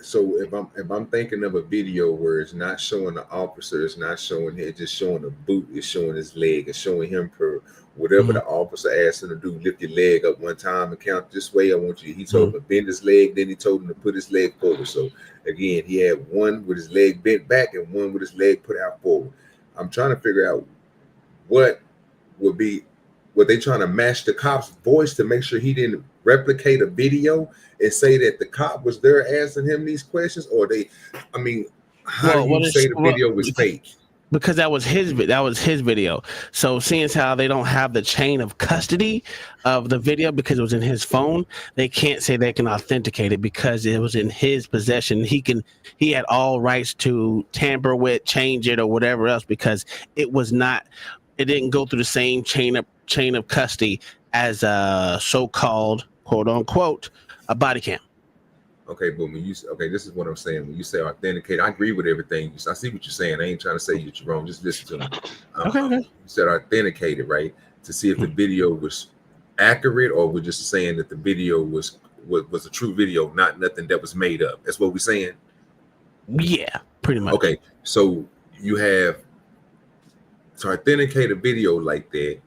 So if I'm thinking of a video where it's not showing the officer, it's not showing it, just showing the boot, it's showing his leg, it's showing him per whatever the officer asked him to do, lift your leg up one time and count this way. I want you. He told him to bend his leg, then he told him to put his leg forward. So again, he had one with his leg bent back and one with his leg put out forward. I'm trying to figure out what would be. Were they trying to match the cop's voice to make sure he didn't replicate a video and say that the cop was there asking him these questions? Or how do you say the video was fake? Because that was his video. So seeing how they don't have the chain of custody of the video because it was in his phone, they can't say they can authenticate it because it was in his possession. He had all rights to tamper with, change it, or whatever else because it didn't go through the same chain of custody as a so-called quote unquote a body cam. Okay, but this is what I'm saying. When you say authenticate, I agree with everything. I see what you're saying. I ain't trying to say that you're wrong. Just listen to me. Okay. You said authenticated, right? To see if the video was accurate, or we're just saying that the video was a true video, not nothing that was made up. That's what we're saying. Yeah, pretty much. Okay, so you have to authenticate a video like that.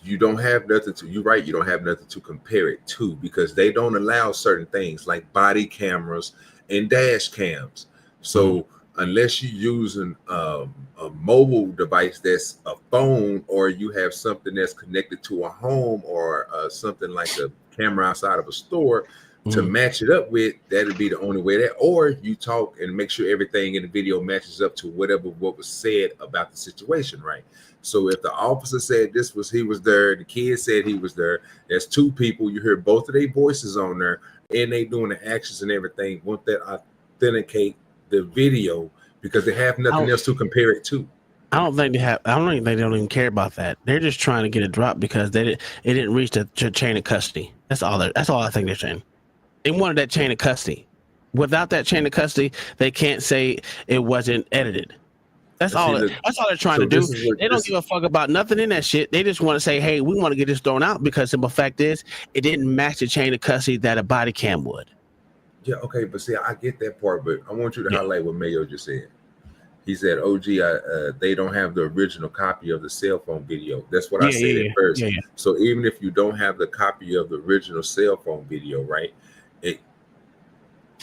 You don't have nothing to, you're right, you don't have nothing to compare it to because they don't allow certain things like body cameras and dash cams. So unless you're using a mobile device that's a phone, or you have something that's connected to a home, or something like a camera outside of a store to match it up with, that'd be the only way that, or you talk and make sure everything in the video matches up to what was said about the situation, right? So if the officer said he was there, the kid said he was there, there's two people, you hear both of their voices on there, and they doing the actions and everything. Won't that authenticate the video because they have nothing else to compare it to? I don't think they don't even care about that. They're just trying to get it dropped because it didn't reach the chain of custody. That's all I think they're saying. They wanted that chain of custody. Without that chain of custody, they can't say it wasn't edited. That's all they're trying to do. They don't give a fuck about nothing in that shit. They just want to say, hey, we want to get this thrown out because the simple fact is it didn't match the chain of custody that a body cam would. Yeah, okay, but see, I get that part, but I want you to highlight what Mayo just said. He said, they don't have the original copy of the cell phone video. That's what I said at first. Yeah. So even if you don't have the copy of the original cell phone video, right?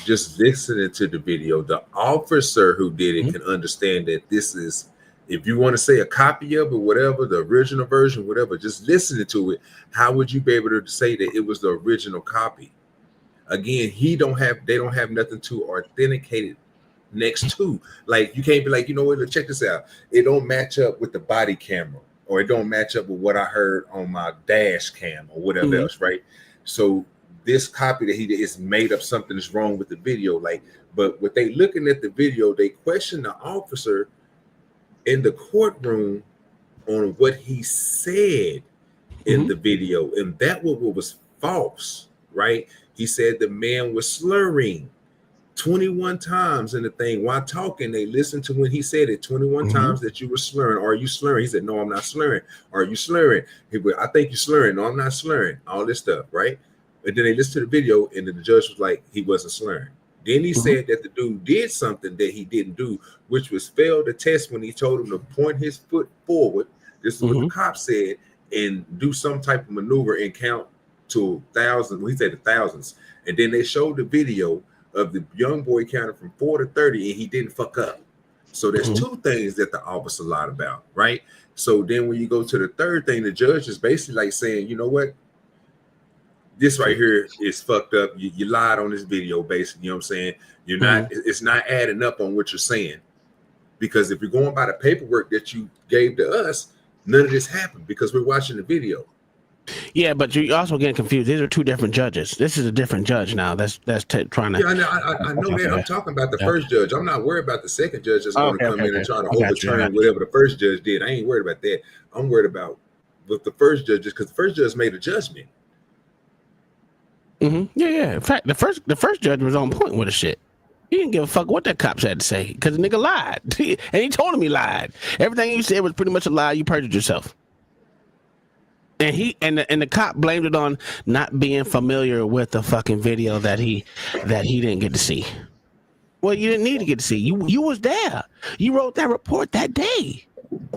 Just listening to the video, the officer who did it can understand that this is, if you want to say a copy of it, whatever, the original version, whatever, just listening to it, how would you be able to say that it was the original copy? Again, they don't have nothing to authenticate it next to. Like, you can't be like, you know what, check this out. It don't match up with the body camera, or it don't match up with what I heard on my dash cam or whatever else, right? So this copy that he did is made up, something is wrong with the video. But what they looking at the video, they question the officer in the courtroom on what he said in the video, and that was false, right? He said the man was slurring 21 times in the thing while talking. They listened to when he said it 21 times that you were slurring. Are you slurring? He said, no, I'm not slurring. Are you slurring? He went, I think you're slurring. No, I'm not slurring. All this stuff, right? And then they listened to the video, and then the judge was like, he wasn't slurring. Then he said that the dude did something that he didn't do, which was fail the test when he told him to point his foot forward. This is what the cop said, and do some type of maneuver and count to thousands. Well, he said the thousands. And then they showed the video of the young boy counting from 4 to 30, and he didn't fuck up. So there's two things that the officer lied about, right? So then when you go to the third thing, the judge is basically like saying, you know what? This right here is fucked up. You lied on this video, basically. You know what I'm saying? You're not, it's not adding up on what you're saying. Because if you're going by the paperwork that you gave to us, none of this happened because we're watching the video. Yeah, but you're also getting confused. These are two different judges. This is a different judge now. That's trying to. Yeah, I know that. I'm talking about the first judge. I'm not worried about the second judge that's going to come in and try to overturn whatever the first judge did. I ain't worried about that. I'm worried about what the first judge is, because the first judge made a judgment. Yeah. In fact, the first judge was on point with the shit. He didn't give a fuck what that cops had to say because the nigga lied, and he told him he lied. Everything he said was pretty much a lie. You perjured yourself. And the cop blamed it on not being familiar with the fucking video that he didn't get to see. Well, you didn't need to get to see. You was there. You wrote that report that day.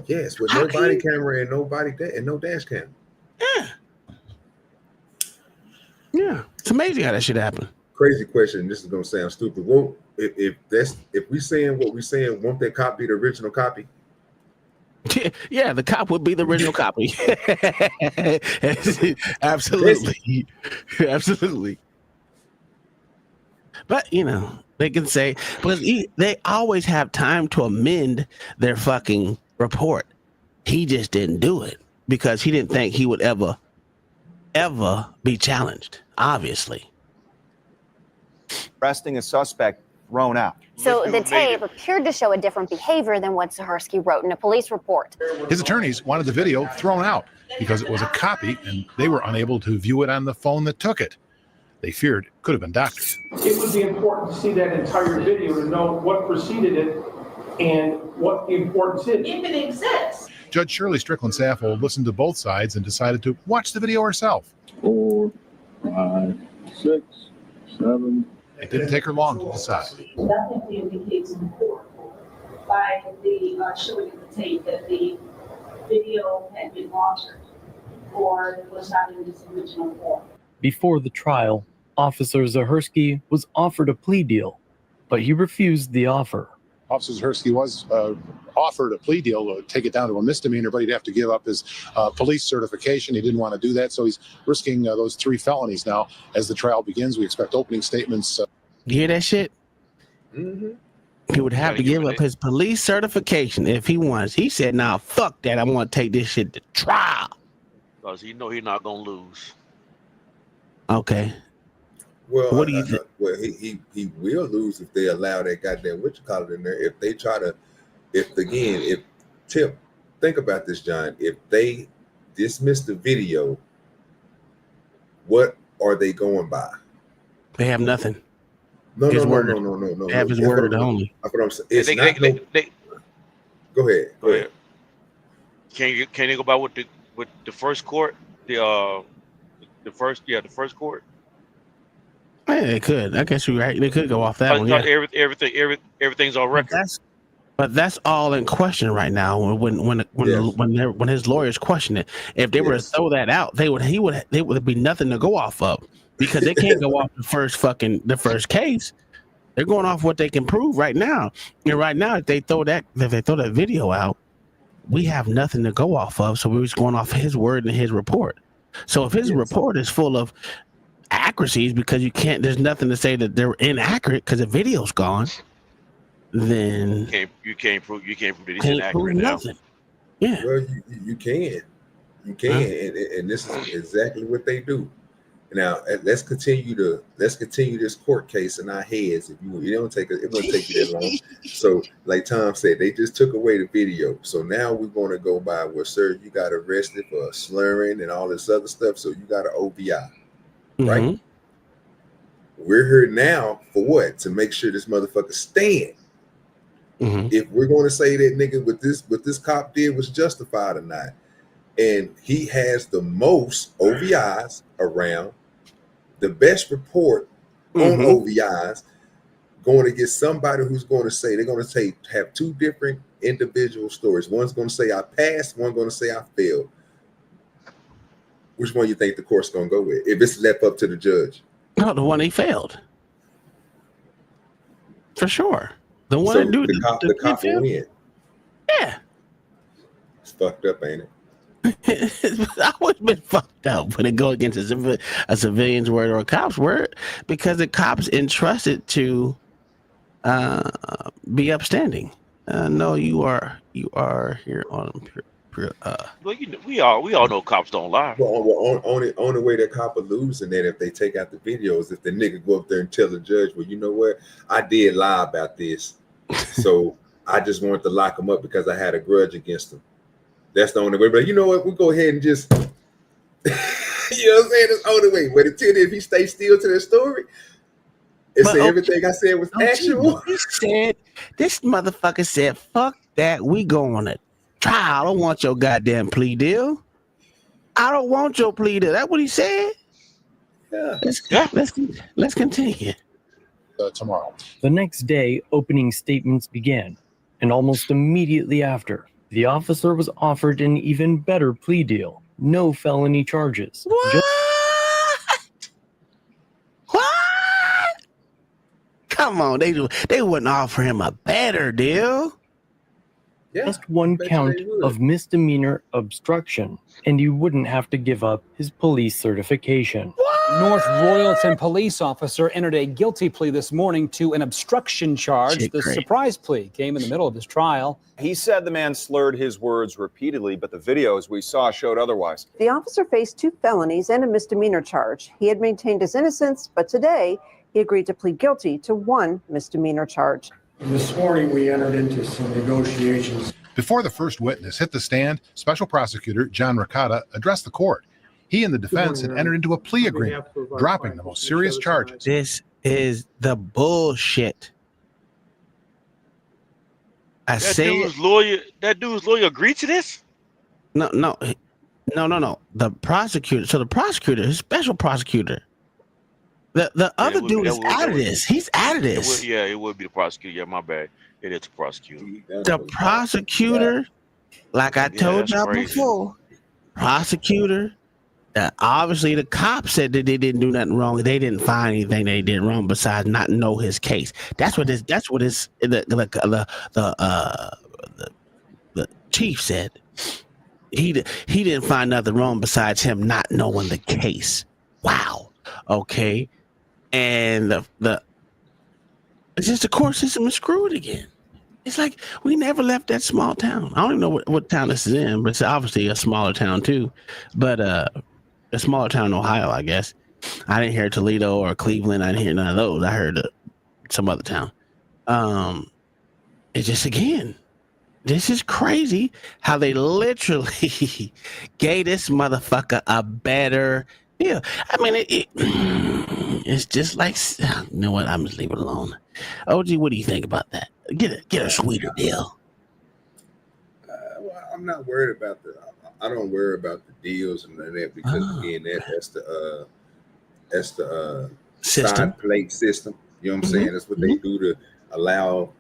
Yes, with no body camera and no dash cam. Yeah. It's amazing how that shit happened. Crazy question. This is gonna sound stupid. Well, if we saying what we saying, won't that cop be the original copy? Yeah, the cop would be the original copy. Absolutely. Absolutely. But, you know, they can say, because they always have time to amend their fucking report. He just didn't do it because he didn't think he would ever be challenged, obviously. Arresting a suspect thrown out. So the tape appeared to show a different behavior than what Zaharsky wrote in a police report. His attorneys wanted the video thrown out because it was a copy and they were unable to view it on the phone that took it. They feared it could have been doctored. It would be important to see that entire video to know what preceded it and what the importance is. If it exists. Judge Shirley Strickland Saffold listened to both sides and decided to watch the video herself. 4, 5, 6, 7. It didn't take her long to decide. Nothing indicates in court by the showing of the tape that the video had been altered or was not in its original form. Before the trial, Officer Zaharsky was offered a plea deal, but he refused the offer. Officer Zaharsky was offered a plea deal to take it down to a misdemeanor, but he'd have to give up his police certification. He didn't want to do that, so he's risking those 3 felonies now. As the trial begins, we expect opening statements. You hear that shit? He would have to give up his police certification if he wants. He said, "Nah, fuck that. I want to take this shit to trial." Because he know he's not gonna lose. Okay. Well, what do you think? Well, he will lose if they allow that goddamn whatchamacallit in there. If they try to, think about this, John. If they dismiss the video, what are they going by? They have nothing. No. They have his word only. That's what I'm saying. It's Go ahead. Can they go by with the first court? The first court. Yeah, they could. I guess you're right. They could go off that one. Yeah. Everything's on record. But that's all in question right now. When his lawyers question it, if they were to throw that out, they would be nothing to go off of because they can't go off the first case. They're going off what they can prove right now. And right now, if they throw that video out, we have nothing to go off of. So we're just going off his word and his report. So if his report is full of accuracies because there's nothing to say that they're inaccurate because the video's gone, then you can't prove that he's inaccurate now. Nothing. Yeah. Well, you can, and this is exactly what they do. Now let's continue this court case in our heads. If you don't take it won't take you that long. So, like Tom said, they just took away the video. So now we're going to go by, well, sir, you got arrested for slurring and all this other stuff. So you got an OVI, right? We're here now for what? To make sure this motherfucker stand. If we're going to say that nigga what this cop did was justified or not, and he has the most OVIs around, the best report on OVIs, going to get somebody who's going to say, they're going to have 2 different individual stories. One's going to say I passed, one's going to say I failed. Which one you think the court's going to go with if it's left up to the judge? No, the one he failed. For sure. The one So that do the cop will win. Yeah. It's fucked up, ain't it? I would have been fucked up when it go against a civilian's word or a cop's word, because the cop's entrusted to be upstanding. No, you are here on Well, we all know cops don't lie. Well, only way that cop will lose in that if they take out the videos, if the nigga go up there and tell the judge, well, you know what, I did lie about this, so I just wanted to lock him up because I had a grudge against him. That's the only way. But you know what? We go ahead and just, you know what I'm saying? That's the only way. But until if he stays still to the story and say everything I said was actual. He said, this motherfucker said, fuck that. We go on a trial. I don't want your goddamn plea deal. I don't want your plea deal. That's what he said. Yeah. Let's continue. Tomorrow. The next day, opening statements began, and almost immediately after, the officer was offered an even better plea deal. No felony charges. What? What? Come on, they wouldn't offer him a better deal. Yeah, just one count of misdemeanor obstruction, and you wouldn't have to give up his police certification. North Royalton police officer entered a guilty plea this morning to an obstruction charge. The surprise plea came in the middle of his trial. He said the man slurred his words repeatedly, but the videos we saw showed otherwise. The officer faced 2 felonies and a misdemeanor charge. He had maintained his innocence, but today he agreed to plead guilty to 1 misdemeanor charge. This morning we entered into some negotiations. Before the first witness hit the stand, Special Prosecutor John Ricotta addressed the court. He and the defense had entered into a plea agreement, dropping the most serious charges. This is the bullshit. That dude's lawyer agreed to this? No. The prosecutor. So the prosecutor, his special prosecutor. The other dude is out of this. He's out of this. It would be the prosecutor. Yeah, my bad. It is the prosecutor. The prosecutor, like I told y'all before, prosecutor. Obviously, the cops said that they didn't do nothing wrong. They didn't find anything they did wrong besides not know his case. The chief said. He didn't find nothing wrong besides him not knowing the case. Wow. Okay. And it's just the court system is screwed again. It's like we never left that small town. I don't even know what town this is in, but it's obviously a smaller town too. But a smaller town in Ohio, I guess. I didn't hear Toledo or Cleveland. I didn't hear none of those. I heard some other town. It's just, again, this is crazy how they literally gave this motherfucker a better deal. I mean, it's just like, you know what? I'm just leave it alone. OG, what do you think about that? Get a sweeter deal. Well, I'm not worried about I don't worry about the deals and that because again, that's the side plate system. You know what I'm saying? That's what they do to allow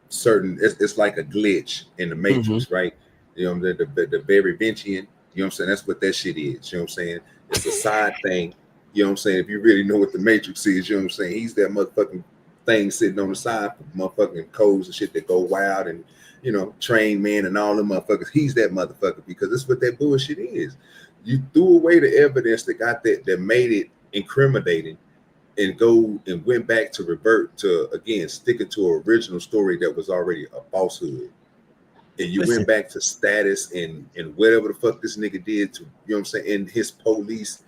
certain. It's like a glitch in the matrix, right? You know, the very Vincian. You know what I'm saying? That's what that shit is. You know what I'm saying? It's a side thing. You know what I'm saying? If you really know what the matrix is, you know what I'm saying? He's that motherfucking thing sitting on the side for motherfucking codes and shit that go wild and, you know, train men and all them motherfuckers. He's that motherfucker because that's what that bullshit is. You threw away the evidence that made it incriminating and went back to revert to, again, sticking to an original story that was already a falsehood. And you went back to status and whatever the fuck this nigga did to, you know what I'm saying, in his police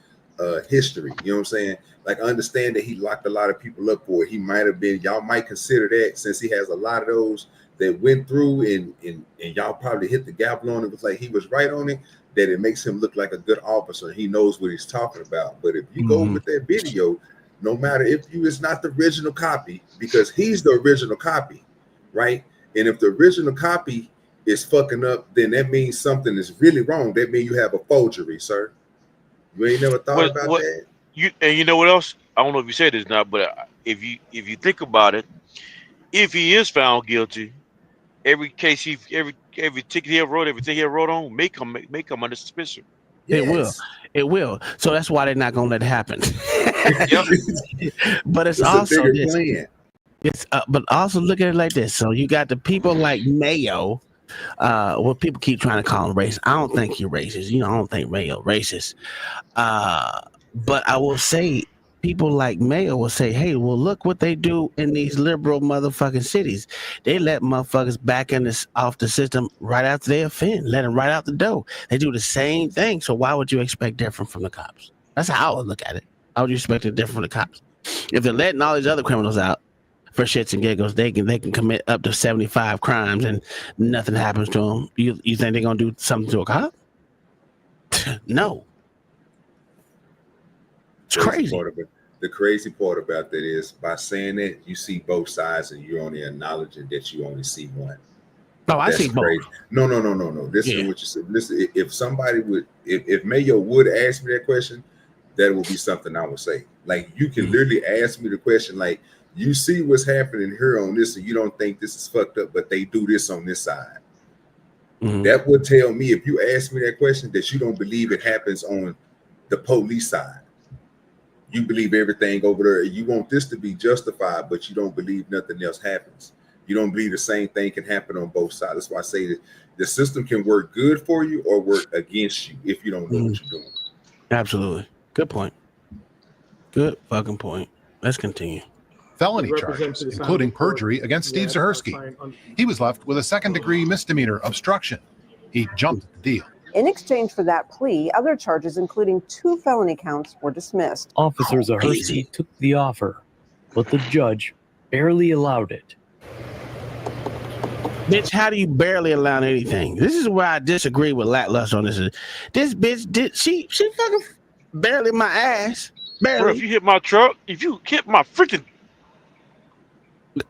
history. You know what I'm saying? Like, I understand that he locked a lot of people up for it. He might have been, y'all might consider that since he has a lot of those that went through and y'all probably hit the gavel on it. Was like he was right on it, that it makes him look like a good officer. He knows what he's talking about. But if you go with that video, no matter it's not the original copy, because he's the original copy, right? And if the original copy is fucking up, then that means something is really wrong. That means you have a forgery, sir. You ain't never thought about that. You know what else? I don't know if you said this or not, but if you think about it, if he is found guilty, every case every ticket he ever wrote, everything he ever wrote on, make him under suspicion. Yes. It will. So that's why they're not gonna let it happen. But it's also this. It's but also look at it like this. So you got the people like Mayo. Well, people keep trying to call him racist. I don't think he's racist. I don't think Mayo racist. But I will say, people like Mayo will say, hey, well, look what they do in these liberal motherfucking cities. They let motherfuckers back in this off the system right after they offend, let them right out the door. They do the same thing. So why would you expect different from the cops? That's how I would look at it. How would you expect it different from the cops? If they're letting all these other criminals out for shits and giggles, they can commit up to 75 crimes and nothing happens to them. You think they're gonna do something to a cop? No. It's crazy. The crazy part about that is by saying that you see both sides and you're only acknowledging that you only see one. No, I see both. No. This is what you said. Listen, if somebody would, if Mayo would ask me that question, that would be something I would say. Like, you can literally ask me the question, like, you see what's happening here on this, and you don't think this is fucked up, but they do this on this side. That would tell me, if you ask me that question, that you don't believe it happens on the police side. You believe everything over there. You want this to be justified, but you don't believe nothing else happens. You don't believe the same thing can happen on both sides. That's why I say that the system can work good for you or work against you if you don't know what you're doing. Absolutely. Good point. Good fucking point. Let's continue. Felony charges, including perjury against Steve Zahersky. He was left with a second-degree misdemeanor obstruction. He jumped at the deal. In exchange for that plea, other charges, including 2 felony counts, were dismissed. Officer Zahersky took the offer, but the judge barely allowed it. Bitch, how do you barely allow anything? This is where I disagree with Lackluster on this. This bitch she fucking barely my ass. Barely. Bro, if you hit my truck, if you hit my freaking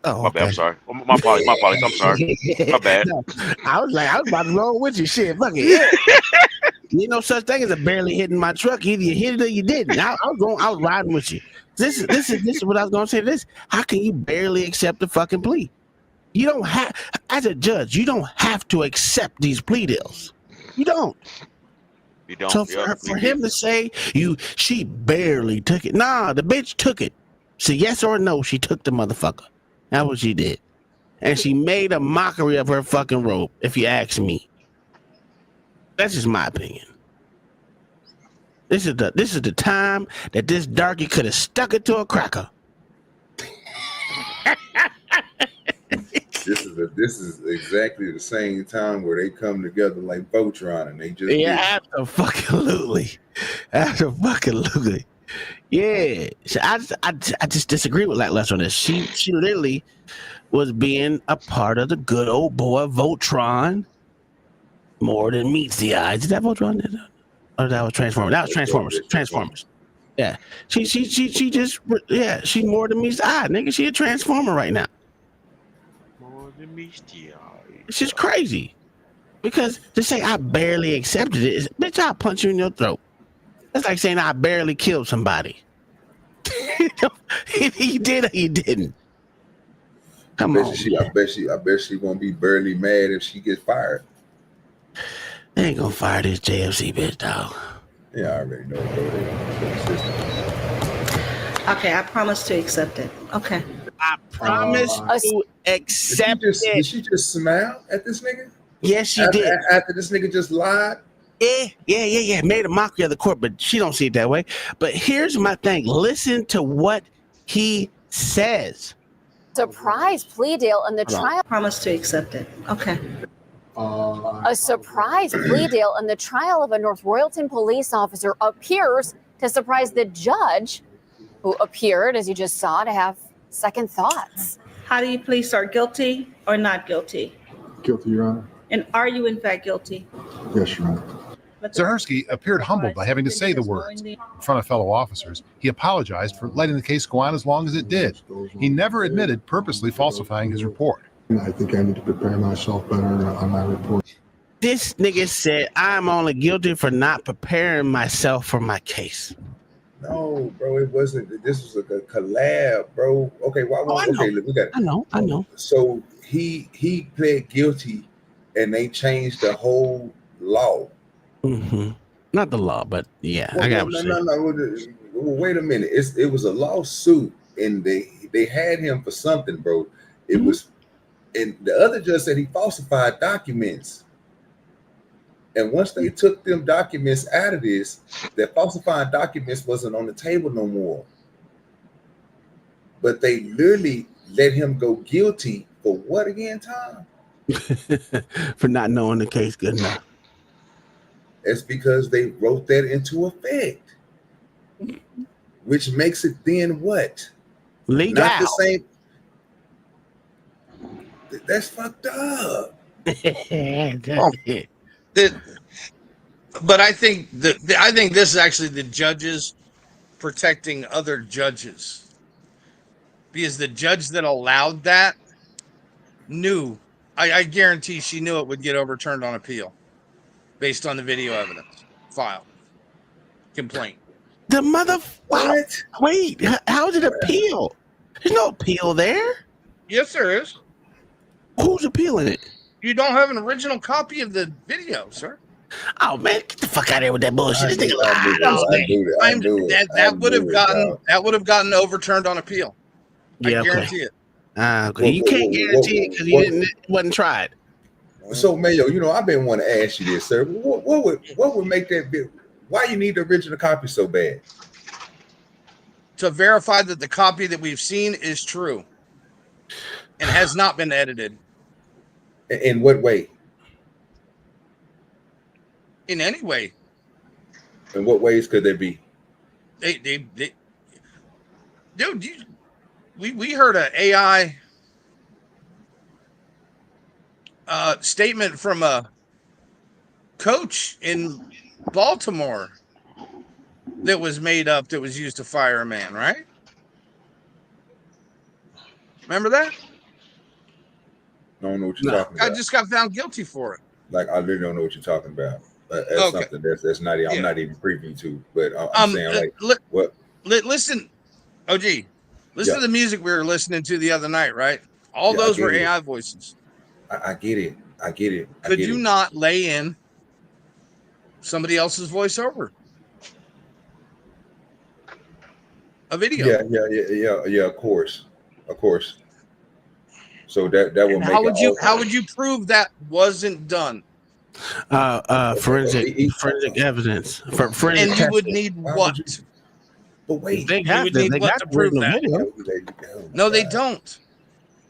Oh, my bad. I'm sorry. My apologies. I'm sorry. My bad. No, I was about to roll with you. Shit, fuck it. You know such thing as a barely hitting my truck. Either you hit it or you didn't. I was riding with you. This is what I was gonna say. How can you barely accept the fucking plea? You don't have, as a judge, you don't have to accept these plea deals. You don't. You don't. So for him to say she barely took it. Nah, the bitch took it. So yes or no, she took the motherfucker. That's what she did. And she made a mockery of her fucking robe, if you ask me. That's just my opinion. This is the time that this darky could have stuck it to a cracker. This is exactly the same time where they come together like Voltron and they just Absolutely. Yeah, so I just disagree with Lackluster on this. She literally was being a part of the good old boy Voltron more than meets the eye. Did that Voltron? Or that was Transformers? That was Transformers. Yeah, she just she more than meets the eye, nigga. She a Transformer right now. More than meets the eye. It's just crazy because to say I barely accepted it is, bitch, I'll punch you in your throat. That's like saying I barely killed somebody. He did or he didn't. Come on. I bet she won't be barely mad if she gets fired. They ain't gonna fire this JFC bitch, dog. Yeah, I already know. Okay, I promise to accept it. Okay. I promise to accept it. Did she just smile at this nigga? Yes, she did. After this nigga just lied? Yeah. Made a mockery of the court, but she don't see it that way. But here's my thing. Listen to what he says. Surprise plea deal in the trial. Promise to accept it. Okay. A surprise plea deal in the trial of a North Royalton police officer appears to surprise the judge, who appeared, as you just saw, to have second thoughts. How do you plead, sir? Guilty or not guilty? Guilty, Your Honor. And are you in fact guilty? Yes, Your Honor. Zahersky appeared humbled by having to say the words. In front of fellow officers, he apologized for letting the case go on as long as it did. He never admitted purposely falsifying his report. I think I need to prepare myself better on my report. This nigga said, I'm only guilty for not preparing myself for my case. No, bro, it wasn't. This was a collab, bro. Okay, look, we got it. I know. So he pled guilty and they changed the whole law. Mm-hmm. Not the law, but yeah, I got what you're saying. No. Well, wait a minute. It was a lawsuit, and they had him for something, bro. It was, and the other judge said he falsified documents. And once they took them documents out of this, that falsified documents wasn't on the table no more. But they literally let him go guilty for what again, Tom? For not knowing the case good enough. It's because they wrote that into effect, which makes it then what? Legal. Not the same. That's fucked up. But I think I think this is actually the judges protecting other judges, because the judge that allowed that knew. I guarantee she knew it would get overturned on appeal based on the video evidence file complaint. The mother. What? Wait, how did it appeal? There's no appeal there. Yes, there is. Who's appealing it? You don't have an original copy of the video, sir. Oh man, get the fuck out of here with that bullshit. This nigga That would have gotten overturned on appeal. Yeah, I guarantee it. Okay. You can't guarantee it because it wasn't tried. So Mayo, you know, I've been wanting to ask you this, sir. What would make that bit? Why you need the original copy so bad? To verify that the copy that we've seen is true and has not been edited. In what way? In any way. In what ways could they be? Dude, we heard an AI statement from a coach in Baltimore that was made up, that was used to fire a man, right? Remember that? I don't know what you're talking about. I just got found guilty for it. Like, I really don't know what you're talking about. That's something that's not. I'm not even privy to. But I'm saying, like, what? Listen, OG. Listen to the music we were listening to the other night, right? All those were AI voices. I get it. I get it. Could you not lay in somebody else's voiceover? A video. Yeah. Of course. So that will make. How would you prove that wasn't done? Forensic evidence. Forensic and you testing. would need what? But wait, they have to prove that. No, they don't.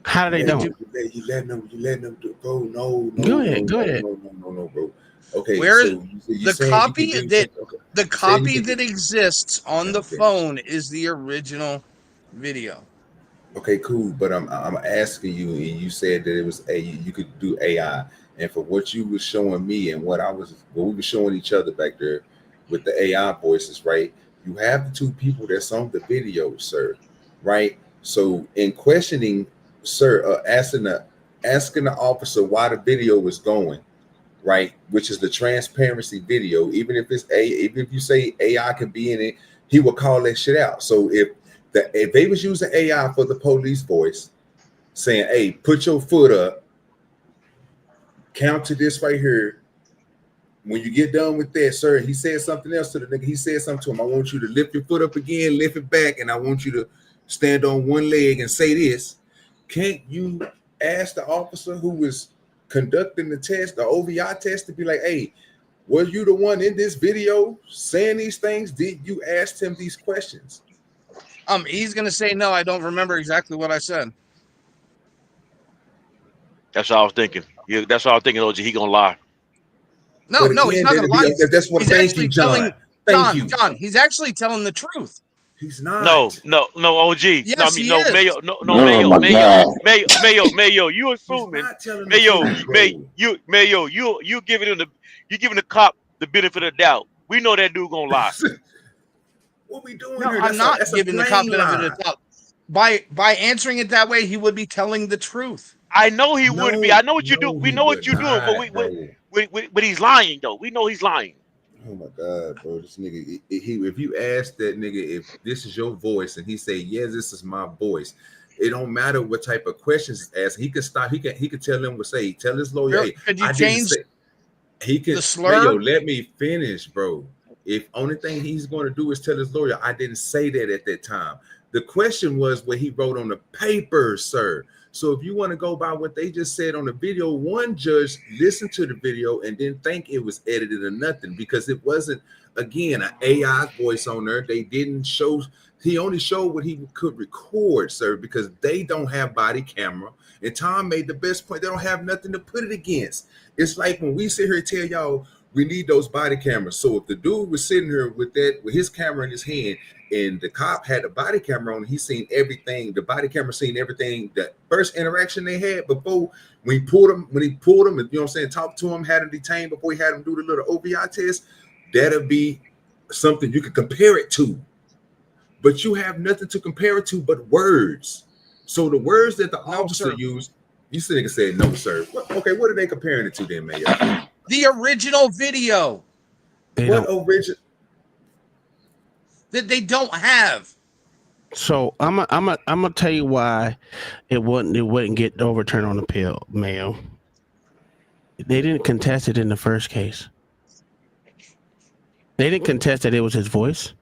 How do they don't? You letting them do, bro? No. Go ahead. No, bro. Okay. Where is so the copy that exists on the phone is the original video. Okay, cool. But I'm asking you, and you said that it was you could do AI, and for what you were showing me and what we were showing each other back there with the AI voices, right? You have the two people that's on the video, sir, right? So in questioning, sir, asking the officer why the video was going, right, which is the transparency video, even if you say AI can be in it, he will call that shit out. So if they was using AI for the police voice, saying, "Hey, put your foot up, count to this right here. When you get done with that, sir," he said something else to the nigga. He said something to him. "I want you to lift your foot up again, lift it back, and I want you to stand on one leg and say this." Can't you ask the officer who was conducting the test, the OVI test, to be like, "Hey, was you the one in this video saying these things? Did you ask him these questions?" He's gonna say no. I don't remember exactly what I said. That's what I was thinking. Yeah, that's what I was thinking. OG, he gonna lie. No, he's not gonna lie. That's what. Thank you, John. John, he's actually telling the truth. He's not. No, OG. Yes, Mayo. You assuming Mayo? You giving the cop the benefit of the doubt. We know that dude gonna lie. What we doing No, here? I'm not giving the cop benefit of the doubt. By answering it that way, he would be telling the truth. I know he wouldn't be. I know what you do. We know what you're doing, but he's lying though. We know he's lying. Oh my God, bro! This nigga, if you ask that nigga if this is your voice, and he say, "Yes, this is my voice," it don't matter what type of questions he's asking. He could stop. He could tell him what say. Tell his lawyer, "Hey, could you change he could the slur?" Yo, let me finish, bro. If only thing he's going to do is tell his lawyer, "I didn't say that at that time." The question was what he wrote on the paper, sir. So if you want to go by what they just said on the video, one judge listened to the video and didn't think it was edited or nothing because it wasn't, again, an AI voice on there. They didn't show, he only showed what he could record, sir, because they don't have body camera. And Tom made the best point. They don't have nothing to put it against. It's like when we sit here and tell y'all we need those body cameras. So if the dude was sitting here with his camera in his hand and the cop had the body camera on, he seen everything. The body camera seen everything. That first interaction they had before when he pulled him, and you know what I'm saying, talked to him, had him detained before he had him do the little OVI test, that'll be something you could compare it to. But you have nothing to compare it to but words. So the words that the officer used, you nigga said no, sir. Okay, what are they comparing it to then, Mayor? The original video. What original? That they don't have. So I'm gonna tell you why it wouldn't get overturned on appeal, Mayo. They didn't contest it in the first case. They didn't contest that it was his voice.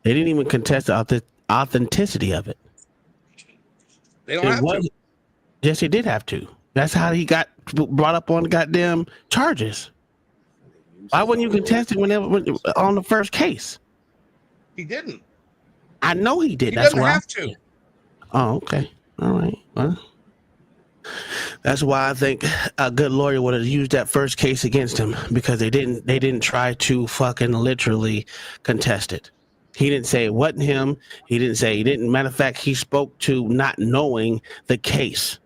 They didn't even contest the authenticity of it. They don't have to. Yes, he did have to. That's how he got brought up on the goddamn charges. Why wouldn't you contest it on the first case? He didn't. I know he did. He That's doesn't why. have to. Oh, okay. All right. Well, that's why I think a good lawyer would have used that first case against him because they didn't try to fucking literally contest it. He didn't say it wasn't him. He didn't. Matter of fact, he spoke to not knowing the case.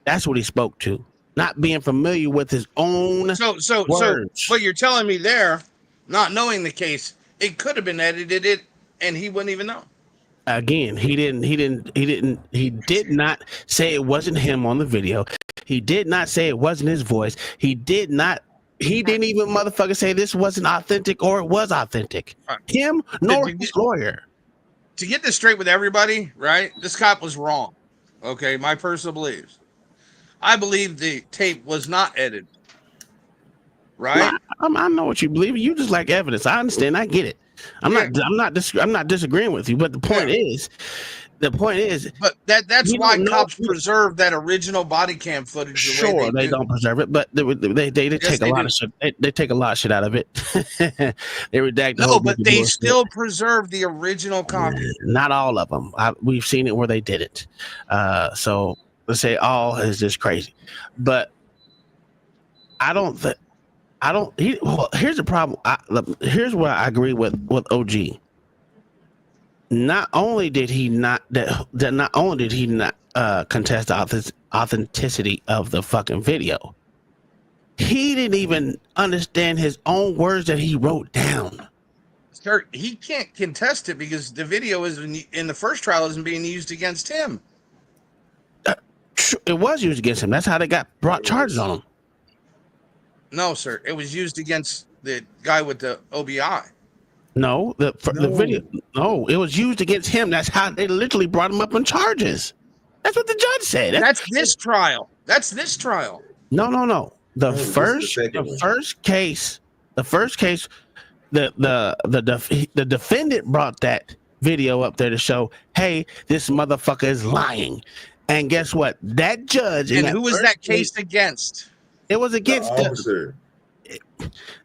That's what he spoke to. Not being familiar with his own So what you're telling me there, not knowing the case, it could have been edited and he wouldn't even know. Again, he did not say it wasn't him on the video. He did not say it wasn't his voice. He didn't even motherfucker say this wasn't authentic or it was authentic. Him nor his lawyer. To get this straight with everybody, right? This cop was wrong. Okay, my personal beliefs. I believe the tape was not edited. Right? I know what you believe. You just like evidence. I understand. I get it. I'm not disagreeing with you. But the point is. But that's why cops preserve that original body cam footage. Sure, they don't preserve it, but they take a lot of shit. They take a lot of shit out of it. They redact. No, but they still preserve the original copy. Not all of them. We've seen it where they did it. So let's say all is just crazy, but I don't think. Here's the problem. Here's where I agree with OG. Not only did he not contest the authenticity of the fucking video, he didn't even understand his own words that he wrote down. Sir, he can't contest it because the video is in the first trial isn't being used against him. It was used against him. That's how they brought charges on him. No, sir. It was used against the guy with the OBI. No, the video. No, it was used against him. That's how they literally brought him up on charges. That's what the judge said. That's this trial. That's this trial. No. The first case, the defendant brought that video up there to show, hey, this motherfucker is lying. And guess what? That judge. And who was that case against? It was against the officer.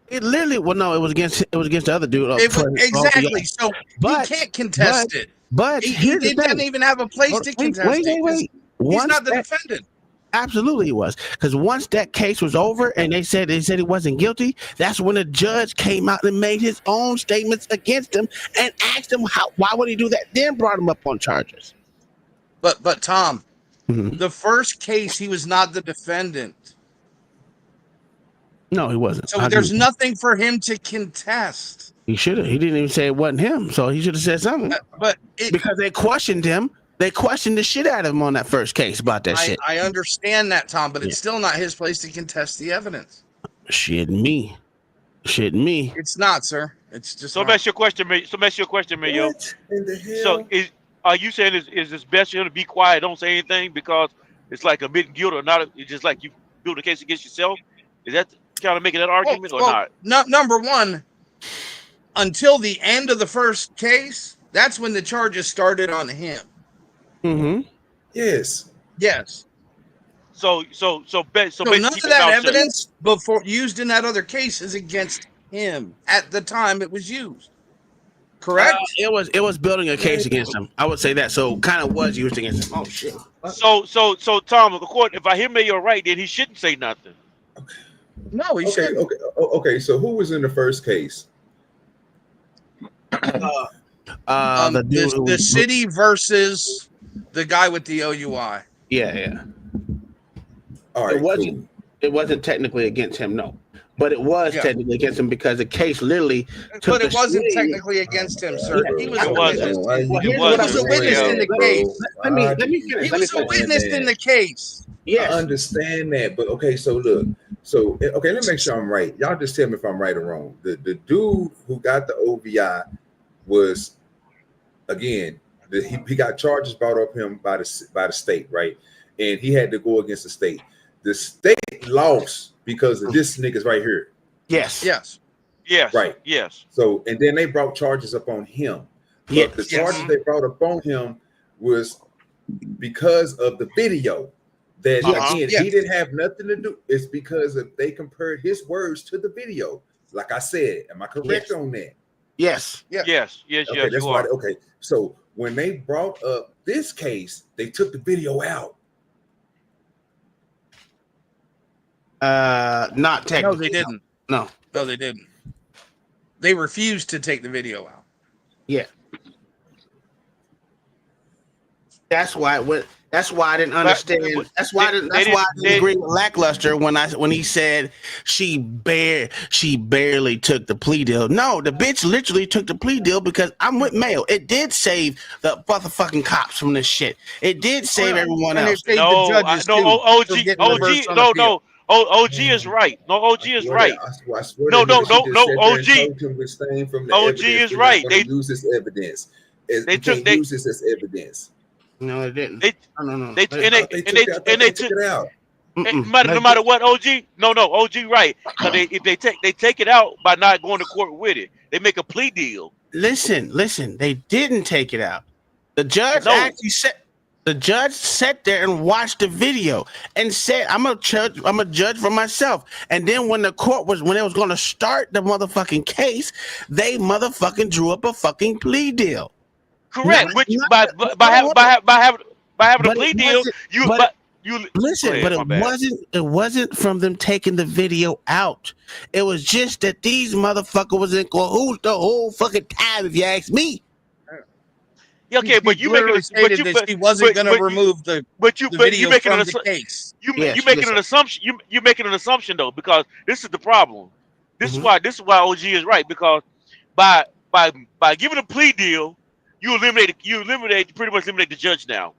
It literally, it was against the other dude. Exactly. So he can't contest it. But he didn't even have a place to contest it. Wait. He's not the defendant. Absolutely, he was. Because once that case was over and they said he wasn't guilty, that's when the judge came out and made his own statements against him and asked him why would he do that? Then brought him up on charges. But Tom, the first case he was not the defendant. No, he wasn't. So there's nothing for him to contest. He should have. He didn't even say it wasn't him. So he should have said something. Because they questioned him. They questioned the shit out of him on that first case about that shit. I understand that, Tom, but it's still not his place to contest the evidence. Shit me. It's not, sir. It's just. So that's your question, Mayo. What in the hell? So are you saying is it best for him to be quiet, don't say anything because it's like admitting guilt or not? It's just like you build a case against yourself. Is that kind of making that argument or not? Number one, until the end of the first case, That's when the charges started on him. Mm-hmm. Yes. Yes. So none basically, of that evidence before used in that other case is against him at the time it was used. Correct? It was building a case against him. I would say that. So kind of was used against him. Oh shit. So Tom, if I hear Mayo right, then he shouldn't say nothing. No, he shouldn't. Okay. So who was in the first case? The city versus the guy with the OUI. Yeah. All right. It wasn't technically against him, no. But it was technically against him because the case literally took But it wasn't technically against him, sir. He was a witness. He was a witness in the case. Let me finish. He was a witness in the case. Yes. I understand that, but okay, so look. So let me make sure I'm right. Y'all just tell me if I'm right or wrong. The dude who got the OVI was, again, he got charges brought up him by the state, right? And he had to go against the state. The state lost because of this niggas right here. Yes. Right. Yes. So, and then they brought charges up on him. But the charges they brought up on him was because of the video. That again, he didn't have nothing to do. It's because they compared his words to the video. Like I said, am I correct on that? Yes. Okay, that's why. Okay, so when they brought up this case, they took the video out. Not technically. No, they didn't. No, they didn't. They refused to take the video out. Yeah. That's why I didn't understand. That's why I didn't agree with Lackluster when he said she barely took the plea deal. No, the bitch literally took the plea deal because I'm with Mayo. It did save the motherfucking cops from this shit. It did save everyone else. OG is right. No, OG is right. No, OG. OG is right. They use this evidence. They use this as evidence. No, they didn't. They took it out. No matter what, OG. No, OG right. Because if they take it out by not going to court with it, they make a plea deal. Listen. They didn't take it out. The judge actually said. The judge sat there and watched the video and said, I'm a judge for myself. And then when it was going to start the motherfucking case, they motherfucking drew up a fucking plea deal. Correct. Which by having a plea deal, it wasn't from them taking the video out. It was just that these motherfuckers was in cahoots the whole fucking time, if you ask me. Okay, but you wasn't going to remove the video from the case. You making an assumption. You making an assumption though, because this is the problem. This is why OG is right, because by giving a plea deal, you pretty much eliminate the judge now.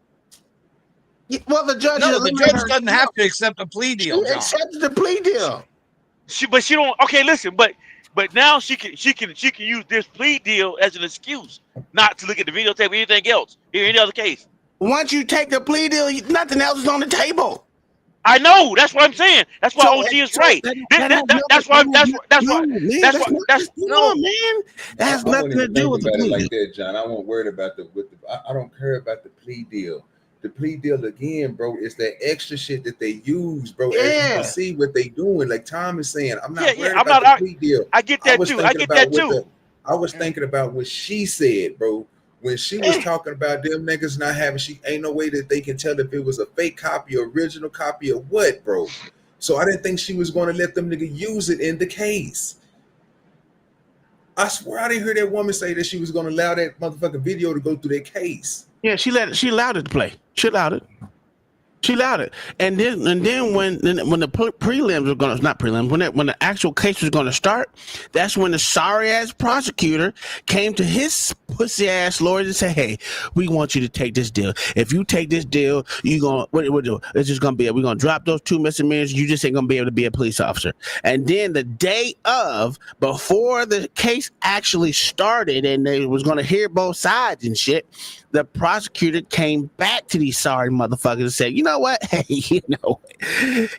Well, the judge doesn't have to accept a plea deal. She accepted the plea deal. She don't. Okay, listen, but now she can use this plea deal as an excuse not to look at the videotape or anything else in any other case. Once you take the plea deal, nothing else is on the table. I know. That's what I'm saying. That's why OG is right. That's why. No, man. That has nothing to do with the plea like that, John. I won't worry about I don't care about the plea deal. The plea deal again, bro, is that extra shit that they use, bro. As you can see what they doing. Like Tom is saying, I'm not worried about the plea deal. I get that too. I was thinking about what she said, bro. When she was talking about them niggas not having, she ain't no way that they can tell if it was a fake copy, original copy, or what, bro. So I didn't think she was going to let them niggas use it in the case. I swear I didn't hear that woman say that she was going to allow that motherfucking video to go through their case. Yeah, she allowed it to play. She allowed it. And then when the prelims were going to, not prelims, when the actual case was going to start, that's when the sorry ass prosecutor came to his pussy ass lawyer and said, "Hey, we want you to take this deal. If you take this deal, we're gonna drop those 2 misdemeanors. You just ain't gonna be able to be a police officer." And then the day before the case actually started and they was gonna hear both sides and shit, the prosecutor came back to these sorry motherfuckers and said, you know what? Hey,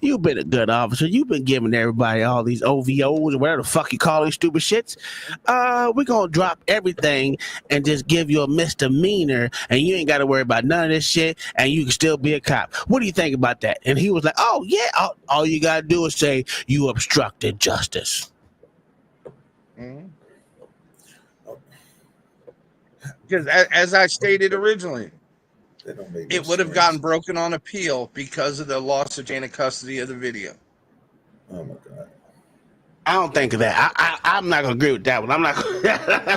you've been a good officer. You've been giving everybody all these OVOs or whatever the fuck you call these stupid shits. We're going to drop everything and just give you a misdemeanor, and you ain't got to worry about none of this shit, and you can still be a cop. What do you think about that? And he was like, oh, yeah, all you got to do is say you obstructed justice. Because as I stated originally, it would have gotten broken on appeal because of the loss of chain of custody of the video. Oh my God. I don't think of that. I'm not gonna agree with that one. I'm not gonna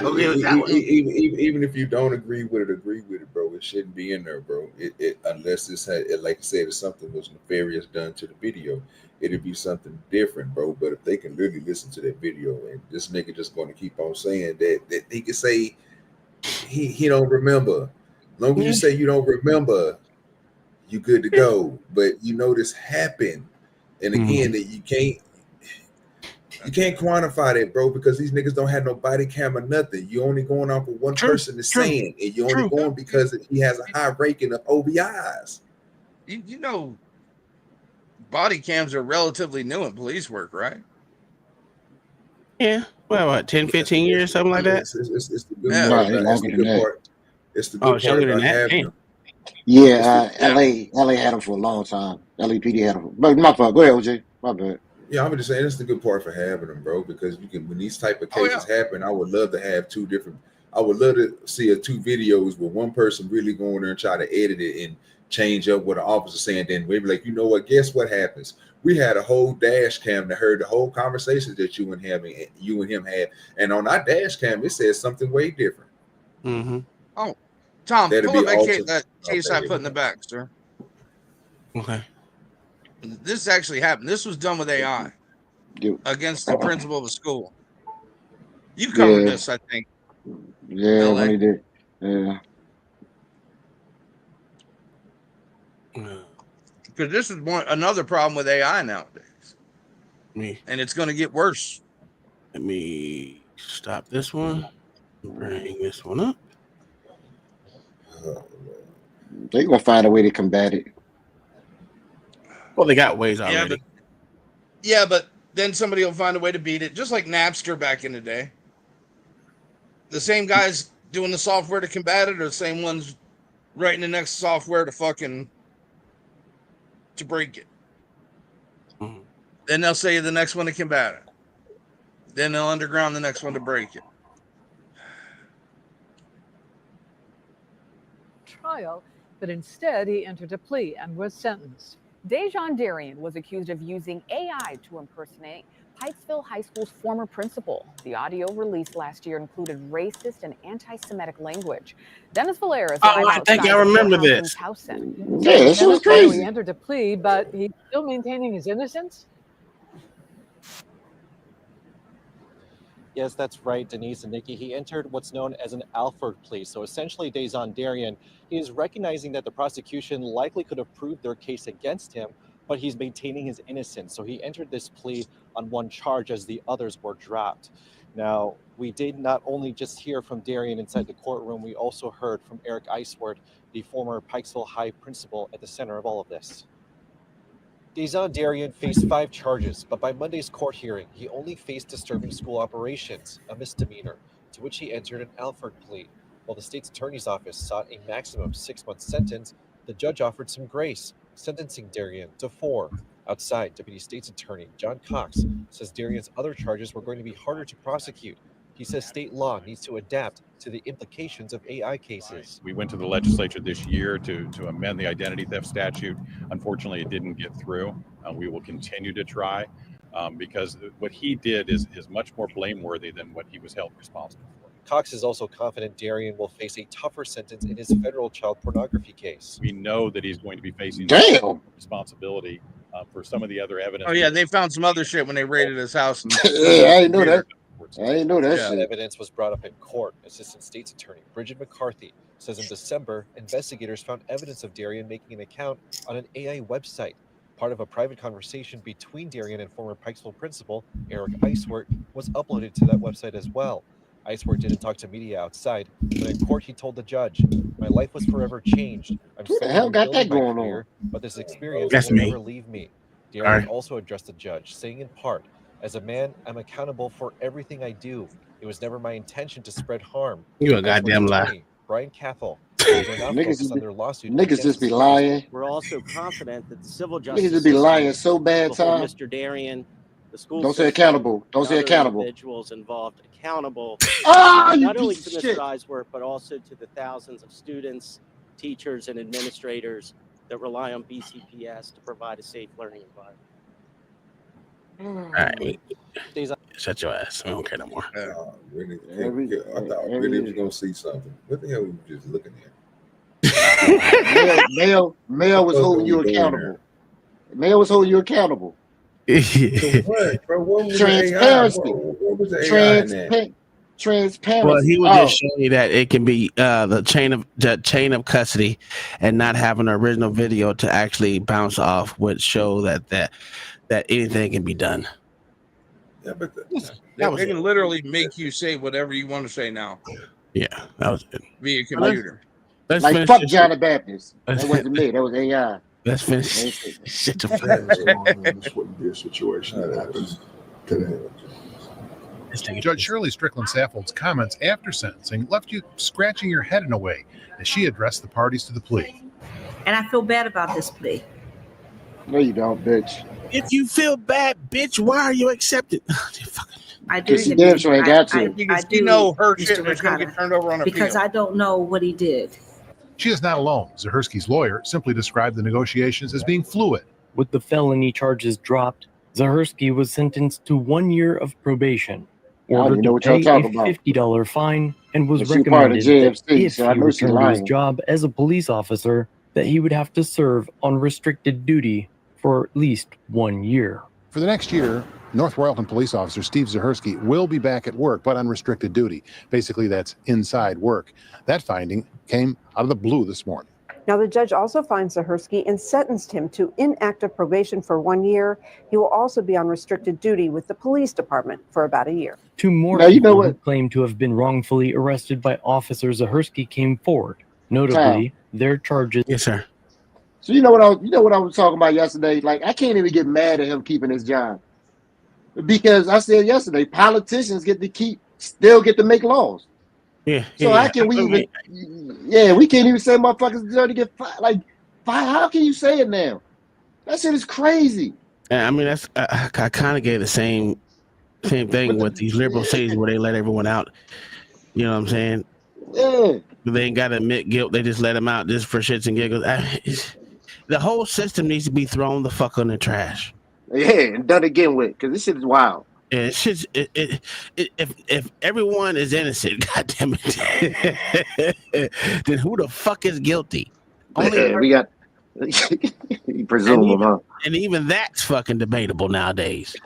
agree with that one. Even if you don't agree with it, bro. It shouldn't be in there, bro. It unless it's like I said, if something was nefarious done to the video, it'd be something different, bro. But if they can really listen to that video, and this nigga just going to keep on saying that he can say he don't remember. As long as you say you don't remember, you good to go. But you know this happened, and again that you can't quantify that, bro, because these niggas don't have no body camera, nothing. You only going off of one person is saying, and you only going because he has a high ranking of OBIs. You know, body cams are relatively new in police work, right? Yeah. Well, what, 10, 15 years, something like that? It's the good part. It's the good part. It's the good part about having them. Yeah, LA had them for a long time. LAPD had them. But my fault. Go ahead, OJ. My bad. Yeah, I'm just saying that's the good part for having them, bro. Because you can, when these type of cases happen, I would love to have two different. I would love to see two videos with one person really going there and try to edit it and change up what the officer saying. Then we'd be like, you know what? Guess what happens? We had a whole dash cam that heard the whole conversations that you and him had, and on our dash cam it says something way different. Mm-hmm. Oh, Tom, That'd pull be up awesome. that case I put in the back, sir. Okay. This actually happened. This was done with AI against the principal of a school. You covered this, I think. Yeah, when he did. Yeah. Because this is another problem with AI nowadays. And it's going to get worse. Let me stop this one. Bring this one up. They're going to find a way to combat it. Well, they got ways already. But then somebody will find a way to beat it, just like Napster back in the day. The same guys doing the software to combat it are the same ones writing the next software to break it. Mm-hmm. Then they'll say the next one to combat it. Then they'll underground the next one to break it. Trial, but instead he entered a plea and was sentenced. Dejan Darian was accused of using AI to impersonate Pikesville High School's former principal. The audio released last year included racist and anti-Semitic language. Dennis Valera is I think I remember this. House Yeah, this was crazy. He entered a plea, but he's still maintaining his innocence. Yes, that's right, Denise and Nikki. He entered what's known as an Alford plea. So essentially, Dejan Darian, he is recognizing that the prosecution likely could have proved their case against him, but he's maintaining his innocence. So he entered this plea on one charge as the others were dropped. Now, we did not only just hear from Darian inside the courtroom, we also heard from Eric Eiswert, the former Pikesville High principal, at the center of all of this. Dejan Darian faced 5 charges, but by Monday's court hearing, he only faced disturbing school operations, a misdemeanor, to which he entered an Alford plea. While the state's attorney's office sought a maximum 6-month sentence, the judge offered some grace, sentencing Darian to 4. Outside, Deputy State's Attorney John Cox says Darian's other charges were going to be harder to prosecute. He says state law needs to adapt to the implications of AI cases. We went to the legislature this year to amend the identity theft statute. Unfortunately, it didn't get through. We will continue to try because what he did is much more blameworthy than what he was held responsible for. Cox is also confident Darian will face a tougher sentence in his federal child pornography case. We know that he's going to be facing responsibility for some of the other evidence. Oh, yeah, they found some other shit when they raided his house. And Yeah, I didn't know that. I didn't know that shit. Evidence was brought up in court. Assistant State's Attorney Bridget McCarthy says in December, investigators found evidence of Darian making an account on an AI website. Part of a private conversation between Darian and former Pikesville principal Eric Eiswert was uploaded to that website as well. I swore didn't talk to media outside, but in court he told the judge, "My life was forever changed. I'm Who the slowly hell got that rebuilding my going on? career, but this experience That's will me. never leave me." All Darian right. also addressed the judge, saying in part, "As a man, I'm accountable for everything I do. It was never my intention to spread harm." You a As for the goddamn lie. attorney, Brian Cathell, they're now Niggas focused on their lawsuit niggas against just the be school lying. district. We're also confident that the civil Niggas justice just be system lying so bad, will hold Tom. Mr. Darian, the school Don't say system, accountable. Don't and say other accountable. individuals involved accountable, Ah, you not only piece to of shit. Mr. Eisworth, but also to the thousands of students, teachers, and administrators that rely on BCPS to provide a safe learning environment. All right. Shut your ass. I don't care no more. Really, I thought really was gonna see something. What the hell were you just looking at? Mel was holding you accountable. Mel was holding you accountable. So what, bro? What was Transparency. the AI? What was the AI in that? Transparency. Well, he was just showing you that it can be the chain of custody, and not having an original video to actually bounce off would show that anything can be done. Yeah, but they can literally make you say whatever you want to say now. Yeah, that was it. Via computer. Let's like finish fuck this. John the Baptist. That wasn't me. That was AI. Let's finish. Shit your This wouldn't be a situation that happens today. Judge Shirley Strickland Saffold's comments after sentencing left you scratching your head in a way as she addressed the parties to the plea. And I feel bad about this plea. No, you don't, bitch. If you feel bad, bitch, why are you accepting? I do. Because you damn sure ain't got to. I do know her Mr. shit is going to get Ricotta, turned over on appeal. because I don't know what he did. She is not alone. Zahersky's lawyer simply described the negotiations as being fluid. With the felony charges dropped, Zahersky was sentenced to 1 year of probation, ordered know to what y'all pay a talking about. $50 fine, and was But she part of recommended that JFC, if so I he know she's returned to his lying. job as a police officer, that he would have to serve on restricted duty for at least 1 year. For the next year, North Royalton police officer Steve Zahersky will be back at work, but on restricted duty. Basically, that's inside work. That finding came out of the blue this morning. Now, the judge also finds Zahersky and sentenced him to inactive probation for 1 year. He will also be on restricted duty with the police department for about a year. Two more Now, you know people what? who claim to have been wrongfully arrested by Officer Zahersky came forward. Notably, their charges. Yes, sir. So you know what I was talking about yesterday? Like, I can't even get mad at him keeping his job. Because I said yesterday, politicians still get to make laws. Yeah. So how can we even? Yeah, we can't even say motherfuckers deserve to get fired. Like, how can you say it now? That shit is crazy. I mean, that's I kind of gave the same thing with these liberal cities where they let everyone out. You know what I'm saying? Yeah. They ain't got to admit guilt. They just let them out just for shits and giggles. The whole system needs to be thrown the fuck in the trash. Yeah, and done again with, because this shit is wild. Yeah, if everyone is innocent, goddamn it, then who the fuck is guilty? We got presume, huh? And even that's fucking debatable nowadays.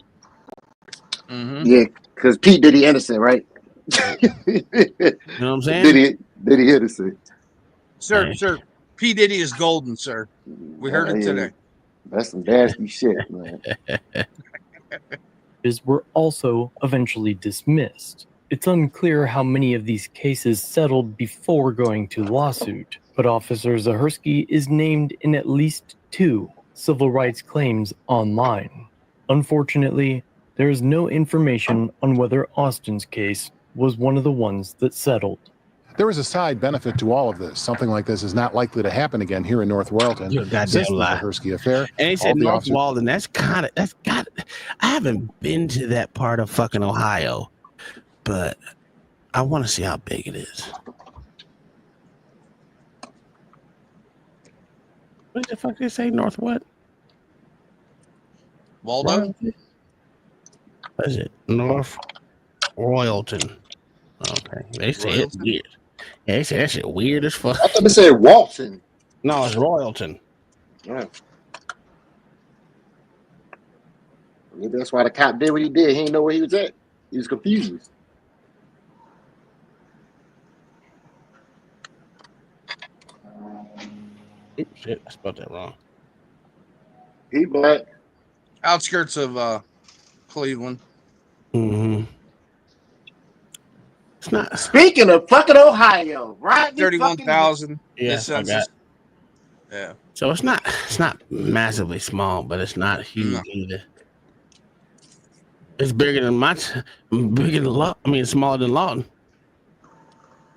Mm-hmm. Yeah, because Pete Diddy innocent, right? You know what I'm saying? Diddy innocent. Sir, P. Diddy is golden, sir. We heard it today. That's some nasty shit, man. Were also eventually dismissed. It's unclear how many of these cases settled before going to lawsuit, but Officer Zahersky is named in at least 2 civil rights claims online. Unfortunately, there is no information on whether Austin's case was one of the ones that settled. There is a side benefit to all of this. Something like this is not likely to happen again here in North Royalton. You're a goddamn Since the lie. Zahersky affair. And he said all the North officers- Walden. I haven't been to that part of fucking Ohio, but I want to see how big it is. What the fuck did they say? North what? Waldo? What is it? North Royalton. Okay. They say it's weird. Yeah, they say that shit weird as fuck. I thought they said Walton. No, it's Royalton. Yeah. Maybe that's why the cop did what he did. He didn't know where he was at. He was confused. Oops, shit, I spelled that wrong. He black. Outskirts of Cleveland. Mm-hmm. It's not. Speaking of fucking Ohio, right? 31,000. Yeah, I got. Yeah. So it's not massively small, but it's not huge either. It's bigger than Lawton. I mean, smaller than Lawton.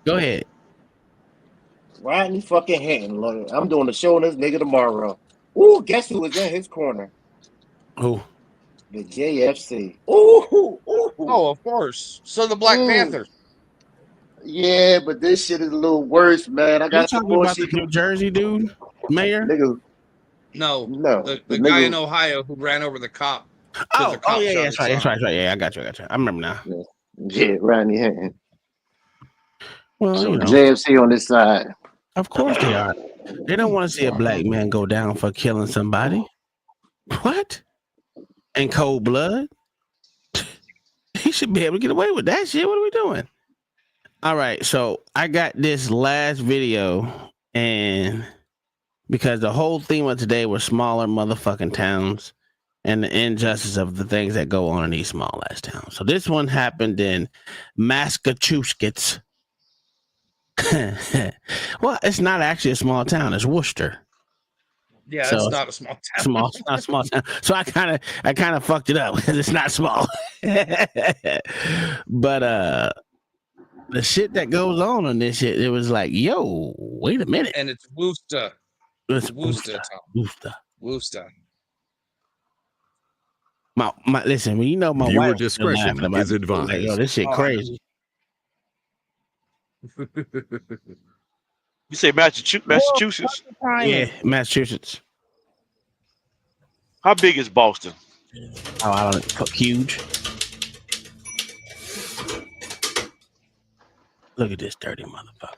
Go ahead. Rodney fucking Hinton. Look, I'm doing a show on this nigga tomorrow. Ooh, guess who was in his corner? Who? The JFC. Ooh. Oh, of course. So the Black Panthers. Yeah, but this shit is a little worse, man. I You got some talking about bullshit. the New Jersey dude, mayor? Nigga. No. No. The guy in Ohio who ran over the cop. Oh, yeah, that's right. Yeah, I got you. I remember now. Yeah, Rodney Hinton. Well, So you know, JFC on this side. Of course they are. They don't want to see a black man go down for killing somebody. What? In cold blood? He should be able to get away with that shit. What are we doing? All right, so I got this last video, and because the whole theme of today was smaller motherfucking towns and the injustice of the things that go on in these small ass towns. So this one happened in Massachusetts. Well, it's not actually a small town. It's Worcester. Yeah, So it's not a small town. It's not a small town. So I kind of fucked it up because it's not small. But the shit that goes on this shit, it was like, yo, wait a minute. And it's Worcester. It's Worcester. Worcester. My listen, when you know my Viewer wife discretion laughing about is it, advised. like, yo, this shit crazy. You say Massachusetts? Yeah, Massachusetts. How big is Boston? Oh, I don't know. Huge. Look at this dirty motherfucker.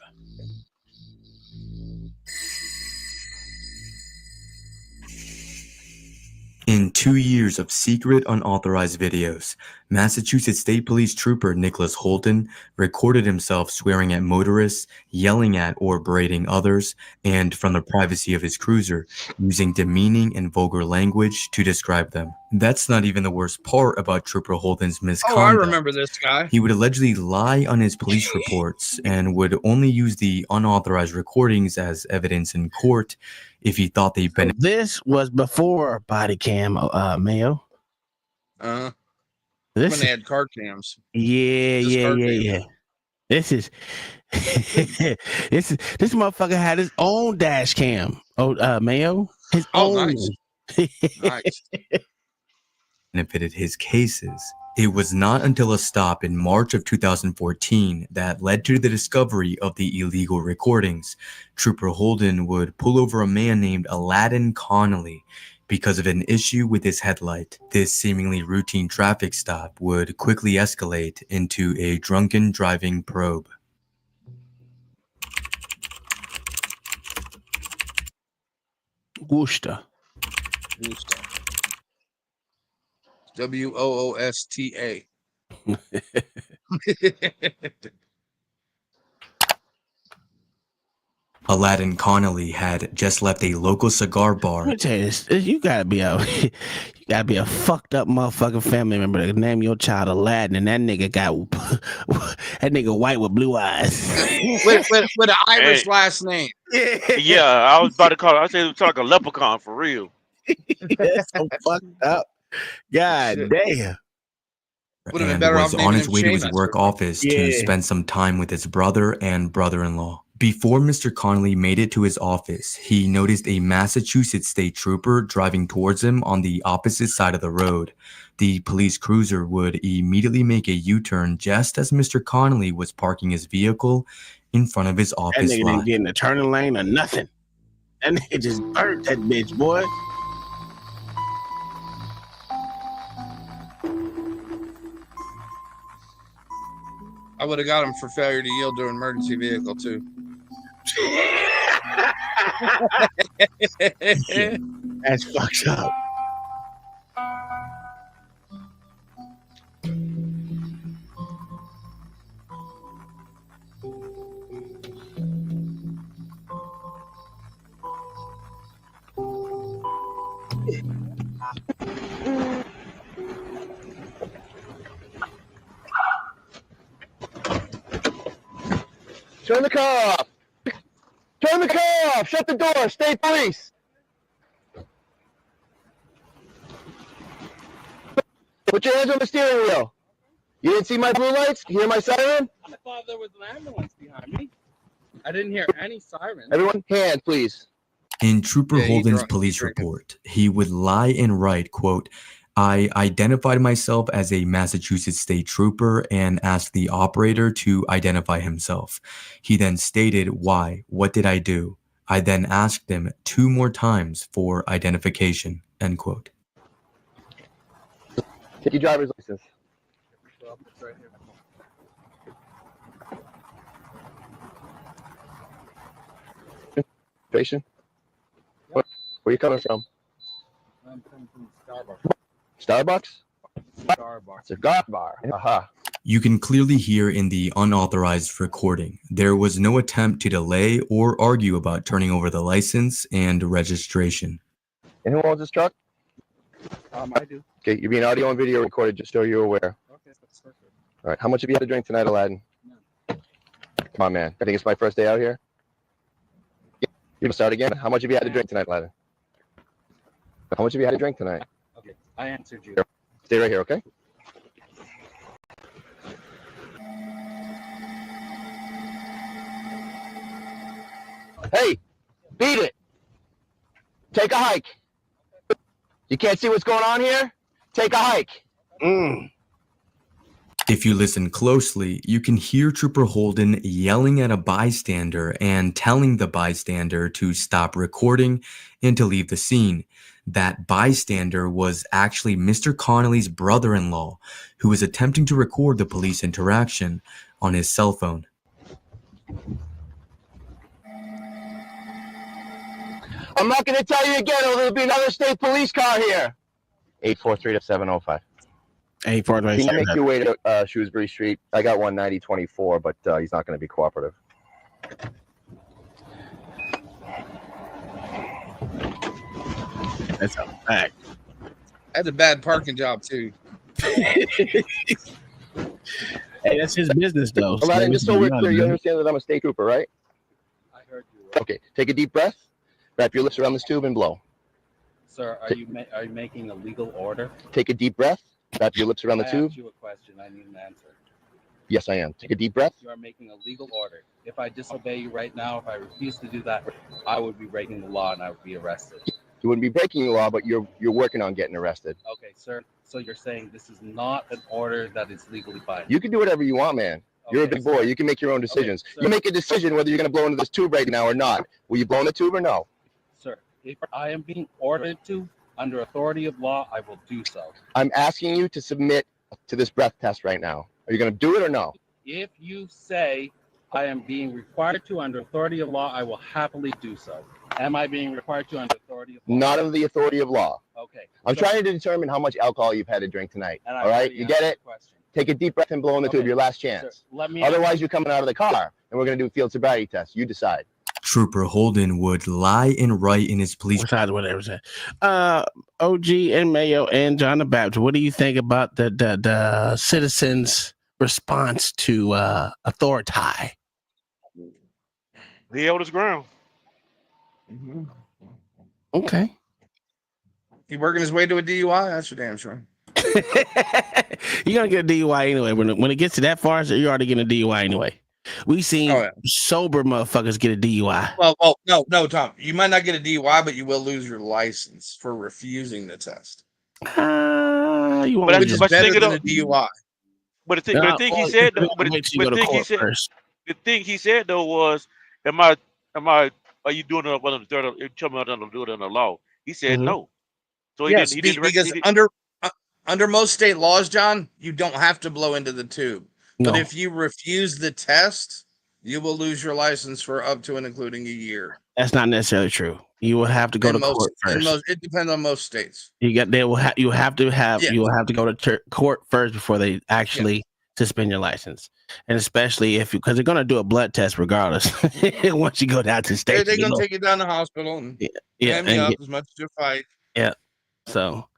In 2 years of secret, unauthorized videos, Massachusetts State Police Trooper Nicholas Holton recorded himself swearing at motorists, yelling at or berating others, and from the privacy of his cruiser, using demeaning and vulgar language to describe them. That's not even the worst part about Trooper Holton's misconduct. Oh, I remember this guy. He would allegedly lie on his police reports and would only use the unauthorized recordings as evidence in court if he thought they'd been. This was before body cam, Mayo. When This they had car cams. yeah. This is this motherfucker had his own dash cam. Mayo, his own. Nice. Benefited his cases. It was not until a stop in March of 2014 that led to the discovery of the illegal recordings. Trooper Holden would pull over a man named Aladdin Connolly because of an issue with his headlight. This seemingly routine traffic stop would quickly escalate into a drunken driving probe. Worcester. WOOSTA. Aladdin Connolly had just left a local cigar bar. Let me tell you this. You gotta be a fucked up motherfucking family member to name your child Aladdin, and that nigga that nigga white with blue eyes. with an Irish last name. Yeah, I was about to call it. I said it was like a leprechaun for real. That's so fucked up. God damn. And was on his way to his work office to spend some time with his brother and brother-in-law. Before Mr. Connolly made it to his office, he noticed a Massachusetts state trooper driving towards him on the opposite side of the road. The police cruiser would immediately make a U-turn just as Mr. Connolly was parking his vehicle in front of his office That nigga lot. didn't get in the turning lane or nothing. That nigga just burnt that bitch, boy. I would have got him for failure to yield to an emergency vehicle too. That's fucked up. Turn the car off. Turn the car off. Shut the door. State police. Put your hands on the steering wheel. You didn't see my blue lights? You hear my siren? I thought there was an ambulance behind me. I didn't hear any sirens. Everyone, hand, please. In Trooper Holden's police report, he would lie and write, quote, I identified myself as a Massachusetts state trooper and asked the operator to identify himself. He then stated, why? What did I do? I then asked him 2 more times for identification, end quote. Take your driver's license. Patient? Where are you coming from? I'm coming from Starbucks. Starbucks? Starbucks. Cigar bar. Aha. You can clearly hear in the unauthorized recording, there was no attempt to delay or argue about turning over the license and registration. And who owns this truck? I do. Okay, you're being audio and video recorded just so you're aware. Okay, that's perfect. All right, how much have you had to drink tonight, Aladdin? No. Come on, man. I think it's my first day out here. You gonna start again? How much have you had to drink tonight, Aladdin? How much have you had to drink tonight? Okay, I answered you. Stay right here, okay? Hey, beat it. Take a hike. You can't see what's going on here? Take a hike. If you listen closely, you can hear Trooper Holden yelling at a bystander and telling the bystander to stop recording and to leave the scene. That bystander was actually Mr. Connolly's brother-in-law, who was attempting to record the police interaction on his cell phone. I'm not going to tell you again, or there'll be another state police car here. 843-705. 843. Can you make your way to Shrewsbury Street? I got 190-24, but he's not going to be cooperative. That's a fact. That's a bad parking job too. Hey, that's his business though. Aladdin, just so we're clear, you understand that I'm a state trooper, right? I heard you. Okay, take a deep breath, wrap your lips around this tube and blow. Sir, are you making a legal order? Take a deep breath, wrap your lips around the I tube. asked you a question. I need an answer. Yes, I am. Take a deep breath. You are making a legal order. If I disobey you right now, if I refuse to do that, I would be breaking the law and I would be arrested. You wouldn't be breaking the law, but you're working on getting arrested. Okay, sir. So you're saying this is not an order that is legally binding? You can do whatever you want, man. You're a big boy. You can make your own decisions. You make a decision whether you're going to blow into this tube right now or not. Will you blow in the tube or no? Sir, if I am being ordered to, under authority of law, I will do so. I'm asking you to submit to this breath test right now. Are you going to do it or no? If you say I am being required to under authority of law, I will happily do so. Am I being required to under authority of law? Not under the authority of law. Okay. I'm trying to determine how much alcohol you've had to drink tonight. And I All right? already You get it? Take a deep breath and blow in the tube. Your last chance. Let me Otherwise, you're coming out of the car, and we're going to do a field sobriety test. You decide. Trooper Holden would lie and write in his police. Besides whatever said. OG and Mayo and John the Baptist, what do you think about the citizens' response to authority? He held his ground. Okay. He working his way to a DUI? That's for damn sure. You're gonna get a DUI anyway. When it gets to that far, so you're already getting a DUI anyway. We seen sober motherfuckers get a DUI. Well, no, Tom. You might not get a DUI, but you will lose your license for refusing the test. You won't Which is better than a DUI. But the thing he said, the thing he said though was, are you doing it under the tell me to do it under law? He said no. So Yes, he didn't because under most state laws, John, you don't have to blow into the tube. No. But if you refuse the test, you will lose your license for up to and including a year. That's not necessarily true. You will have to go to court first. It depends on most states. You have to go to court first before they actually suspend your license, and especially because they're going to do a blood test regardless. Once you go down to state, They're going to take you down to the hospital and hand me up as much as you fight. Yeah, so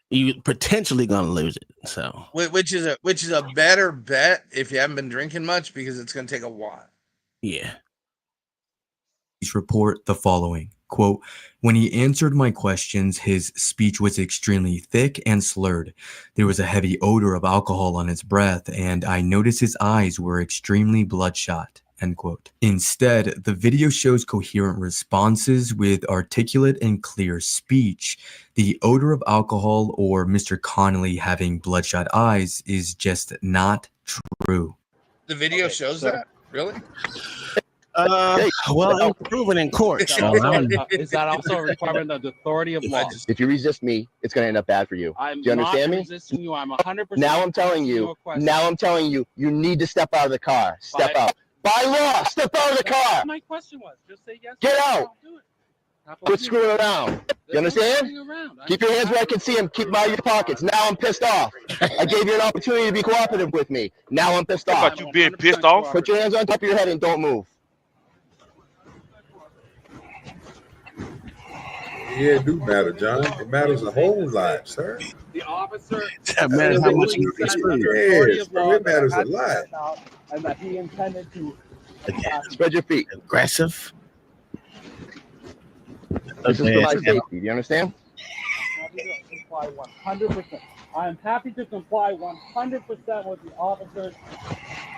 you potentially going to lose it. So which is a better bet if you haven't been drinking much, because it's going to take a while. Yeah. Report the following, quote, when he answered my questions, his speech was extremely thick and slurred. There was a heavy odor of alcohol on his breath, and I noticed his eyes were extremely bloodshot, end quote. Instead, the video shows coherent responses with articulate and clear speech. The odor of alcohol or Mr. Connolly having bloodshot eyes is just not true. The video shows that? Really? Well, it's proven in court. Is that also a requirement of the authority of law? If you resist me, it's going to end up bad for you. I'm Do you understand not me? resisting you. I'm 100%. Now I'm telling you. Now I'm telling you. You need to step out of the car. Step out. By law, step out of the car. My question was, just say yes. Get or no, out. I'll do it. Quit screwing around. You understand? Keep your hands where I can see them. Keep them out of your pockets. Now I'm pissed off. I gave you an opportunity to be cooperative with me. Now I'm pissed off. About you being pissed off? Put your hands on top of your head and don't move. Yeah, it do matter, John. It matters a whole lot, sir. The officer. That matters how much you Yes, Yes, bro, it matters a lot. And that he intended to. Spread your feet. Aggressive. This is for my safety. Do you understand? Comply 100%. I am happy to comply 100% with the officer's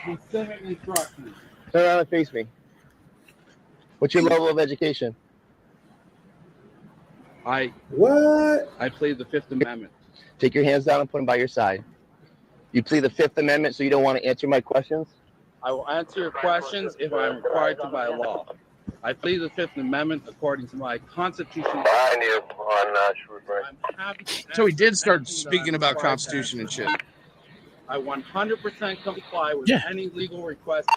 specific instructions. Turn around and face me. What's your level of education? What? I plead the Fifth Amendment. Take your hands down and put them by your side. You plead the Fifth Amendment, so you don't want to answer my questions? I will answer your questions if I am required to by law. I plead the Fifth Amendment according to my constitution. I'm happy to So he did start speaking about Constitution and shit. I 100% comply with any legal request.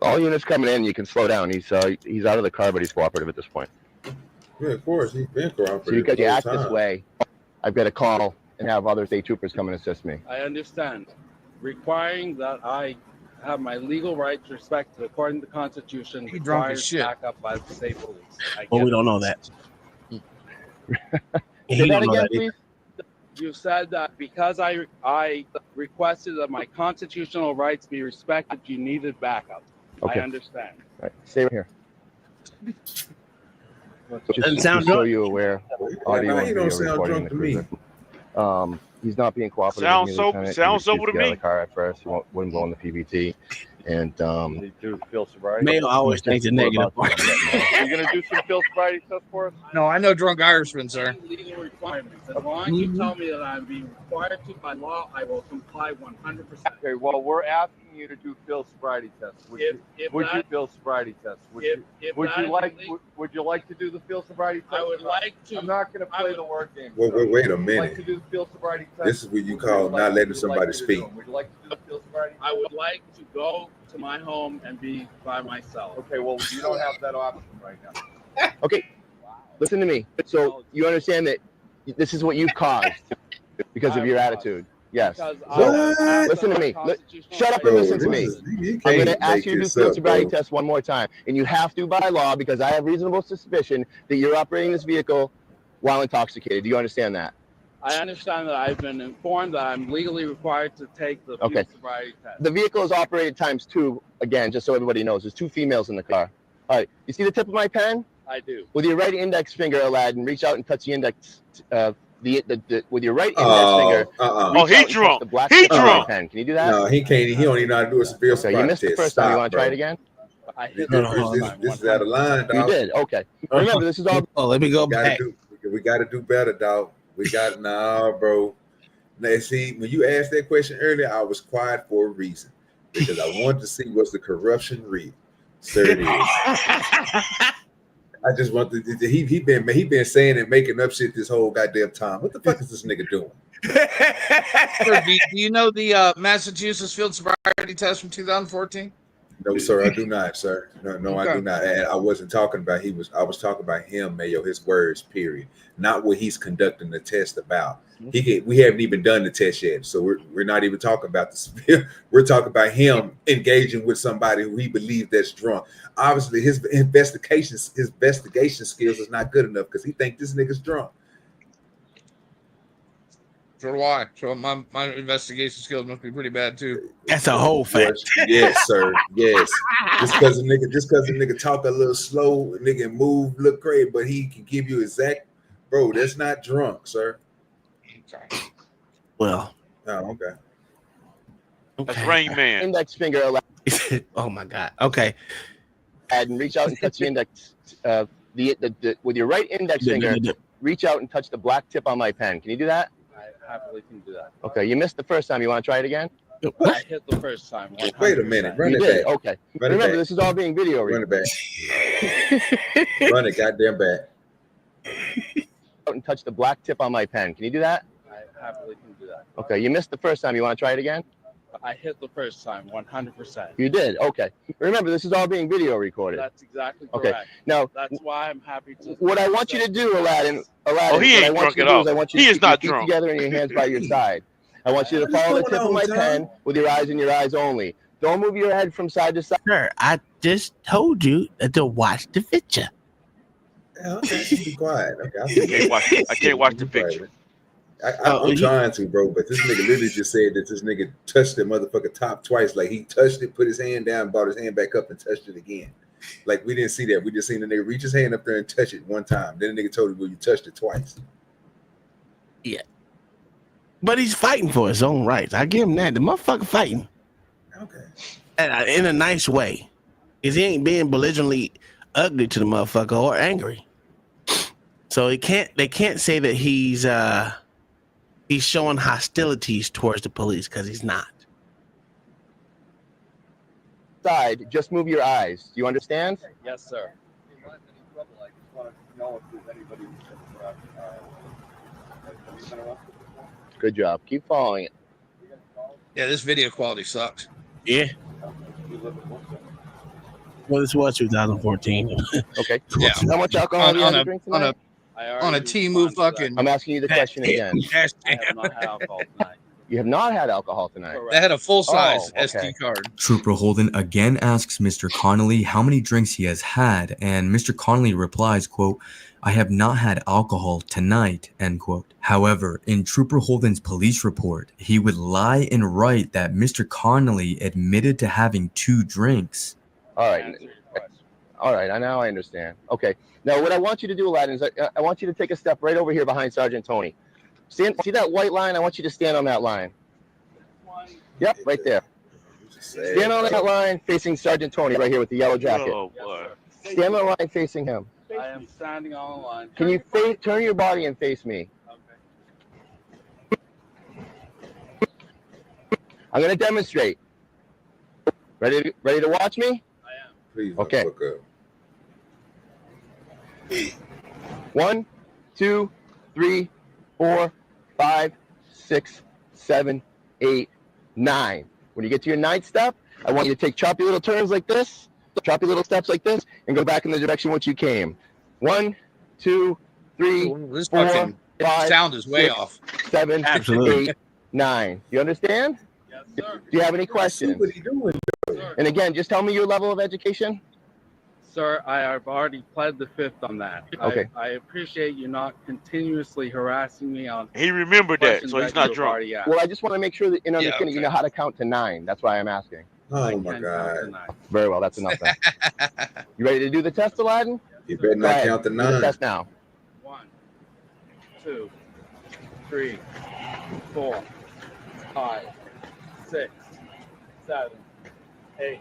All units coming in, you can slow down. He's out of the car, but he's cooperative at this point. Yeah, of course. He's been cooperative. So because you the whole act this time. way, I've got to call and have other state troopers come and assist me. I understand. Requiring that I have my legal rights respected according to the Constitution He drunk as requires shit. backup by the state police. Well, we don't know that. Say that again, please. You said that because I requested that my constitutional rights be respected, you needed backup. Okay. I understand. All right, stay right here. Doesn't sound so drunk. you aware. Audio Nah, and he video don't sound recording drunk in to the me. cruiser. He's not being cooperative. Sounds with me, sober- Lieutenant. sounds He sober to refused get out of me. the car at first. He wouldn't go on the PVT. And Male always thinks the negative part. You gonna do some field sobriety test for us? No, I know drunk Irishmen, sir. Legal requirements. As long as you tell me that I'm being required to by law, I will comply 100%. Okay, well, we're asking you to do field sobriety tests. Would you field sobriety tests? Would you like to do the field sobriety test? I would like to. I'm not going to play the word game. Wait a Would you like minute. to do the field sobriety test? This is what you call not letting somebody speak. Would you like to do the field sobriety test? I would like to go to my home and be by myself. Okay, well, you don't have that option right now. okay, listen to me. So you understand that this is what you've caused because of your attitude. Yes. So listen to me. Shut up and listen to me. I'm going to ask you to do field sobriety test one more time, and you have to by law because I have reasonable suspicion that you're operating this vehicle while intoxicated. Do you understand that? I understand that I've been informed that I'm legally required to take the field sobriety test. The vehicle is operated ×2, again, just so everybody knows. There's 2 females in the car. All right. You see the tip of my pen? I do. With your right index finger, Aladdin, reach out and touch the index. With your right index finger. Oh, he drunk. The black He tip of my drunk. pen. Can you do that? No, he can't. He don't even know how to do a field So you sobriety missed the test. first time. You Stop, want to try bro. it again? This is out of line, You dog. did. Okay. Remember, this is all. Oh, let me go We gotta back. we got to do better, dog. We got bro. Now, see, when you asked that question earlier, I was quiet for a reason because I wanted to see what's the corruption real. Sir, it is. I just want to. He been saying and making up shit this whole goddamn time. What the fuck is this nigga doing? Sir, do you know the Massachusetts field sobriety test from 2014? No, sir, I do not, sir. No, I do not. And I wasn't talking about I was talking about him, Mayo, his words, period. Not what he's conducting the test about. We haven't even done the test yet. So we're not even talking about this. We're talking about him engaging with somebody who he believes that's drunk. Obviously, his investigation skills is not good enough because he thinks this nigga's drunk. So do I. So my investigation skills must be pretty bad too. That's a whole fact. Yes, sir. Yes. Just because a nigga talk a little slow, a nigga move look great, but he can give you exact, bro. That's not drunk, sir. Well. Oh, okay. That's Rain Man. Index finger. Oh my God. Okay. And reach out and touch the index. With your right index finger, reach out and touch the black tip on my pen. Can you do that? I happily can do that. Okay. You missed the first time. You want to try it again? I hit the first time. 100%. Wait a minute. Run You it did? back. Okay. Run it Remember, back. this is all being video Run recorded. it back. Run it goddamn back. Out and touch the black tip on my pen. Can you do that? I happily can do that. Okay. You missed the first time. You want to try it again? I hit the first time. 100%. You did? Okay. Remember, this is all being video recorded. That's exactly Okay. correct. Now, That's why I'm happy to. what I want you to do, Aladdin, Oh, he what I ain't want drunk you at to do all. is I want you He to is keep your not feet drunk. together and your hands by your side. I want you to follow the tip of my pen with your eyes and your eyes only. Don't move your head from side to side. Sir, I just told you to watch the picture. Yeah, okay, be quiet. Okay, I can't watch the picture. I'm trying to, bro, but this nigga literally just said that this nigga touched the motherfucker top twice. Like he touched it, put his hand down, brought his hand back up, and touched it again. Like we didn't see that. We just seen the nigga reach his hand up there and touch it one time. Then the nigga told him, well, you touched it twice. Yeah. But he's fighting for his own rights. I give him that. The motherfucker fighting. Okay. And in a nice way. Because he ain't being belligerently ugly to the motherfucker or angry. So they can't say that he's showing hostilities towards the police, because he's not. Side, just move your eyes. Do you understand? Yes, sir. Good job. Keep following it. Yeah, this video quality sucks. Yeah. Well, this was 2014. Okay. Yeah. How much alcohol do you have to drink tonight? On a Timu fucking. I'm asking you the question again. Cash I have not had alcohol tonight. You have not had alcohol tonight. They had a full size Oh, okay. SD card. Trooper Holden again asks Mr. Connolly how many drinks he has had, and Mr. Connolly replies, quote, "I have not had alcohol tonight," end quote. However, in Trooper Holden's police report, he would lie and write that Mr. Connolly admitted to having 2 drinks. All right. All right. Now I understand. Okay. Now what I want you to do, Aladdin, is I want you to take a step right over here behind Sergeant Tony. See that white line? I want you to stand on that line. Yep, right there. Stand on that line facing Sergeant Tony right here with the yellow jacket. Oh, boy. Stand on the line facing him. I am standing on the line. Can you turn your body and face me? I'm going to demonstrate. Ready to watch me? Please don't Okay. fuck up. 1, 2, 3, 4, 5, 6, 7, 8, 9. When you get to your 9th step, I want you to take choppy little turns like this, choppy little steps like this, and go back in the direction which you came. 1, 2, 3, This 4, fucking 5, sound is way 6, off. 7, Absolutely. 8, 9. You understand? Yes, sir. Do you have any questions? What he doing? And again, just tell me your level of education. Sir, I have already pled the 5th on that. Okay. I appreciate you not continuously harassing me on. He remembered that, questions so he's that not you have drunk. already asked. Well, I just want to make sure that in Yeah, understanding you know how to count to 9. That's why I'm asking. Oh my God. Very well, that's enough then. You ready to do the test, Aladdin? You better Go not ahead. count the Do the 9. test now. 1, 2, 3, 4, 5, 6, 7, 8,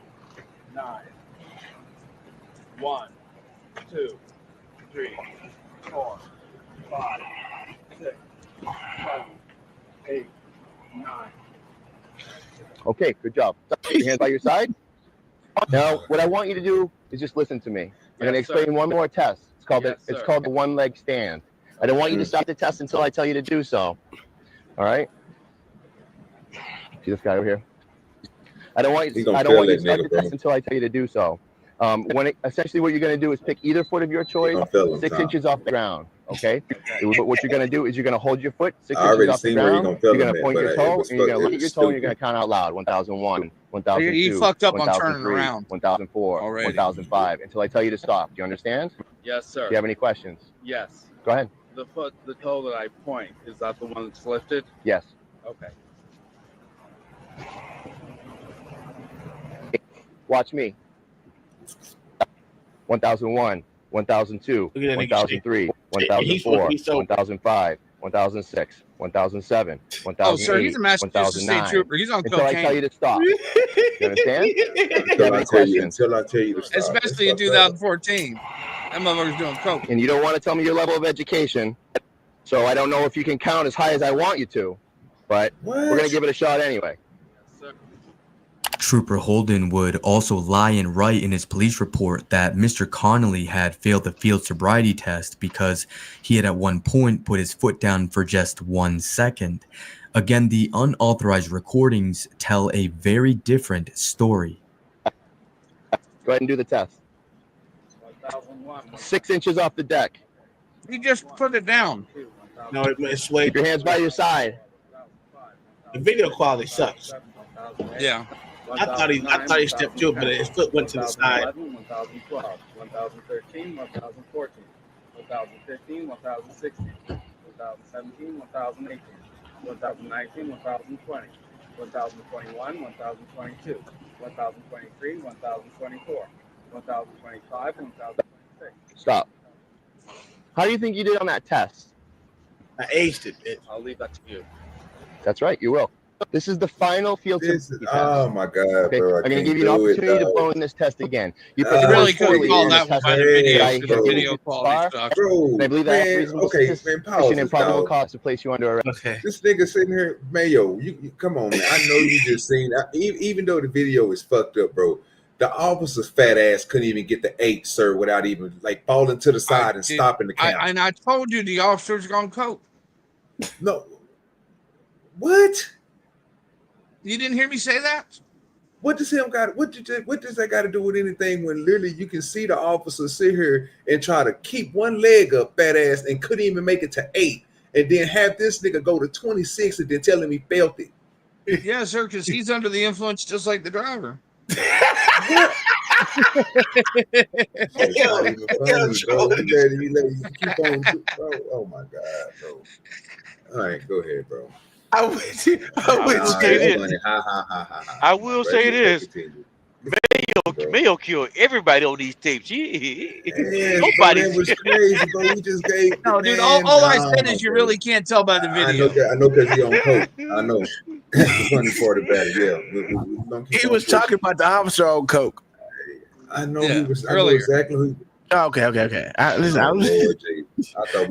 9. 1, 2, 3, 4, 5, 6, 7, 8, 9. Okay, good job. Put your hands by your side. Now, what I want you to do is just listen to me. I'm going to Yes, explain sir. one more test. It's called Yes, it's sir. called the one-leg stand. I don't want you to stop the test until I tell you to do so. All right? See this guy over here? I don't want you gonna to start fail the that nigga, bro. test until I tell you to do so. Essentially what you're going to do is pick either foot of your choice, gonna fail him, 6 Tom. inches off the ground. Okay? What you're going to do is you're going to hold your foot 6 I inches already off the seen where you're ground. gonna fail You're him going to at, point but your it toe, was and you're going to look it at your was toe, and you're stupid. going to count out loud. 1001, 1002, You fucked up on turning 1003, around 1004, already. 1005, until I tell you to stop. Do you understand? Do Yes, sir. you have any questions? Yes. Go ahead. the toe that I point, is that the one that's lifted? Yes. Okay. Watch me. 1001, 1002, Look at that nigga 1003, 1004, 1005, 1006, 1007, 1008, Oh, sir, he's a Massachusetts State 1009. Trooper. He's on Until I tell cocaine. you to stop. You understand? Until I tell you to stop. Especially in 2014. That motherfucker's doing coke. And you don't want to tell me your level of education, so I don't know if you can count as high as I want you to, but we're going to give it a shot anyway. Trooper Holden would also lie and write in his police report that Mr. Connolly had failed the field sobriety test because he had at one point put his foot down for just 1 second. Again, the unauthorized recordings tell a very different story. Go ahead and do the test. 6 inches off the deck. You just put it down. No, it's way. Keep your hands by your side. The video quality sucks. Yeah. I thought he stepped to it, but his foot went to the side. 1012, 1013, 1014, 1015, 1016, 2017, 2018, 2019, 2020, 2021, 2022, 2023, 1024, 1025, 1026. Stop. How do you think you did on that test? I aced it, bitch. I'll leave that to you. That's right, you will. This is the final field test. Oh my God, Okay, bro! I'm going to give you an opportunity to blow in this test again. You You really could call that one by the video because the video quality sucks. Bro, And I believe that man, reasonable okay, suspicion man, pause and this, probable dog. cause to place you under arrest. Okay. This nigga sitting here, Mayo. You come on, man. I know you just seen. Even though the video is fucked up, bro. The officer's fat ass couldn't even get the 8, sir, without even like falling to the side and stopping the count. And I told you the officer's gonna cope. No. What? You didn't hear me say that? What does him got? What does that got to do with anything? When literally you can see the officer sit here and try to keep one leg up, fat ass, and couldn't even make it to 8, and then have this nigga go to 26 and then tell him he felt it. Yeah, sir, because he's under the influence just like the driver. Oh my God, bro. All right, go ahead, bro. I will say this. Mayo killed everybody on these tapes. Nobody was crazy, bro. He just gave. No, dude. All I said is you really can't tell by the video. I know because he on coke. I know. That's the funny part about it. Yeah, He was talking about the officer on coke. I know he was. I know exactly who. Okay. I thought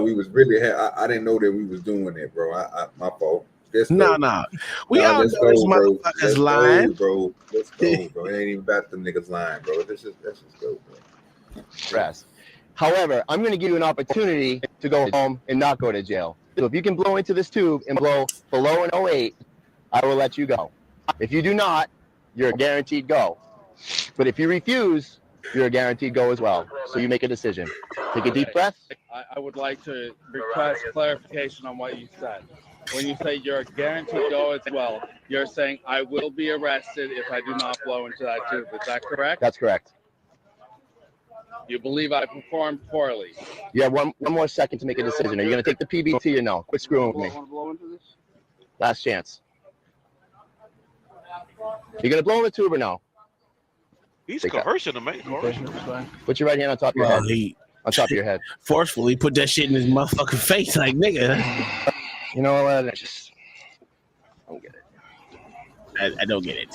we was really. I didn't know that we was doing it, bro. My fault. No. We all know this motherfucker's lying, bro. Let's go, bro. It ain't even about them niggas lying, bro. Let's just go, bro. Rest. However, I'm going to give you an opportunity to go home and not go to jail. So if you can blow into this tube and blow below an 08, I will let you go. If you do not, you're a guaranteed go. But if you refuse, you're a guaranteed go as well. So you make a decision. Take a deep breath. I would like to request clarification on what you said. When you say you're a guaranteed go as well, you're saying I will be arrested if I do not blow into that tube. Is that correct? That's correct. You believe I performed poorly? You have one more second to make a decision. Are you going to take the PBT or no? Quit screwing with me. Last chance. You going to blow in the tube or no? He's conversing to me. Put your right hand on top of your head. On top of your head. Forcefully put that shit in his motherfucking face, like nigga. You know what? I just don't get it. I don't get it.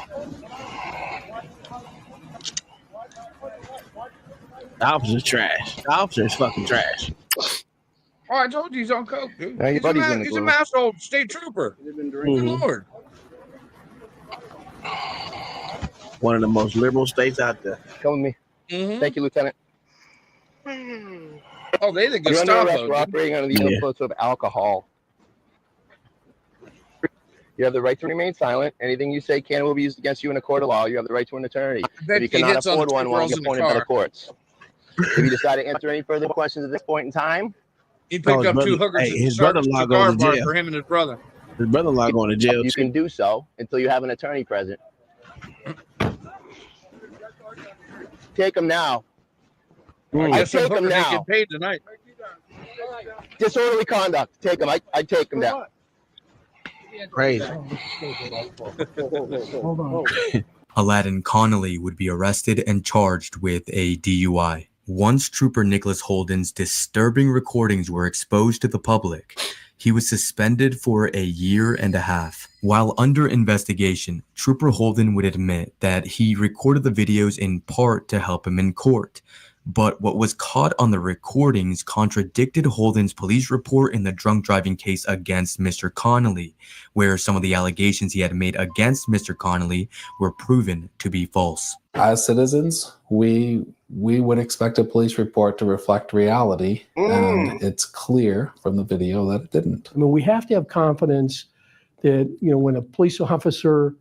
The officer's trash. The officer's fucking trash. Oh, I told you he's on coke, dude. No, your buddy's in the He's a glue. master old state trooper. Good Lord. One of the most liberal states out there. Come with me. Thank you, Lieutenant. Oh, they the You're under arrest Gestapo. for operating under the influence of alcohol. You have the right to remain silent. Anything you say can will be used against you in a court of law. You have the right to an attorney. bet If you he cannot hits on the afford one, two one will girls be in the appointed by the car. courts. If you decide to answer any further questions at this point in time, He picked up two hookers his and started a brother-in-law cigar going to bar jail. for him and his brother. His brother-in-law going to jail. you can do so until you have an attorney present. Take them now. I I guess some take them hookers ain't now. get paid tonight. Disorderly conduct. Take him. I take him down. Crazy. Hold on. Aladdin Connolly would be arrested and charged with a DUI. Once Trooper Nicholas Holden's disturbing recordings were exposed to the public, he was suspended for a year and a half. While under investigation, Trooper Holden would admit that he recorded the videos in part to help him in court. But what was caught on the recordings contradicted Holden's police report in the drunk driving case against Mr. Connolly, where some of the allegations he had made against Mr. Connolly were proven to be false. As citizens, we would expect a police report to reflect reality, and it's clear from the video that it didn't. I mean, we have to have confidence that, when a police officer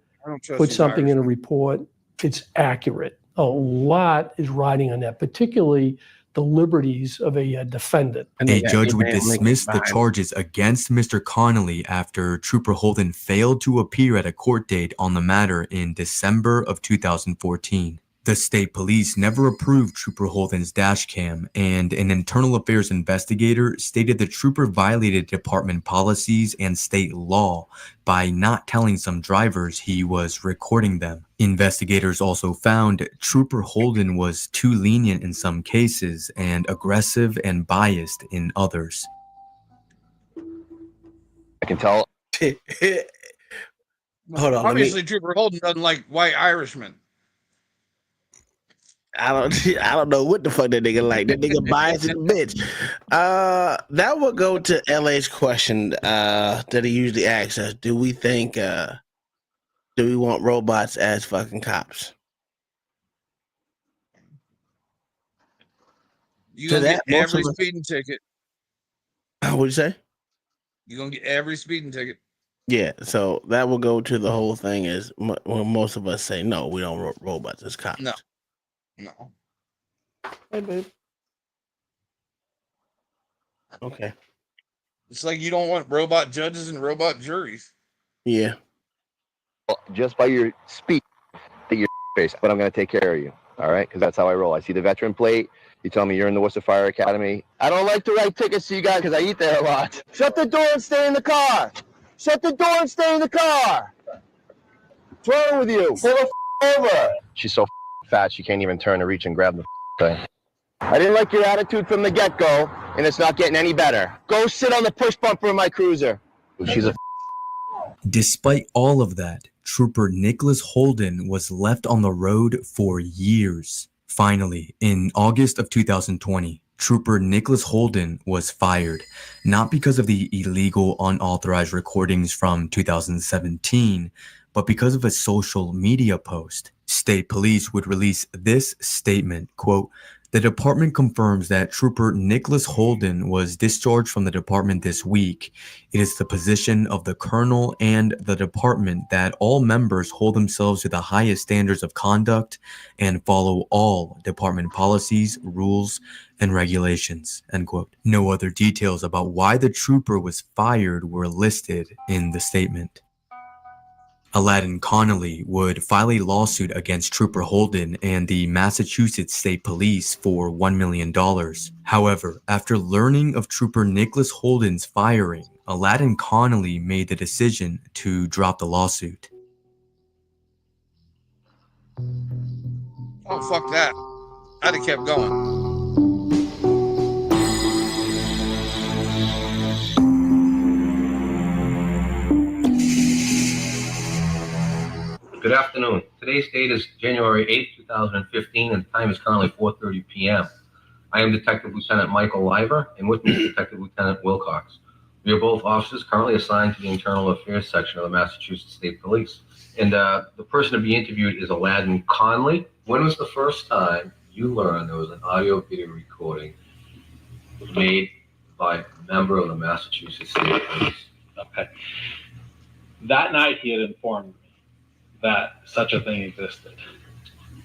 puts something in a report, it's accurate. A lot is riding on that, particularly the liberties of a defendant. A judge would dismiss the charges against Mr. Connolly after Trooper Holden failed to appear at a court date on the matter in December of 2014. The state police never approved Trooper Holden's dash cam, and an internal affairs investigator stated the trooper violated department policies and state law by not telling some drivers he was recording them. Investigators also found Trooper Holden was too lenient in some cases and aggressive and biased in others. I can tell. Hold on. Obviously, Trooper Holden doesn't like white Irishmen. I don't know what the fuck that nigga like. That nigga biased as a bitch. That would go to LA's question that he usually asks us. Do we think do we want robots as fucking cops? You gonna get every speeding ticket. What'd you say? You're gonna get every speeding ticket. Yeah, so that will go to the whole thing is when most of us say no, we don't want robots as cops. No. Hey, babe. Okay. It's like you don't want robot judges and robot juries. Yeah. Well, just by your speech, that your face, but I'm going to take care of you. All right, because that's how I roll. I see the veteran plate. You tell me you're in the Worcester Fire Academy. I don't like to write tickets to you guys because I eat there a lot. Shut the door and stay in the car. Shut the door and stay in the car. What's wrong with you? Pull the over. She's so fat she can't even turn to reach and grab the thing. I didn't like your attitude from the get-go, and it's not getting any better. Go sit on the push bumper of my cruiser. She's a. Despite all of that, Trooper Nicholas Holden was left on the road for years. Finally, in August of 2020, Trooper Nicholas Holden was fired, not because of the illegal unauthorized recordings from 2017, but because of a social media post. State police would release this statement, quote, "The department confirms that Trooper Nicholas Holden was discharged from the department this week. It is the position of the colonel and the department that all members hold themselves to the highest standards of conduct and follow all department policies, rules, and regulations," end quote. No other details about why the trooper was fired were listed in the statement. Aladdin Connolly would file a lawsuit against Trooper Holden and the Massachusetts State Police for $1 million. However, after learning of Trooper Nicholas Holden's firing, Aladdin Connolly made the decision to drop the lawsuit. Oh, fuck that. I'd have kept going. Good afternoon. Today's date is January 8th, 2015, and the time is currently 4:30 p.m. I am Detective Lieutenant Michael Liver, and with me is Detective Lieutenant Wilcox. We are both officers currently assigned to the Internal Affairs section of the Massachusetts State Police. And the person to be interviewed is Aladdin Connolly. When was the first time you learned there was an audio-video recording made by a member of the Massachusetts State Police? Okay. That night he had informed me that such a thing existed.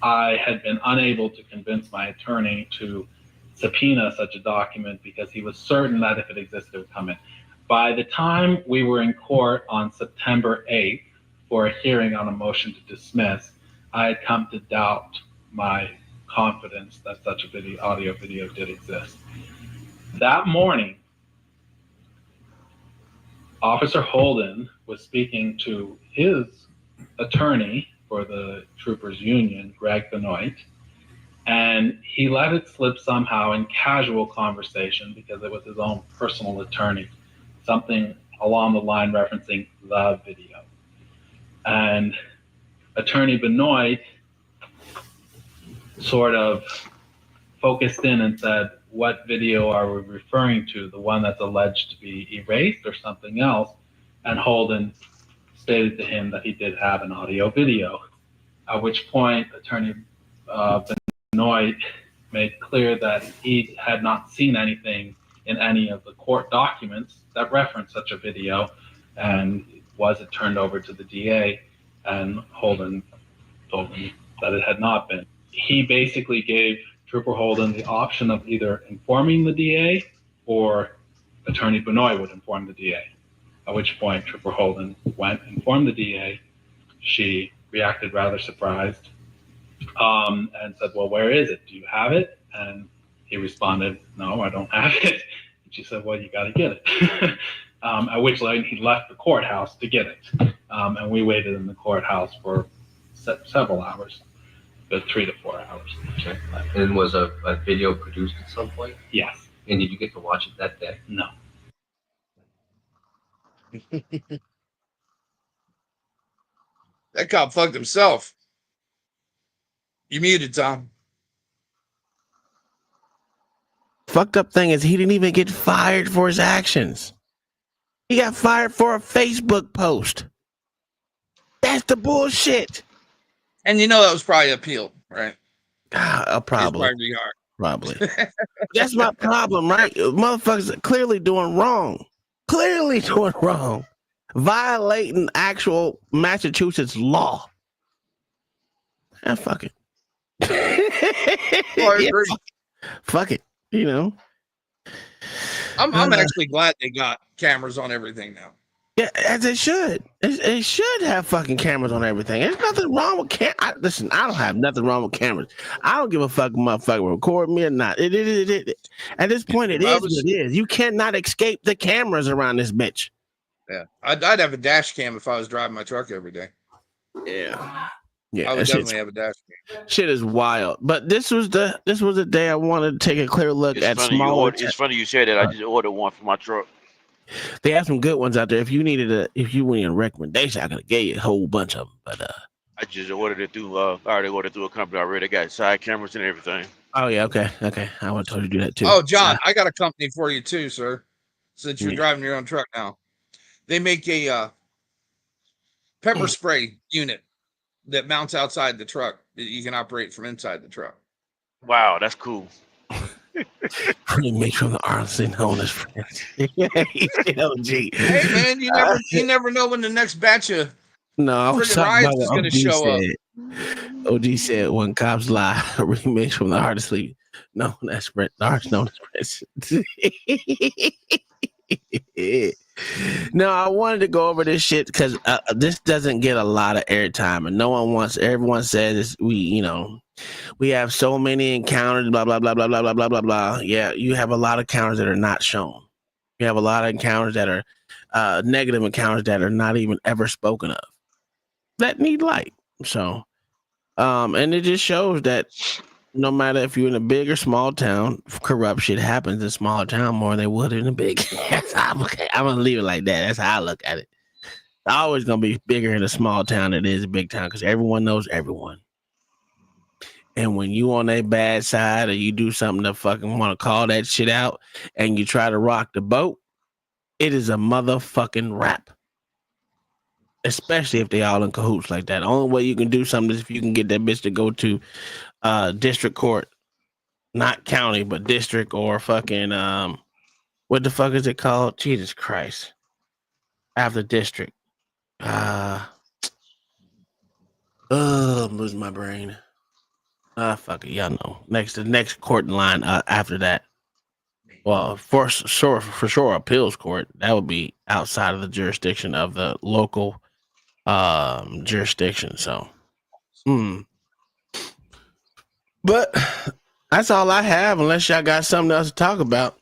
I had been unable to convince my attorney to subpoena such a document because he was certain that if it existed, it would come in. By the time we were in court on September 8th for a hearing on a motion to dismiss, I had come to doubt my confidence that such a audio video did exist. That morning, Officer Holden was speaking to his attorney for the troopers union, Greg Benoit, and he let it slip somehow in casual conversation because it was his own personal attorney, something along the line referencing the video. And Attorney Benoit sort of focused in and said, what video are we referring to? The one that's alleged to be erased or something else? And Holden stated to him that he did have an audio video, at which point Attorney Benoit made clear that he had not seen anything in any of the court documents that referenced such a video, and was it turned over to the DA, and Holden told him that it had not been. He basically gave Trooper Holden the option of either informing the DA or Attorney Benoit would inform the DA, at which point Trooper Holden went and informed the DA. She reacted rather surprised and said, well, where is it? Do you have it? And he responded, no, I don't have it. And she said, well, you got to get it. At which point he left the courthouse to get it. And we waited in the courthouse for several hours, but 3 to 4 hours. Okay. And was a video produced at some point? Yes. And did you get to watch it that day? No. That cop fucked himself. You muted, Tom. Fucked up thing is he didn't even get fired for his actions. He got fired for a Facebook post. That's the bullshit. And you know that was probably appealed, right? Probably. Probably. That's my problem, right? Motherfuckers are clearly doing wrong. Clearly doing wrong. Violating actual Massachusetts law. And fuck it. I agree. Fuck it. You know. I'm actually glad they got cameras on everything now. Yeah, as they should. They should have fucking cameras on everything. There's nothing wrong with listen, I don't have nothing wrong with cameras. I don't give a fuck if motherfucker record me or not. At this point, it is what it is. You cannot escape the cameras around this bitch. Yeah, I'd have a dash cam if I was driving my truck every day. Yeah. Yeah, I would definitely have a dash cam. Shit is wild. But this was the day I wanted to take a clear look at smaller. It's funny you said that. I just ordered one for my truck. They have some good ones out there. If you needed a recommendation, I could have gave you a whole bunch of them. But I just ordered it through. I already ordered through a company already. They got side cameras and everything. Oh yeah, okay. I would totally do that too. Oh, John, I got a company for you too, sir. Since you're driving your own truck now, they make a pepper spray unit that mounts outside the truck that you can operate from inside the truck. Wow, that's cool. Make sure the RC known as friends. OG. Hey man, you never know when the next batch of I was talking about is going to show up. OG said when cops lie, remix from the hardest sleep. No, that's Brent. The hardest known as Prince. No, I wanted to go over this shit because this doesn't get a lot of airtime, and everyone says we have so many encounters, blah blah blah blah blah blah blah blah blah. Yeah, you have a lot of encounters that are not shown. You have a lot of encounters that are negative encounters that are not even ever spoken of, that need light. So and it just shows that no matter if you're in a big or small town, corrupt shit happens in smaller town more than they would in a big. I'm gonna leave it like that. That's how I look at it. It's always gonna be bigger in a small town than it is a big town because everyone knows everyone. And when you on a bad side or you do something to fucking want to call that shit out and you try to rock the boat, it is a motherfucking rap. Especially if they all in cahoots like that. The only way you can do something is if you can get that bitch to go to district court, not county, but district or fucking what the fuck is it called? Jesus Christ. After district. I'm losing my brain. Fuck it, y'all know. The next court in line after that. Well, for sure, appeals court. That would be outside of the jurisdiction of the local jurisdiction. So, but that's all I have. Unless y'all got something else to talk about.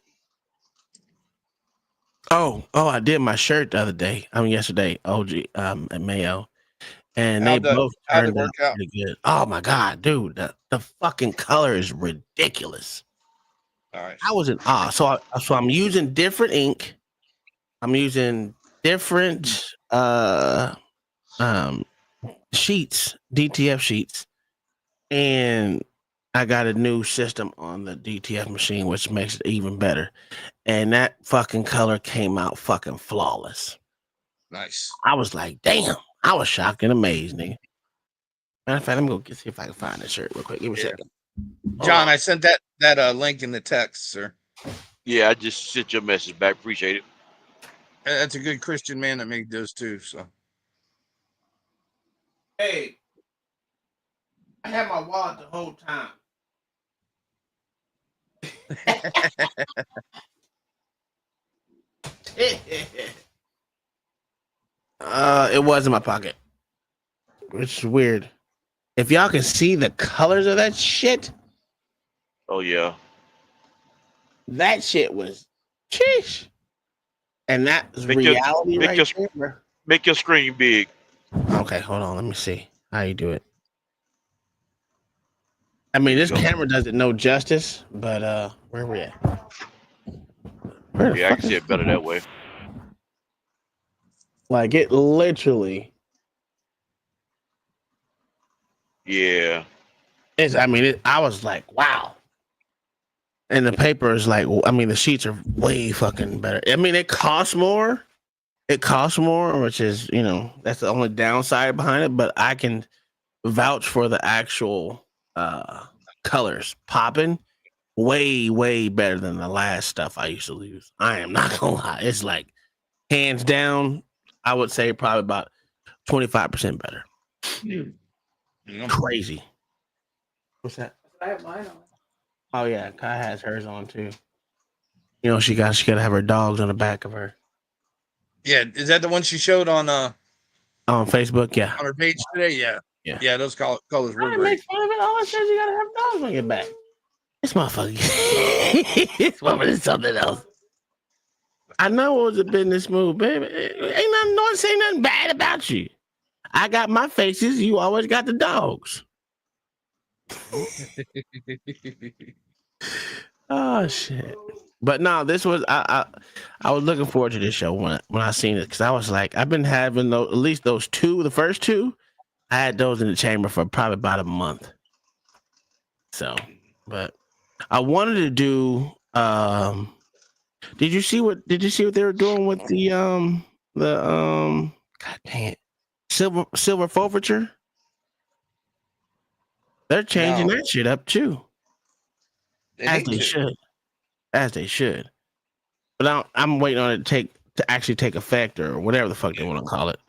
Oh, I did my shirt the other day. Yesterday, OG at Mayo, and they both how'd it turned out work out? pretty good. Oh my god, dude, the fucking color is ridiculous. All right. I was in awe. So I'm using different ink. I'm using different sheets, DTF sheets, and I got a new system on the DTF machine, which makes it even better. And that fucking color came out fucking flawless. Nice. I was like, damn. I was shocked and amazed, nigga. Matter of fact, let me go see if I can find this shirt real quick. Give me a second. John, I sent that link in the text, sir. Yeah, I just sent your message back. Appreciate it. That's a good Christian man that made those too. So, hey, I had my wallet the whole time. It was in my pocket, which is weird. If y'all can see the colors of that shit, Oh yeah. that shit was sheesh. And that's Make your- reality make right your- there. Make your screen big. Okay, hold on. Let me see how you do it. I mean, this camera does it no justice, but where we at? Where the Yeah, I fuck can see is- it better that way. Like it literally Yeah. is. I mean, I was like, wow. And the paper is like, I mean, the sheets are way fucking better. I mean, it costs more. It costs more, which is, that's the only downside behind it. But I can vouch for the actual colors popping way, way better than the last stuff I used to use. I am not gonna lie. It's like hands down, I would say probably about 25% better. Crazy. What's that? I have mine on. Oh yeah, Kai has hers on too. She gotta have her dogs on the back of her. yeah, is that the one she showed on Facebook? Yeah. her page today? Yeah, Yeah. yeah. Those colors were I great. make fun of it. All it says you gotta have dogs on your back. This motherfucker. This woman is something else. I know it was a business move, baby. Ain't nothing, no one saying nothing bad about you. I got my faces. You always got the dogs. Oh shit! But no, this was I was looking forward to this show when I seen it, because I was like, I've been having those, at least those two, the first two. I had those in the chamber for probably about a month. So, but I wanted to do. Did you see what they were doing with the God dang it, silver forfeiture? They're changing that shit up too. As they should. But I'm waiting on it to actually take effect, or whatever the fuck they want to call it,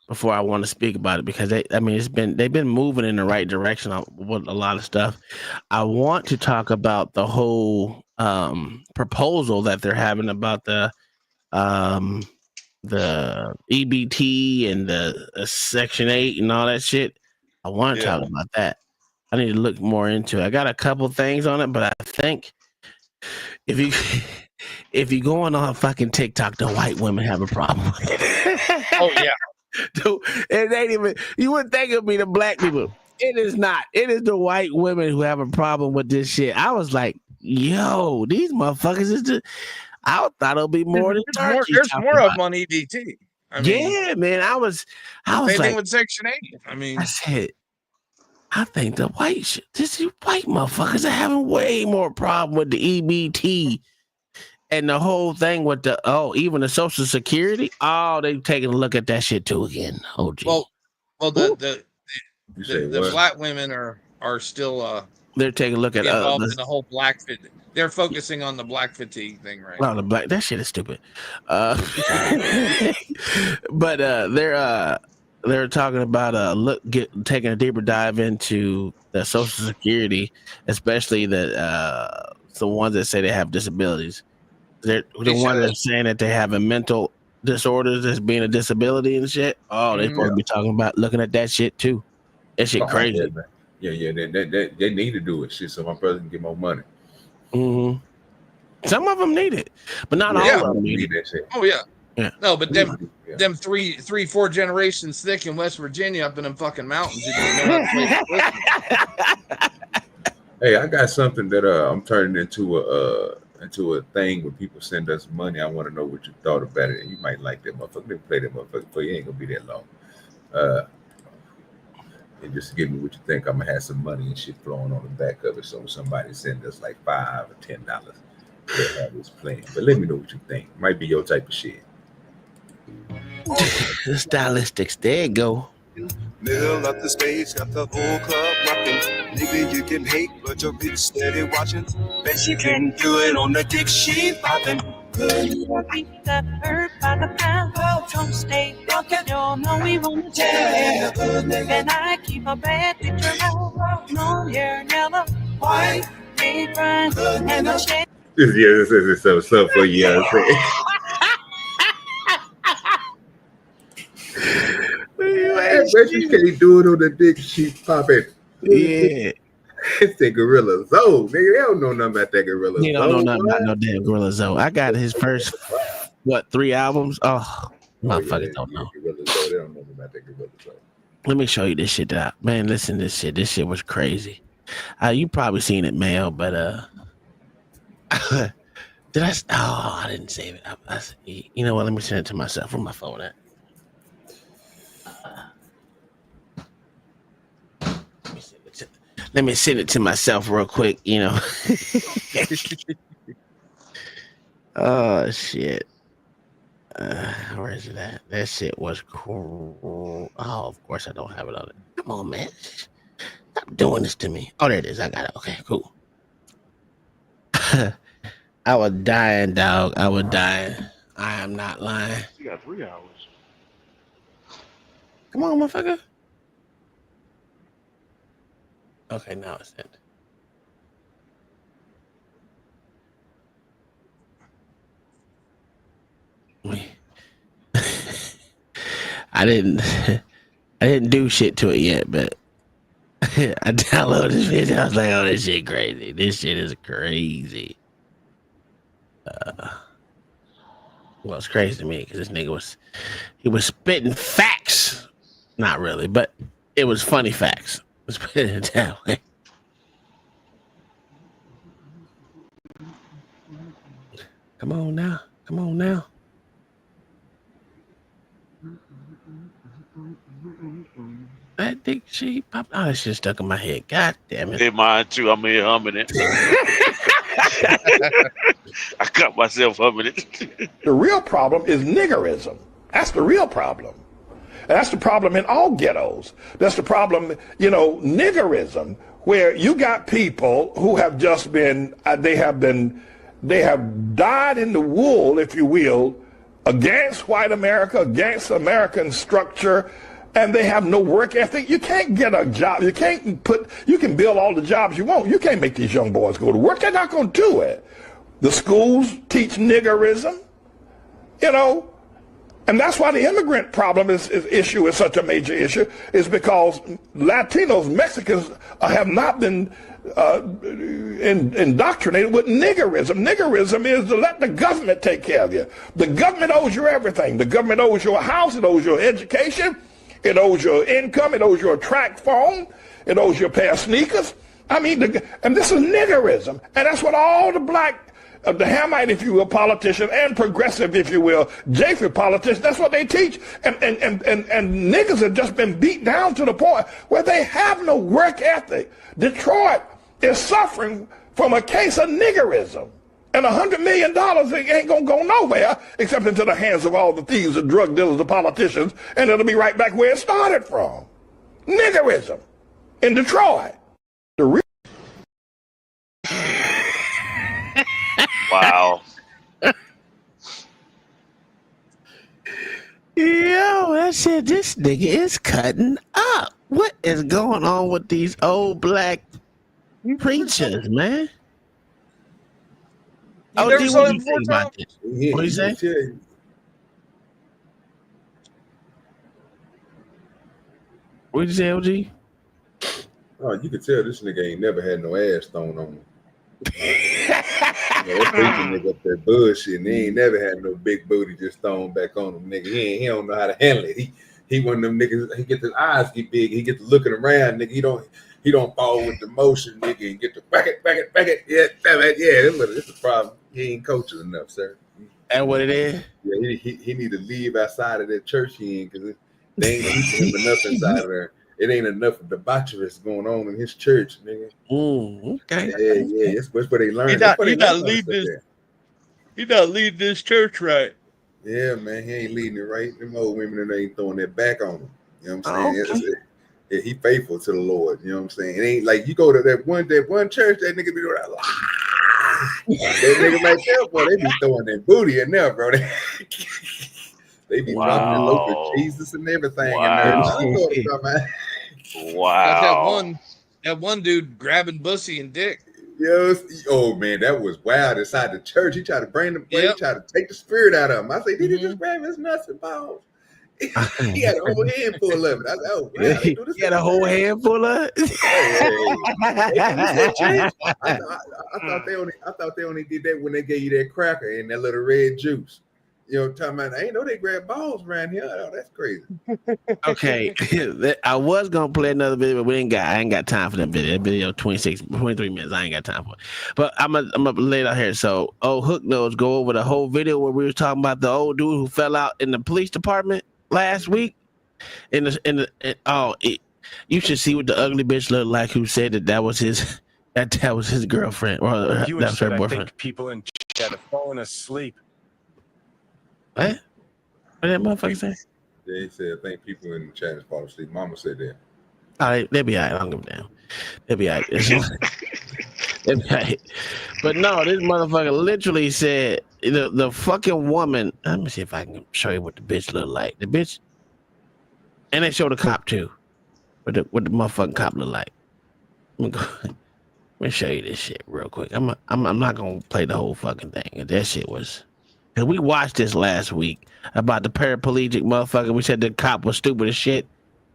before I want to speak about it, because they've been moving in the right direction with a lot of stuff. I want to talk about the whole proposal that they're having about the EBT and the Section 8 and all that shit. I want to talk about that. I need to look more into it. I got a couple things on it, but I think if you going on fucking TikTok, the white women have a problem with it. Oh yeah. Dude, it ain't even, you wouldn't think it'd be the black people. It is not. It is the white women who have a problem with this shit. I was like, yo, these motherfuckers is just, I thought it'll be more than There's more of them on EBT. I mean, yeah, man. I was same like, thing with Section 8. I mean, I said, I think the white motherfuckers are having way more problem with the EBT and the whole thing with even the Social Security. Oh, they've taken a look at that shit too again. Oh, gee. well, the black women are still they're taking a look at involved in the whole black fit. They're focusing on the black fatigue thing right now. the black, that shit is stupid. But they're talking about taking a deeper dive into the Social Security, especially the ones that say they have disabilities. They're the ones that are saying that they have a mental disorders as being a disability and shit. Oh, they're supposed to be talking about looking at that shit too. That shit crazy. Yeah, they need to do it, shit, so my brother can get more money. Mm-hmm. Some of them need it, but not all of them need it. Oh yeah. Yeah. No, but them three, 4 generations thick in West Virginia up in them fucking mountains. You don't know how to play. Hey, I got something that I'm turning into a thing where people send us money. I want to know what you thought about it, and you might like that motherfucker. Let me play that motherfucker for you. Ain't gonna be that long. And just give me what you think. I'm gonna have some money and shit flowing on the back of it. So somebody send us like $5 or $10 to have this playing. But let me know what you think. Might be your type of shit. The stylistics, there you go. Middle of the stage, got the whole club rocking. Nigga, you can hate, but your bitch steady watching. Bet you can do it on the dick she popping. Beat that hurt by the pound. Don't stay drunk, you know we won't tell. And I keep a bad picture of no hair, yellow, white, red, brown, and a shade. This is some stuff for you. You know what I'm saying? I bet you can't do it on the dick she popping. Yeah. It's the Gorilla Zoe, nigga. They don't know nothing about that Gorilla Zoe. You don't know nothing about no damn Gorilla Zoe. I got his first 3 albums. Oh, motherfuckers don't know. Gorilla Zoe. They don't know about that Gorilla Zoe. Let me show you this shit. Man, listen to this shit. This shit was crazy. You probably seen it, Mel, but did I? Oh, I didn't save it. You know what? Let me send it to myself. Where my phone at? Let me send it to myself real quick, you know. Oh, shit. Where is it at? That shit was cool. Oh, of course I don't have it on it. Come on, man. Stop doing this to me. Oh, there it is. I got it. Okay, cool. I was dying, dog. I was dying. I am not lying. You got 3 hours. Come on, motherfucker. Okay, now it's sent. I didn't do shit to it yet, but I downloaded this video. I was like, oh, this shit crazy. This shit is crazy. Well, it's crazy to me because this nigga was spitting facts. Not really, but it was funny facts. Let's put it that way. Come on now. Come on now. That dick she popped. Oh, that shit stuck in my head. God damn it. In mine too. I'm here humming it. I caught myself humming it. The real problem is niggerism. That's the real problem. And that's the problem in all ghettos. That's the problem, niggerism, where you got people who have just been, they have dyed in the wool, if you will, against white America, against American structure, and they have no work ethic. You can't get a job. You can build all the jobs you want. You can't make these young boys go to work. They're not going to do it. The schools teach niggerism, and that's why the immigrant problem issue is such a major issue, is because Latinos, Mexicans have not been indoctrinated with niggerism. Niggerism is to let the government take care of you. The government owes you everything. The government owes you a house. It owes you education. It owes you income. It owes you a track phone. It owes you a pair of sneakers. And this is niggerism. And that's what all the black, the Hamite, if you will, politician, and progressive, if you will, Japheth politicians, that's what they teach. And niggas have just been beat down to the point where they have no work ethic. Detroit is suffering from a case of niggerism. And $100 million ain't gonna go nowhere except into the hands of all the thieves, the drug dealers, the politicians, and it'll be right back where it started from. Niggerism in Detroit. Wow. Yo, that shit, this nigga is cutting up. What is going on with these old black preachers, man? You never saw that before, Tom? What you say? What you say, OG? Oh, you can tell this nigga ain't never had no ass thrown on him. that preacher nigga up there bullshit, and he ain't never had no big booty just thrown back on him, nigga. He don't know how to handle it. He one of them niggas. He get his eyes get big. He get to looking around, nigga. He don't fall with the motion, nigga, and get the back it. Yeah, it's a problem. He ain't coaching enough, sir. That's what it is. Yeah, he need to leave outside of that church he in, because they ain't teaching him enough inside of there. It ain't enough debauchery going on in his church, nigga. Okay. Yeah. That's where they learn. He not leading this church right. Yeah, man, he ain't leading it right. Them old women that ain't throwing their back on him. You know what I'm saying? Yeah, he faithful to the Lord. You know what I'm saying? It ain't like you go to that one church, that nigga be doing that. That nigga like that, boy, they be throwing their booty in there, bro. They be dropping the loaf of Jesus and everything in there. Wow. That one dude grabbing Bussy and Dick. Yes. Oh man, that was wild inside the church. He tried to bring them, he tried to take the spirit out of him. I say, did he just grab his nuts and balls? He had a whole handful of it. I said, oh, wow, he had a whole handful of it. I thought they only did that when they gave you that cracker and that little red juice. You know, talking about, I ain't know they grab balls around here. Oh, that's crazy. Okay, I was gonna play another video, but I ain't got time for that video. That video 23 minutes. I ain't got time for it. But I'm gonna lay it out here. So, Hook Nose go over the whole video where we were talking about the old dude who fell out in the police department last week. You should see what the ugly bitch looked like who said that was his that was his girlfriend or that was her boyfriend. I think people in chat have fallen asleep. What? What did that motherfucker say? Yeah, he said, I think people in the chat is falling asleep. Mama said that. All right, they'll be all right. I don't give a damn. They'll be all right. They'll be all right. But no, this motherfucker literally said, the fucking woman. Let me see if I can show you what the bitch look like. The bitch, and they show the cop too. What the motherfucking cop look like. Let me show you this shit real quick. I'm not gonna play the whole fucking thing. That shit was. Cause we watched this last week about the paraplegic motherfucker. We said the cop was stupid as shit.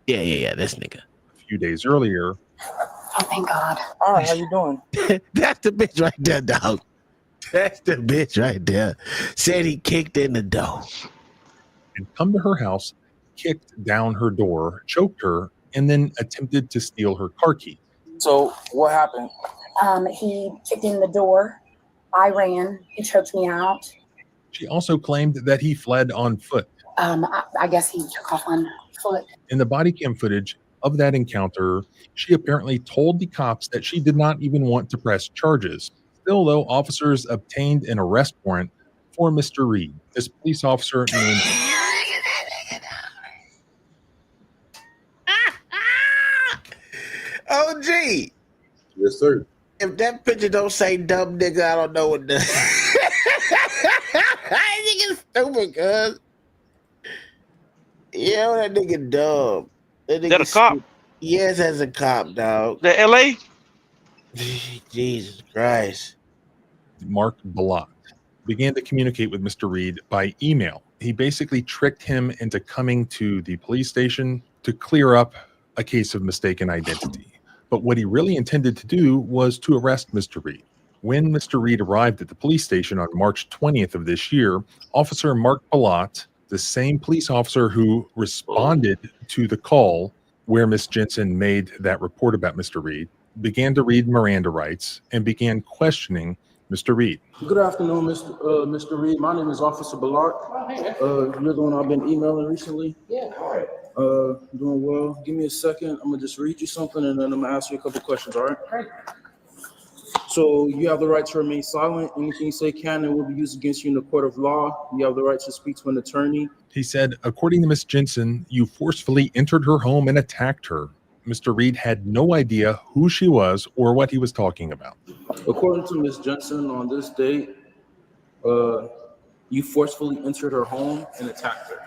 Yeah, this nigga. A few days earlier. Oh, thank God. All right, how you doing? That's the bitch right there, dog. That's the bitch right there. Said he kicked in the door. And come to her house, kicked down her door, choked her, and then attempted to steal her car key. So what happened? He kicked in the door. I ran. He choked me out. She also claimed that he fled on foot. I guess he took off on foot. In the body cam footage of that encounter, she apparently told the cops that she did not even want to press charges. Still, though, officers obtained an arrest warrant for Mr. Reed. This police officer named... OG. Yes, sir. If that picture don't say dumb nigga, I don't know what does. I think it's stupid, cuz. Yeah, that nigga dumb. That a cop? Yes, as a cop, dog. The LA? Jesus Christ. Mark Balot began to communicate with Mr. Reed by email. He basically tricked him into coming to the police station to clear up a case of mistaken identity. But what he really intended to do was to arrest Mr. Reed. When Mr. Reed arrived at the police station on March 20th of this year, Officer Mark Balot, the same police officer who responded to the call where Miss Jensen made that report about Mr. Reed, began to read Miranda rights and began questioning Mr. Reed. Good afternoon, Mr. Reed. My name is Officer Ballard. You're the one I've been emailing recently. Yeah. Doing well. Give me a second. I'm gonna just read you something and then I'm gonna ask you a couple questions. All right. Great. So you have the right to remain silent. Anything you say can and will be used against you in the court of law. You have the right to speak to an attorney. He said, according to Miss Jensen, you forcefully entered her home and attacked her. Mr. Reed had no idea who she was or what he was talking about. According to Miss Jensen, on this date, you forcefully entered her home and attacked her.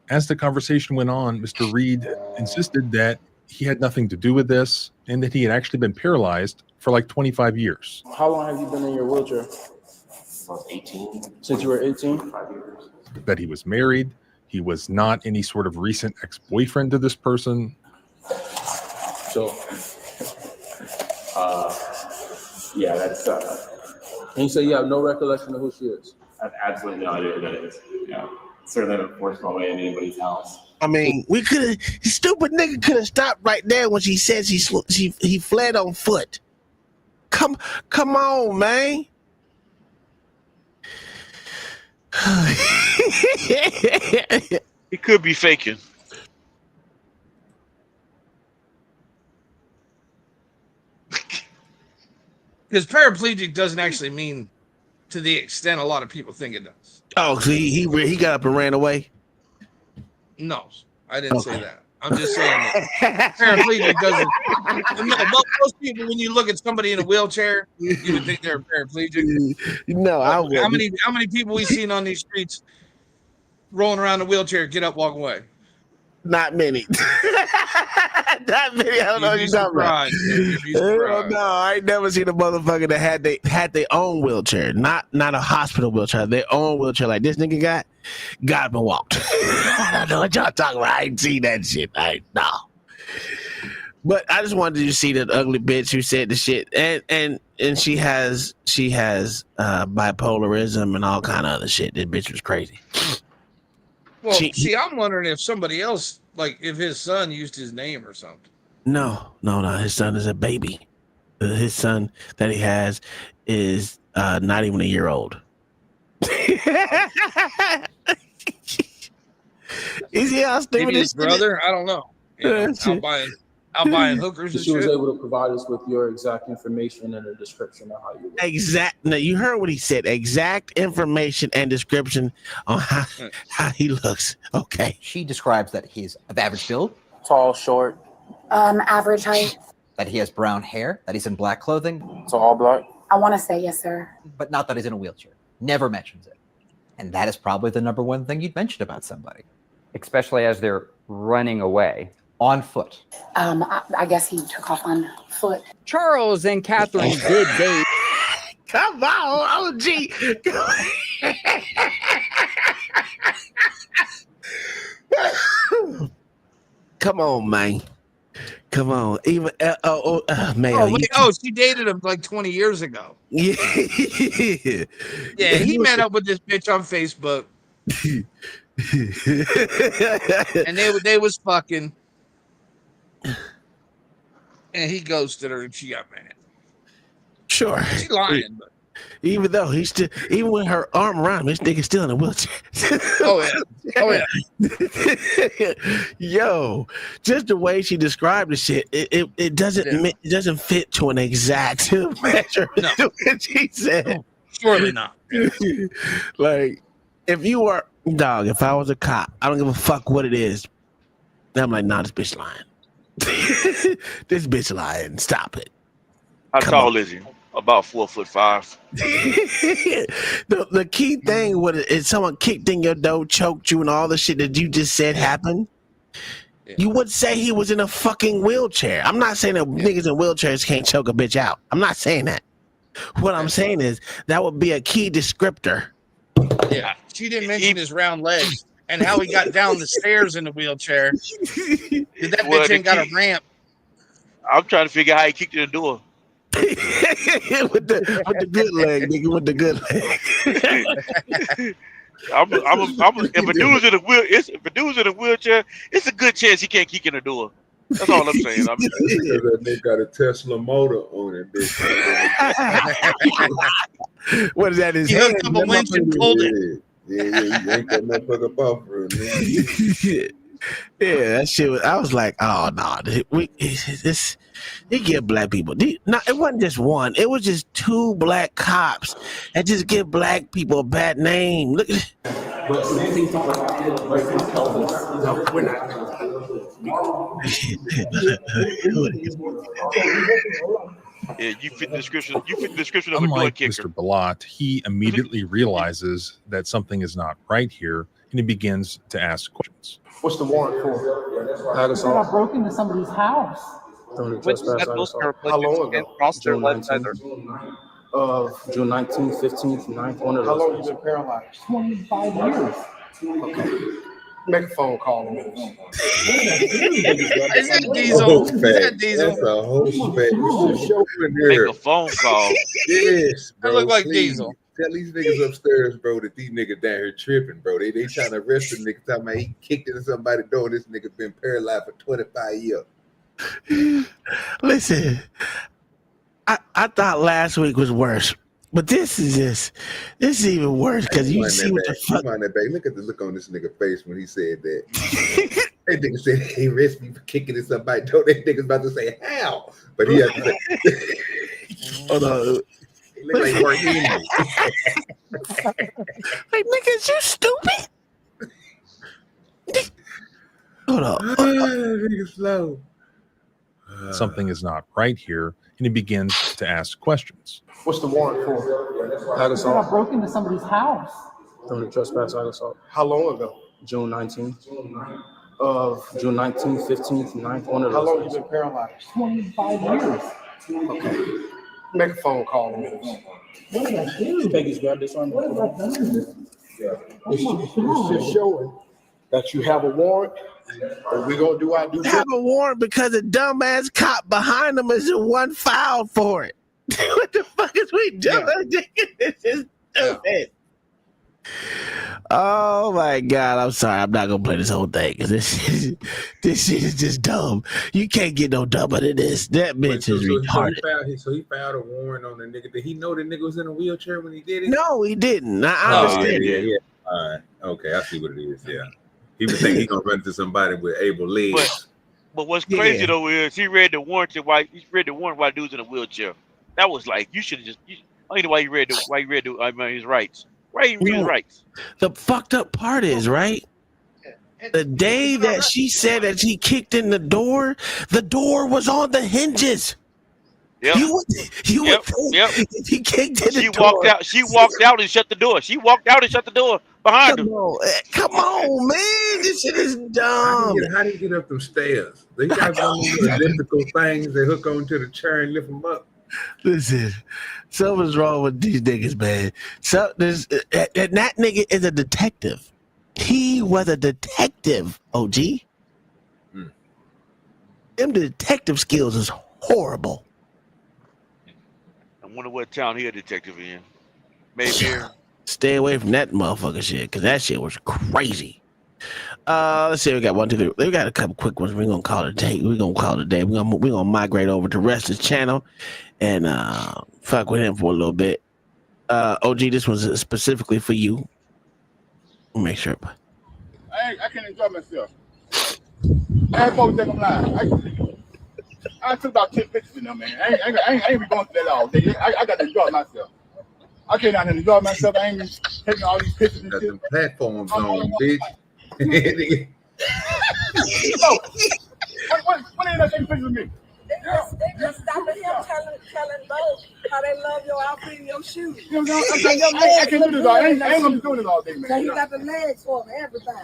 As the conversation went on, Mr. Reed insisted that he had nothing to do with this and that he had actually been paralyzed for like 25 years. How long have you been in your wheelchair? Since 18. Since you were 18? 5 years. That he was married. He was not any sort of recent ex-boyfriend to this person. So, yeah, that's And you say you have no recollection of who she is? I have absolutely no idea who that is. Yeah, certainly haven't forced my way into anybody's house. I mean, we could have. Stupid nigga could have stopped right there when she said he fled on foot. Come on, man. He could be faking. Because paraplegic doesn't actually mean to the extent a lot of people think it does. Oh, so he got up and ran away? No, I didn't say that. I'm just saying that paraplegic doesn't. No, most people, when you look at somebody in a wheelchair, you would think they're paraplegic. No, how many people we seen on these streets rolling around in a wheelchair, get up, walk away? Not many. Not many. I don't know what you're talking about. No, I ain't never seen a motherfucker that had their own wheelchair, not a hospital wheelchair, their own wheelchair like this nigga got up and walked. I don't know what y'all talking about. I ain't seen that shit. No. But I just wanted you to see that ugly bitch who said the shit, and she has bipolarism and all kind of other shit. This bitch was crazy. Well, see, I'm wondering if somebody else, like if his son used his name or something. No. His son is a baby. His son that he has is not even a year old. Is he how stupid his brother? I don't know. You know, out buying hookers and she was shit. able to provide us with your exact information and a description of how you look. Now you heard what he said. Exact information and description on how he looks. Okay. She describes that he's of average build, tall, short, average height. that he has brown hair, that he's in black clothing. So all black? I want to say yes, sir. But not that he's in a wheelchair. Never mentions it. And that is probably the number one thing you'd mention about somebody. Especially as they're running away. On foot. I guess he took off on foot. Charles and Catherine did date. Come on, OG. Come on, man. Come on. Even man. She dated him like 20 years ago. Yeah. Yeah, he met up with this bitch on Facebook. And they was fucking. And he ghosted her and she got mad. Sure. She lying, but even though he's still, even with her arm around him, this nigga's still in a wheelchair. Oh yeah. Yo, just the way she described the shit, it doesn't fit to an exact measure. No. She said. Surely not. Like, if you were if I was a cop, I don't give a fuck what it is. Then I'm like, nah, this bitch lying. This bitch lying. Stop it. How tall is he? About 4'5". The key thing is someone kicked in your door, choked you, and all the shit that you just said happened. Yeah. You would say he was in a fucking wheelchair. I'm not saying that niggas in wheelchairs can't choke a bitch out. I'm not saying that. What I'm saying is that would be a key descriptor. Yeah, she didn't mention his round legs and how he got down the stairs in the wheelchair. That bitch ain't got a ramp. I'm trying to figure out how he kicked in the door. with the good leg, nigga, with the good leg. If a dude's in a wheelchair, it's a good chance he can't kick in the door. That's all I'm saying. That nigga got a Tesla motor on it, bitch. What is that? His he hooked up a winch and pulled it. Yeah, you ain't that motherfucker buffer, man. Yeah, that shit was. I was like, oh no, this. They give black people. No, it wasn't just one. It was just two black cops that just give black people a bad name. Look at Yeah, you fit the description. You fit the description of Unlike a kicker. Mr. Ballot, he immediately realizes that something is not right here, and he begins to ask questions. What's the warrant for? I broke into somebody's house. How long ago? June 19th, June 19th, 15th, 9th, one of those. How long have you been paralyzed? 25 years. Okay. Make a phone call. Is that Diesel? Is that Diesel? That's a whole fact. Make a phone call. Yes, bro. That look like please. Diesel. Tell these niggas upstairs, bro, that these niggas down here tripping, bro. They trying to arrest the nigga. Talking about he kicked into somebody's door. This nigga been paralyzed for 25 years. Listen, I thought last week was worse, but this is even worse because you see what the fuck. Look at the look on this nigga face when he said that. That nigga said he arrested me for kicking in somebody's door. That nigga's about to say how, but he has to say. Hold on. Look like work in me. Like, nigga, is you stupid? Hold on. Nigga slow. Something is not right here, and he begins to ask questions. What's the warrant for? Ag I assault. broke into somebody's house. Felony trespass, ag assault. How long ago? June 19th. June 19th, 15th, 9th. One of those. How long you been paralyzed? 25 years. Okay. Make a phone call. What did I do? Take his grab this on. What have I done? It's just showing that you have a warrant, and we're gonna do our due Have a warrant because a dumbass cop behind him is the one filed for it. What the fuck is we doing? This is stupid. Oh my god! I'm sorry. I'm not gonna play this whole thing because this shit is just dumb. You can't get no dumber than this. That bitch is retarded. So he filed a warrant on the nigga. Did he know the nigga was in a wheelchair when he did it? No, he didn't. I understand. Yeah. All right. Okay, I see what it is. Yeah. He was thinking he gonna run into somebody with able legs. But what's crazy though is he read the warrant while dude's in a wheelchair. That was like you should have just. I don't know why he read his rights. Why he read his rights? The fucked up part is right. The day that she said that she kicked in the door was on the hinges. Yep. You would think he kicked in the door. She walked out and shut the door. Behind him. Come on, man. This shit is dumb. How do you get up them stairs? They got one of those elliptical things they hook onto the chair and lift them up. Listen, something's wrong with these niggas, man. So that nigga is a detective. He was a detective, OG. Them detective skills is horrible. I wonder what town he a detective in. Maybe here. Stay away from that motherfucker shit, because that shit was crazy. Let's see, we got 1, 2, 3. We got a couple quick ones. We're gonna call it a day. We're gonna migrate over to Rest's channel and fuck with him for a little bit. OG, this one's specifically for you. Make sure. I can't enjoy myself. I ain't supposed to think I'm lying. I took about 10 pictures in them, man. I ain't be going through that all day. I got to enjoy myself. I can't out here enjoy myself. I ain't taking all these pictures and shit. Platforms on, bitch. When are you not taking pictures of me? They just stopping him telling those how they love your outfit and your shoes. You know what I'm saying? I can't do this all. I ain't gonna be doing this all day, man. So you got the legs for him, everything.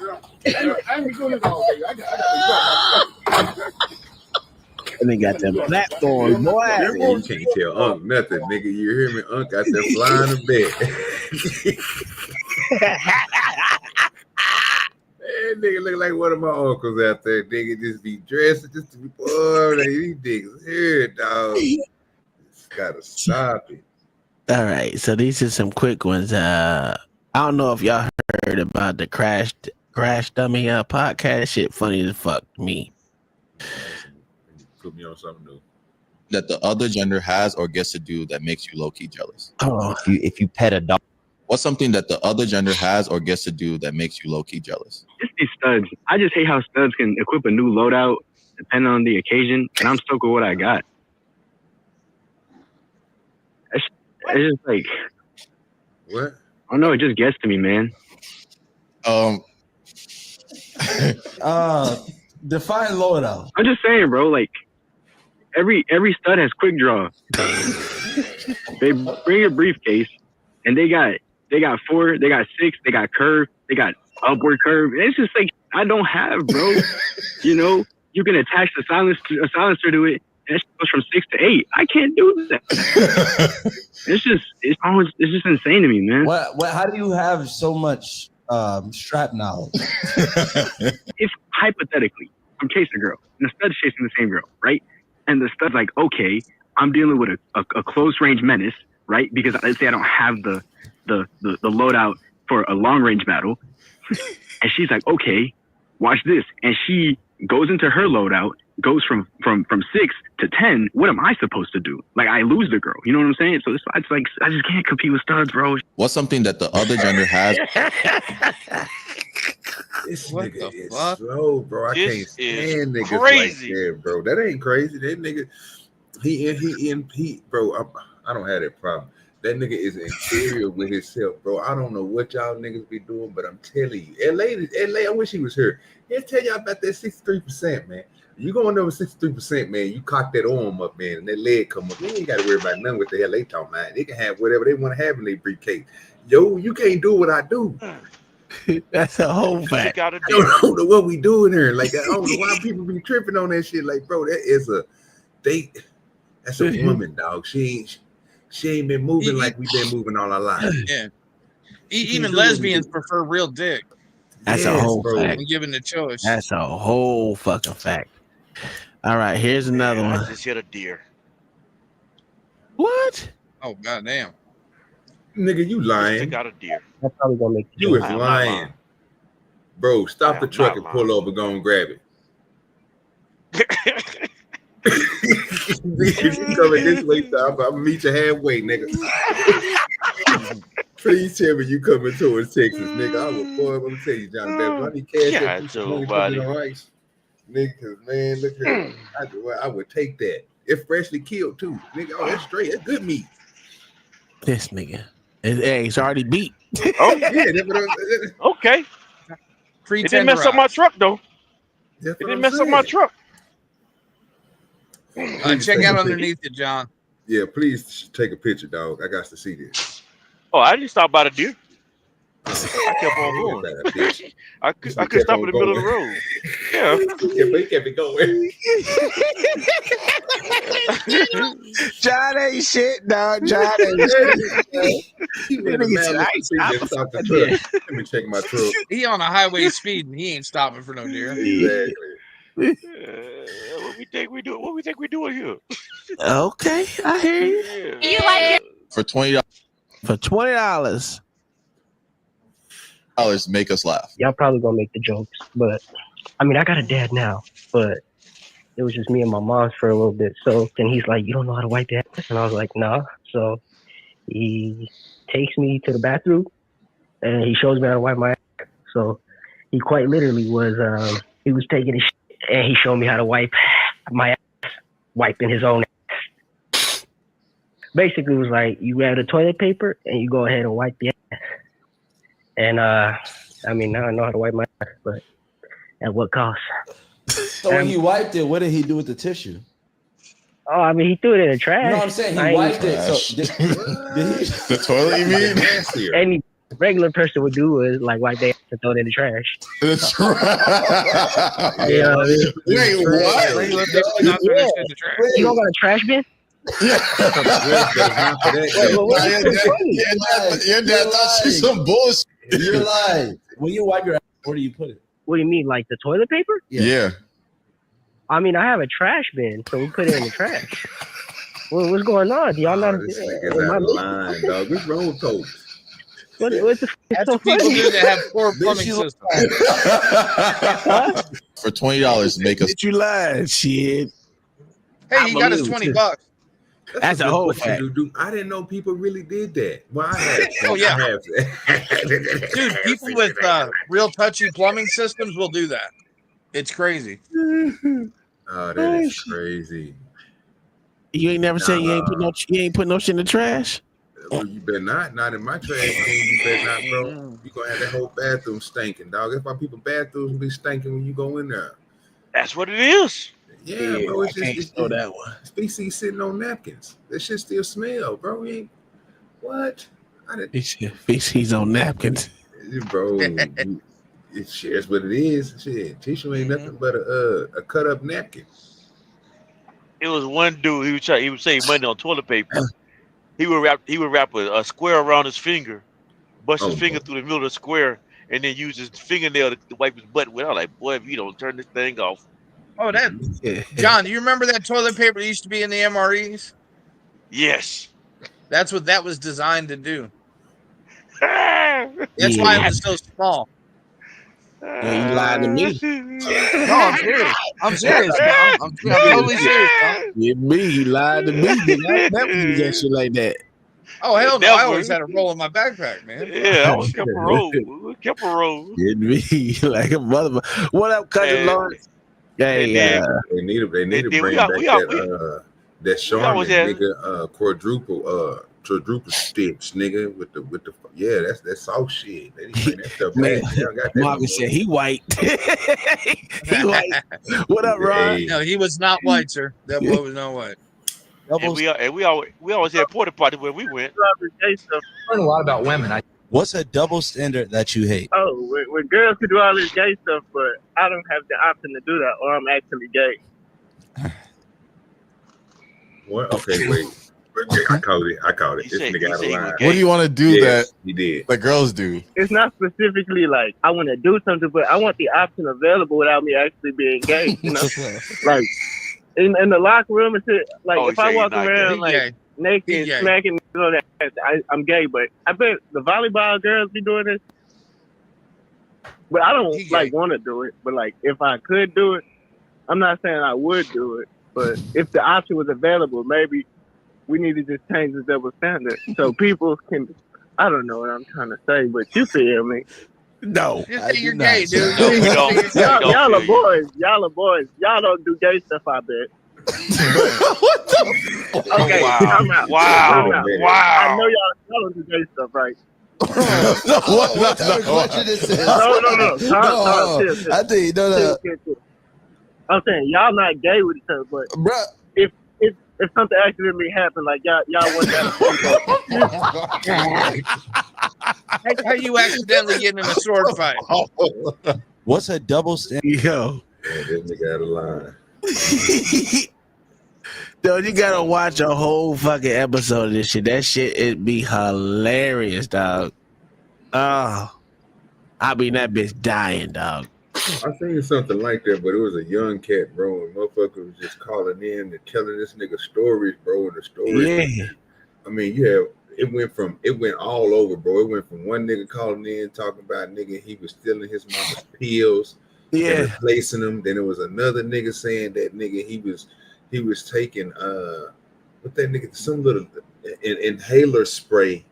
I ain't be doing this all day. I got to enjoy myself. And they got them platforms, boy. You can't tell Unc nothing, nigga. You hear me? Unc out there flying to bed. That nigga look like one of my uncles out there. Nigga just be dressed just to be bored. These niggas here, dog. Just gotta stop it. All right, so these are some quick ones. I don't know if y'all heard about the Crash Dummy podcast. Shit funny as fuck to me. Put me on something new. That the other gender has or gets to do that makes you low-key jealous. Oh, if you pet a dog. What's something that the other gender has or gets to do that makes you low-key jealous? Just these studs. I just hate how studs can equip a new loadout depending on the occasion, and I'm stuck with what I got. It's just like, what? I don't know. It just gets to me, man. Define loadout. I'm just saying, bro. Like every stud has quick draw. They bring a briefcase, and they got 4, they got 6, they got curve, they got upward curve. And it's just like I don't have, bro. You know, you can attach a silencer to it, and it goes from 6 to 8. I can't do that. it's just insane to me, man. How do you have so much shrapnel. If hypothetically I'm chasing a girl and the stud's chasing the same girl, right? And the stud's like, okay, I'm dealing with a close range menace, right? Because let's say I don't have the loadout for a long range battle, and she's like, okay, watch this, and she goes into her loadout, goes from 6 to 10. What am I supposed to do? Like, I lose the girl. You know what I'm saying? So it's like I just can't compete with studs, bro. What's something that the other gender has? This What nigga the is fuck? slow, bro. I can't This stand is niggas crazy. like that, bro. That ain't crazy. That nigga, he, bro. I don't have that problem. That nigga is inferior with himself, bro. I don't know what y'all niggas be doing, but I'm telling you, LA. I wish he was here. He'll tell y'all about that 63%, man. You going over 63%, man. You cock that arm up, man, and that leg come up. You ain't got to worry about nothing what the hell they talking about. They can have whatever they want to have in their briefcase. Yo, you can't do what I do. That's a whole fact. I don't know what we doing here. Like, I don't know why people be tripping on that shit. Like, bro, that's a woman, dog. She ain't been moving like we've been moving all our lives. Yeah. Even lesbians prefer real dick. That's a whole fact. When given the choice. That's a whole fucking fact. All right, here's another I one. just hit a deer. What? Oh, goddamn. Nigga, you lying. Took out a deer. That's probably gonna make You is I am not lying. lying. Bro, stop I the am truck not and pull over, go and grab it. You coming this way, so I'm gonna meet you halfway, nigga. Please tell me you coming towards Texas, nigga. I'm gonna tell you, Johnny Baby. I need cash Yeah, that so, money buddy. on ice. Nigga, 'cause, man, look here. I would take that. If freshly killed too. Nigga, oh, that's straight. That's good meat. This nigga. His eggs already beat. Oh, Yeah, that's what okay. It didn't mess up my truck, though. It didn't mess up my truck. Check out underneath it, John. Yeah, please take a picture, dog. I got to see this. Oh, I didn't stop by the deer. I kept on going. I could stop in the middle of the road. Yeah. He kept it going. John ain't shit, dog. John ain't shit. Let me check my truck. He on a highway speed and he ain't stopping for no deer. Exactly. What we think we do? What we think we doing here? Okay, I hear you. You like it? For $20. For $20. Make us laugh. Y'all probably gonna make the jokes, but I mean, I got a dad now, but it was just me and my mom for a little bit. So then he's like, "You don't know how to wipe your ass?" And I was like, "Nah." So he takes me to the bathroom and he shows me how to wipe my ass. So he quite literally was he was taking his shit and he showed me how to wipe my ass, wiping his own ass. Basically, it was like you grab the toilet paper and you go ahead and wipe the ass. And I mean, now I know how to wipe my ass, but at what cost? So when he wiped it, what did he do with the tissue? Oh, I mean, he threw it in the trash. No, I'm saying he wiped it. So did he, the toilet, you mean? Any regular person would do is like wipe their ass and throw it in the trash. That's right. Yeah, Wait, what? Regular people not throw this shit in the trash. You don't got a trash bin? Your dad thought she's some bullshit. You're lying. When you wipe your ass, where do you put it? What do you mean, like the toilet paper? Yeah. I mean, I have a trash bin, so we put it in the trash. What's going on? Do y'all not? This nigga's out of line, dog. What's wrong with folks? What's the That's so what people funny? do that have poor plumbing systems. For $20, make us. You lied, shit. Hey, he got his $20. That's a whole What fact. you do. I didn't know people really did that. Well, I have. Oh, yeah. I have. Dude, people with real touchy plumbing systems will do that. It's crazy. Oh, that is crazy. You ain't never said you ain't put no shit in the trash? Well, you better not in my trash can. You better not, bro. You gonna have that whole bathroom stinking, dog. That's why people bathrooms be stinking when you go in there. That's what it is. Yeah, bro. It's can't just throw that one. Species sitting on napkins. That shit still smell, bro. We ain't what? I didn't, Feces on napkins. bro. It shares what it is. Shit, tissue ain't nothing but a cut up napkin. It was one dude. He would save money on toilet paper. He would wrap a square around his finger, bust his finger through the middle of the square, and then use his fingernail to wipe his butt with. I was like, boy, if you don't turn this thing off. Oh, that John, do you remember that toilet paper that used to be in the MREs? Yes. That's what that was designed to do. That's why it was so small. Yeah, you lied to me. No, I'm serious. I'm serious. I'm totally serious. Yeah, me, you lied to me. I never do that shit like that. Oh hell no! Never. I always had a roll in my backpack, man. Yeah, I was kept a roll. Kept a roll. It me like a mother. What up, cousin Lawrence? Hey, they need to bring back that Charmin nigga quadruple stitch nigga with the that's soft shit. They need to bring that stuff back. Marvin said he white. He white. What up, Ron? No, he was not white, sir. That boy was not white. And we always had porta potty where we went. Learn a lot about women. What's a double standard that you hate? Oh, when girls can do all this gay stuff, but I don't have the option to do that, or I'm actually gay. What? Okay, wait. I called it. This nigga out of line. What do you want to do that he did? The girls do? It's not specifically like I want to do something, but I want the option available without me actually being gay. You know, like in the locker room and shit. Like if I walk around like naked, smacking on that, I'm gay. But I bet the volleyball girls be doing this. But I don't want to do it. But like if I could do it, I'm not saying I would do it. But if the option was available, maybe we need to just change the double standard so people can. I don't know what I'm trying to say, but you feel me? No, just say you're gay, dude. Y'all are boys. Y'all are boys. Y'all don't do gay stuff, I bet. What the? Okay, I'm out. Wow. I'm out. Wow. I know y'all don't do gay stuff, right? No. I think no. I'm saying y'all not gay with each other, but if something accidentally happened, like y'all want that. How you accidentally getting in a sword fight? What's a double standard? Yo. Yeah, this nigga out of line. Dude, you gotta watch a whole fucking episode of this shit. That shit, it be hilarious, dog. Oh, I mean, that bitch dying, dog. I seen something like that, but it was a young cat, bro, and motherfucker was just calling in and telling this nigga stories, bro, and the stories. Yeah. I mean, it went all over, bro. It went from one nigga calling in talking about nigga he was stealing his mama's pills, and replacing them. Then it was another nigga saying that nigga he was taking what that nigga some little inhaler spray.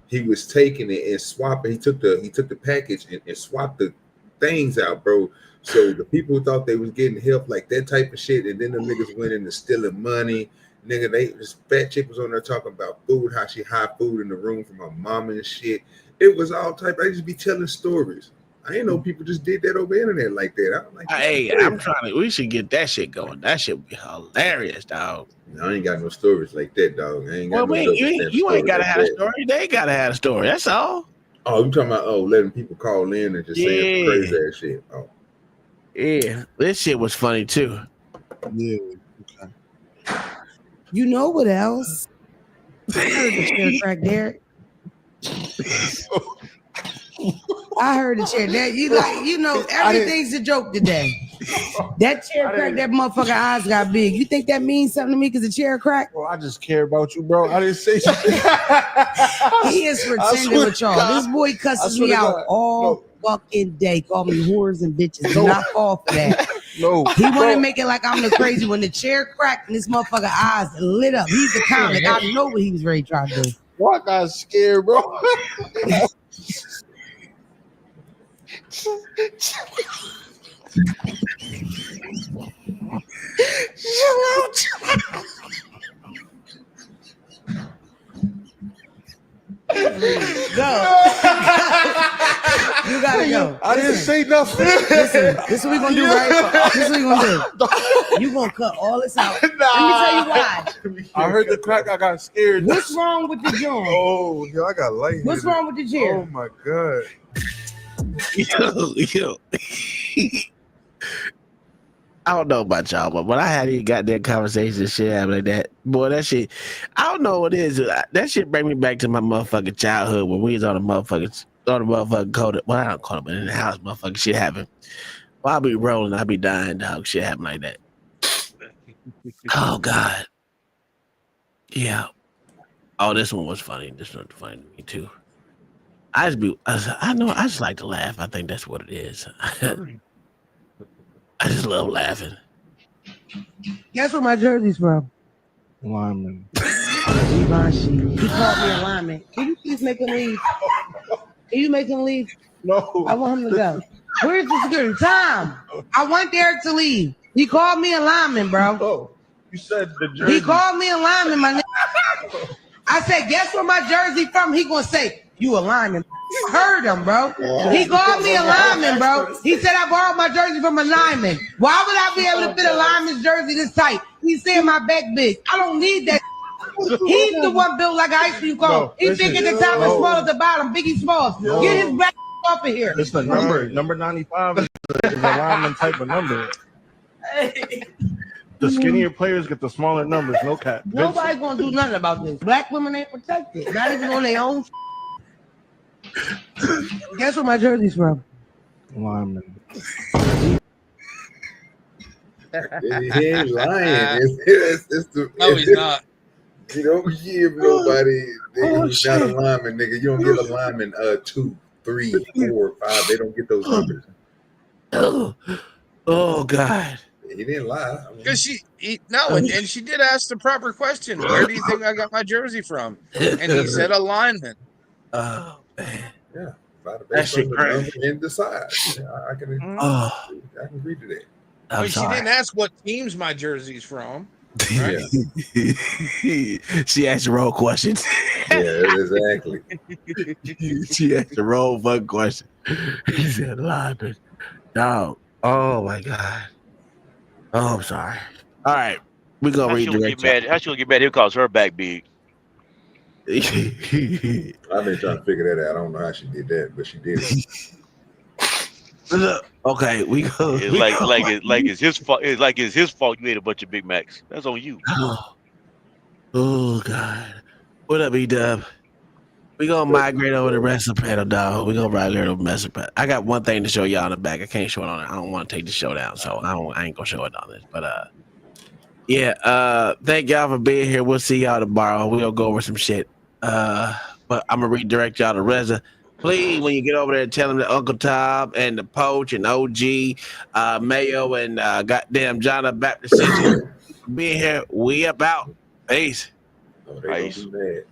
He was taking it and swapping. He took the package and swapped the things out, bro. So the people who thought they was getting help, like that type of shit, and then the niggas went into stealing money. Nigga, this fat chick was on there talking about food, how she hide food in the room from her mama and shit. It was all type. I just be telling stories. I didn't know people just did that over the internet like that. I'm like, hey, I'm trying to. We should get that shit going. That shit would be hilarious, dog. I ain't got no stories like that, dog. I ain't got you ain't gotta have a story. They gotta have a story. That's all. Oh, you talking about letting people call in and just saying crazy ass shit. Oh, yeah, this shit was funny too. Yeah. Okay. You know what else? I heard the chair crack, Derek. I heard the chair. That everything's a joke today. That chair crack, that motherfucker eyes got big. You think that means something to me because the chair cracked? Well, I just care about you, bro. I didn't say something. He is pretending with y'all. This boy cusses me out all fucking day. Call me whores and bitches. Do not fall for that. No. He want to make it like I'm the crazy when the chair cracked and this motherfucker eyes lit up. He's a comic. I know what he was ready to try to do. Well, I got scared, bro. Go. You gotta go. I didn't say nothing. Listen, this is what we're gonna do, right? This is what you're gonna do. You're gonna cut all this out. Let me tell you why. I heard the crack. I got scared. What's wrong with the joint? Oh, yo, I got light. What's wrong with the chair? Oh my god. Yo. I don't know about y'all, but when I had these goddamn conversations and shit happen like that, boy, that shit, I don't know what it is. That shit bring me back to my motherfucking childhood when we was on the motherfuckers Thought the motherfucker called it. Well, I don't call it, but in the house, motherfucking shit happen. While I be rolling, I be dying, dog. Shit happen like that. Oh God. Yeah. Oh, this one was funny. This one was funny to me too. I just like to laugh. I think that's what it is. I just love laughing. Guess where my jersey's from? Lineman. He called me a lineman. Can you please make him leave? Can you make him leave? No. I want him to go. Where's the security? Tom, I want Derek to leave. He called me a lineman, bro. Oh, you said the jersey. He called me a lineman, my nigga. I said, guess where my jersey from? He gonna say, you a lineman. I heard him, bro. He called me a lineman, bro. He said I borrowed my jersey from a lineman. Why would I be able to fit a lineman's jersey this tight? He said my back big. I don't need that. He's the one built like an ice cream cone. No, He's big at the top and small at the bottom. Biggie Smalls. No. Get his back off of here. It's the number. Number 95 is a lineman type of number. The skinnier players get the smaller numbers. No cap. Nobody's gonna do nothing about this. Black women ain't protected. Not even on their own. Guess where my jersey's from? Lineman. He ain't lying. No, he's not. You don't give nobody who's not a lineman, nigga. You don't give a lineman 2, 3, 4, 5. They don't get those numbers. Oh God. He didn't lie. Because and she did ask the proper question. Where do you think I got my jersey from? And he said a lineman. Oh man. Yeah. That shit crazy. And decide. Yeah, I can agree to that. I mean, she didn't ask what teams my jersey's from. Right? She asked the wrong questions. Yeah, exactly. She asked the wrong fucking question. He said lineman. Dog. Oh my God. Oh, I'm sorry. All right. We're gonna redirect. How she gonna get mad? He calls her back big. I've been trying to figure that out. I don't know how she did that, but she did it. Okay, we go. It's it's his fault. It's like it's his fault you ate a bunch of Big Macs. That's on you. Oh God. What up, E-Dub? We gonna migrate over the rest of the panel, dog. We gonna migrate over the rest of the panel. I got one thing to show y'all in the back. I can't show it on it. I don't want to take the show down, so I ain't gonna show it on this. But thank y'all for being here. We'll see y'all tomorrow. We'll go over some shit. But I'm gonna redirect y'all to Reza. Please, when you get over there, tell him that Uncle Tom and the Porch and OG, Mayo and goddamn John Baptist being here. We about. Peace. Oh, they don't do that.